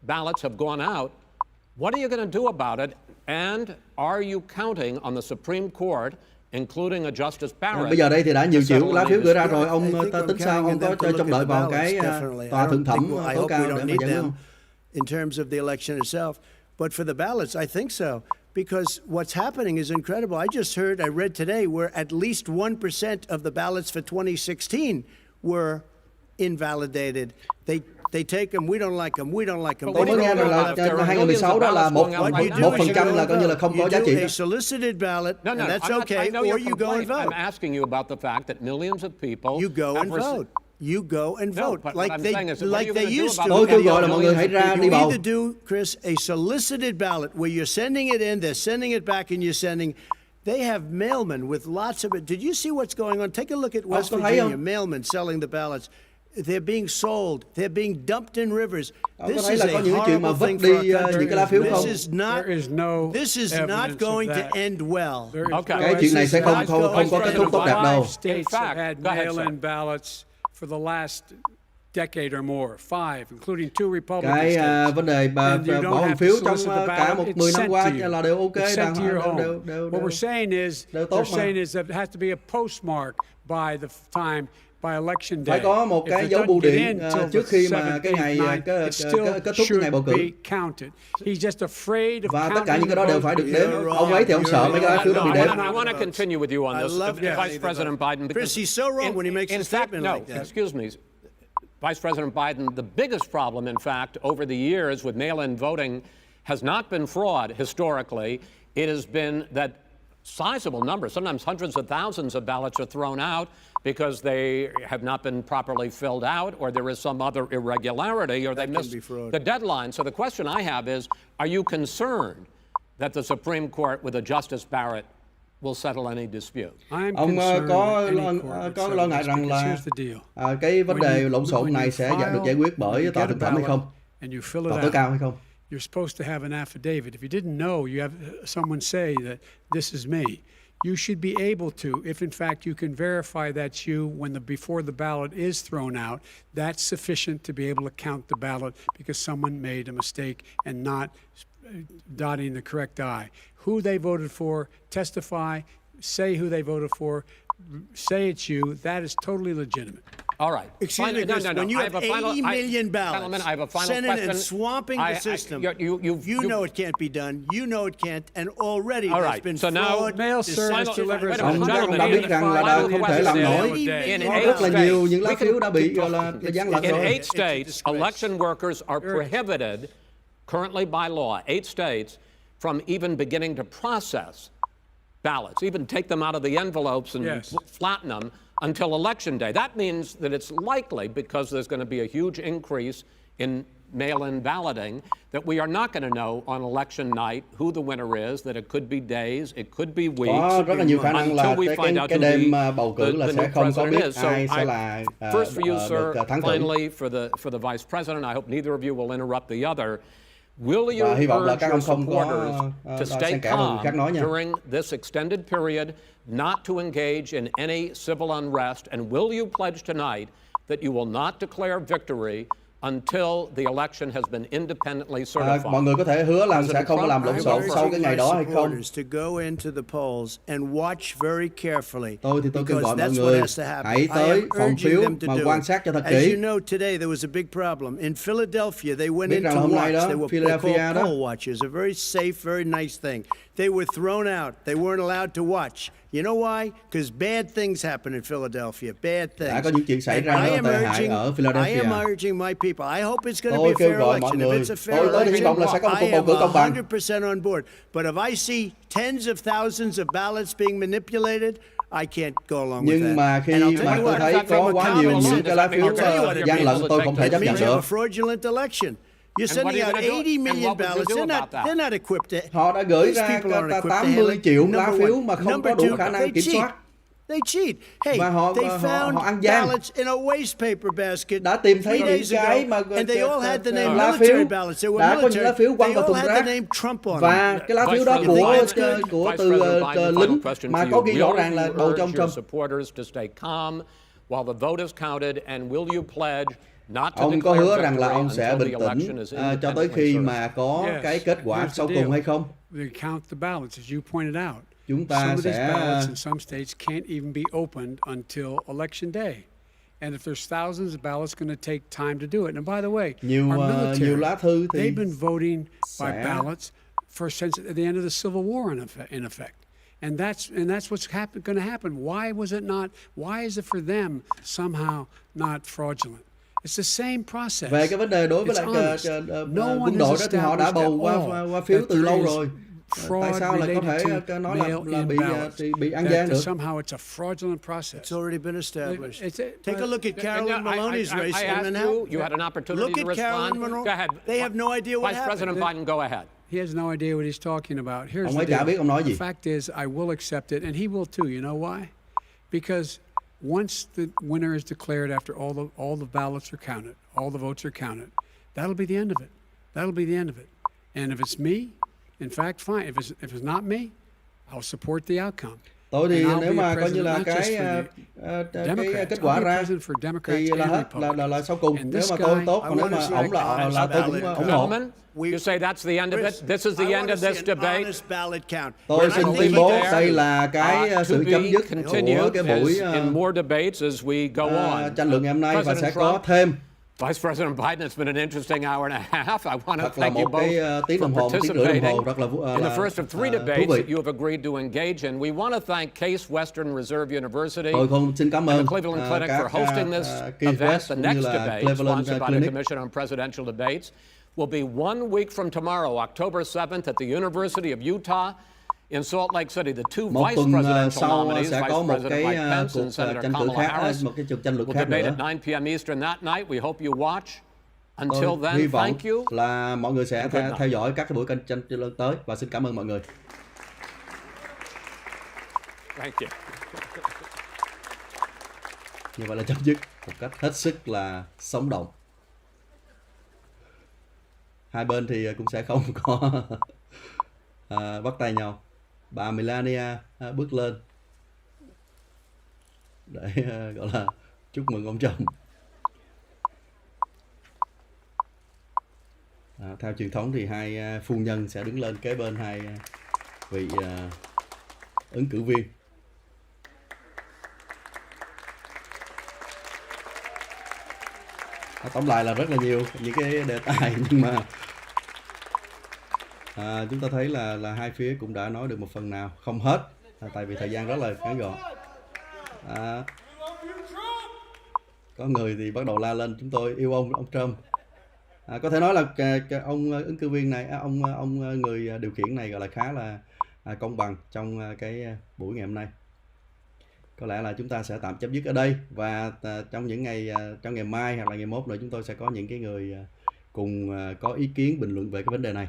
ballots have gone out, what are you going to do about it? And are you counting on the Supreme Court, including a Justice Barrett? Bây giờ đây thì đã nhiều to triệu settle lá any phiếu gửi ra dispute? rồi, ông tính sao, ông có trông đợi vào cái tòa thượng thẩm tối cao để mà giải quyết không? In terms of the election itself. But for the ballots, I think so. Because what's happening is incredible. I just heard, I read today, where at least 1% of the ballots for 2016 were invalidated. They take them, we don't like them, we don't like them. Tôi mới nghe rằng là 2016 đó là 1% là coi như là không có giá trị You do đó. a solicited ballot, No, and no, that's I'm not, okay, I know or your you go and complaint. vote. I'm asking you about the fact that millions of people You go have and vote. You go and No, vote but like what I'm they saying is, what are like you they gonna do used about to. Tôi the kêu gọi là mọi người hãy millions of ra people? đi You bầu. either do, Chris, a solicited ballot where you're sending it in, they're sending it back, and you're sending. They have mailmen with lots of it. Did you see what's going on? Take a look at West có thấy Virginia. không? Mailmen selling the ballots. They're being sold. They're being dumped in rivers. Ông có This thấy is là a có những cái chuyện mà horrible vứt thing for đi our country. những cái lá phiếu không? There is no This is evidence not of going to that. end well. There is Okay. Cái chuyện này sẽ không có kết thúc tốt đẹp đâu. States In fact, have had go ahead, mail-in sir. ballots for the last decade or more, 5, including 2 Republican Cái states. vấn đề And you don't bỏ have phiếu to trong solicit the cả ballot. một It's 10 năm sent qua to you. là đều ok, It's sent to your home. đều What we're saying is, đều tốt they're mà. saying is that it has to be a postmark by the time, by election day. Phải có một If cái it dấu doesn't bưu get điện in till trước the khi mà 7th, cái 8th, ngày 9th, kết it still thúc cái ngày bầu should cử. be counted. He's just afraid of Và tất cả counting những cái the đó đều vote. phải được đếm. You're Ông ấy thì ông wrong. sợ mấy cái lá phiếu đó bị đếm. I want to continue with you on I this, love Vice counting the President vote. Biden. Chris, he's so wrong when he makes a in fact, statement no, like that. excuse me, Vice President Biden, the biggest problem, in fact, over the years with mail-in voting has not been fraud historically. It has been that sizable numbers, sometimes hundreds of thousands of ballots are thrown out because they have not been properly filled out, or there is some other irregularity, or they missed be fraud. the deadline. So the question I have is, are you concerned that the Supreme Court with a Justice Barrett will settle any dispute? Ông có lo ngại rằng là cái vấn đề lộn xộn này sẽ được giải quyết bởi tòa thượng thẩm hay không? Tòa tối cao hay không? You're supposed to have an affidavit. If you didn't know, you have someone say that this is me. You should be able to, if in fact you can verify that's you before the ballot is thrown out, that's sufficient to be able to count the ballot because someone made a mistake and not dotting the correct I. Who they voted for, testify, say who they voted for, say it's you. That is totally legitimate. All right. Excuse me, Chris, when you have 80 million ballots, I have a final Senate question. and swamping the system, you know it can't be done. You know it can't, and already there's been fraud. Mail service delivers. Ông đã biết rằng là không thể làm nổi. Có rất là nhiều những lá phiếu đã bị gọi là gian lận rồi. In 8 states, election workers are prohibited, currently by law, 8 states, from even beginning to process ballots, even take them out of the envelopes and flatten them until election day. That means that it's likely, because there's going to be a huge increase in mail-in balloting, that we are not going to know on election night who the winner is, that it could be days, it could be weeks, Có rất là nhiều khả năng là cái đêm bầu cử là sẽ không có biết ai sẽ là first for you, sir, thắng cử. finally for the Vice President, I hope neither of you will interrupt the other. Will you Hy vọng là urge các your ông không có supporters to stay xen kẽ vào người khác nói calm nha. during this extended period, not to engage in any civil unrest? And will you pledge tonight that you will not declare victory until the election has been independently certified? Mọi người có thể hứa là sẽ không có làm lộn xộn sau cái ngày đó hay không? To go into the polls and watch very carefully. Tôi kêu gọi mọi người hãy tới phòng phiếu mà quan sát cho thật As kỹ. you know, today there was a big problem in Philadelphia. They went in Biết rằng to hôm nay watch. đó, They were Philadelphia called đó, poll watchers, a very safe, very nice thing. They were thrown out. They weren't allowed to watch. You know why? Because bad things happen in Philadelphia. Bad things. Đã có những chuyện xảy ra rất tệ hại ở Philadelphia. I am urging my people. I hope it's going to be Tôi a kêu fair gọi mọi election. If người, it's a fair tôi hy vọng là sẽ có một cuộc bầu cử công bằng. election, I am 100% on board. But if I see tens of thousands of ballots being manipulated, I can't go along with that. Nhưng mà khi mà tôi thấy có quá nhiều những cái lá phiếu gian lận, tôi không thể chấp nhận được. Fraudulent election. You're sending out 80 million ballots. They're not equipped to. Họ đã gửi ra 80 triệu lá phiếu mà không có đủ khả năng kiểm soát. They cheat. Hey, Và they found ballots in a waste paper basket. Đã tìm thấy những cái mà and they all had the name lá military phiếu. ballots. They were Đã có những military. lá phiếu quăng They vào all thùng had the rác. name Trump on them. Và cái lá phiếu đó của từ lính mà có ghi rõ ràng là bầu cho ông Trump. Supporters to stay calm while the vote is counted, and will you pledge not to Ông có declare hứa rằng là ông sẽ until bình the tĩnh election is cho tới khi mà có cái kết quả sau cùng hay không? We count the ballots, as you pointed out. Chúng ta Some of these sẽ ballots in some states can't even be opened until election day. And if there's thousands of ballots, it's going to take time to do it. And by the way, our military, lá thư thì they've been voting by ballots since at the end of the Civil War, in effect. And that's what's going to happen. Why was it not? Why is it for them somehow not fraudulent? It's the same process. Về cái vấn đề đối với lại quân đội đó thì họ đã bầu qua phiếu từ lâu rồi. Tại sao lại có thể nói là bị ăn gian được? Somehow it's a fraudulent process. It's already been established. Take a look at Carolyn Maloney's race in Manhattan. You had an opportunity to respond. Go ahead. They have no idea what Vice happened. President Biden, go ahead. He has no idea what he's talking about. Here's Ông the ấy chả biết ông nói gì. The fact is, I will accept it, and he will too. You know why? Because once the winner is declared after all the ballots are counted, all the votes are counted, that'll be the end of it. That'll be the end of it. And if it's me, in fact, fine. If it's not me, I'll support the outcome. Tôi thì nếu mà coi như là cái kết quả ra thì là sau cùng. Nếu mà tôi tốt, còn nếu mà ổng là tôi cũng ủng hộ. You say that's the end of it. This is the end of this debate. Tôi xin tuyên bố đây là cái sự chấm dứt của cái buổi tranh luận ngày hôm nay, và sẽ có thêm. Vice President Biden, it's been an interesting hour and a half. I want to thank you both tiếng for participating in the first of 3 debates that you have agreed to engage in. We want to thank Case Western Reserve University and the Cleveland Clinic for hosting this event. The next debate, sponsored by the Commission on Presidential Debates, will be 1 week from tomorrow, October 7th, at the University of Utah in Salt Lake City. The two vice presidential nominees, Vice President Mike Pence and Senator Kamala Harris, will debate at 9 p.m. Eastern that night. We hope you watch. Until Tôi then, hy vọng thank you. là mọi người sẽ theo dõi các cái buổi tranh luận tới và xin cảm ơn mọi người. Thank you. Như vậy là chấm dứt một cách hết sức là sống động. Hai bên thì cũng sẽ không có bắt tay nhau. Bà Melania bước lên để gọi là chúc mừng ông chồng. Theo truyền thống thì hai phu nhân sẽ đứng lên kế bên hai vị ứng cử viên. Tóm lại là rất là nhiều những cái đề tài, nhưng mà chúng ta thấy là hai phía cũng đã nói được một phần nào, không hết, tại vì thời gian rất là ngắn gọn. Có người thì bắt đầu la lên chúng tôi yêu ông Trump. Có thể nói là ông ứng cử viên này, ông người điều khiển này gọi là khá là công bằng trong cái buổi ngày hôm nay. Có lẽ là chúng ta sẽ tạm chấm dứt ở đây, và trong ngày mai hoặc là ngày mốt nữa chúng tôi sẽ có những cái người cùng có ý kiến bình luận về cái vấn đề này.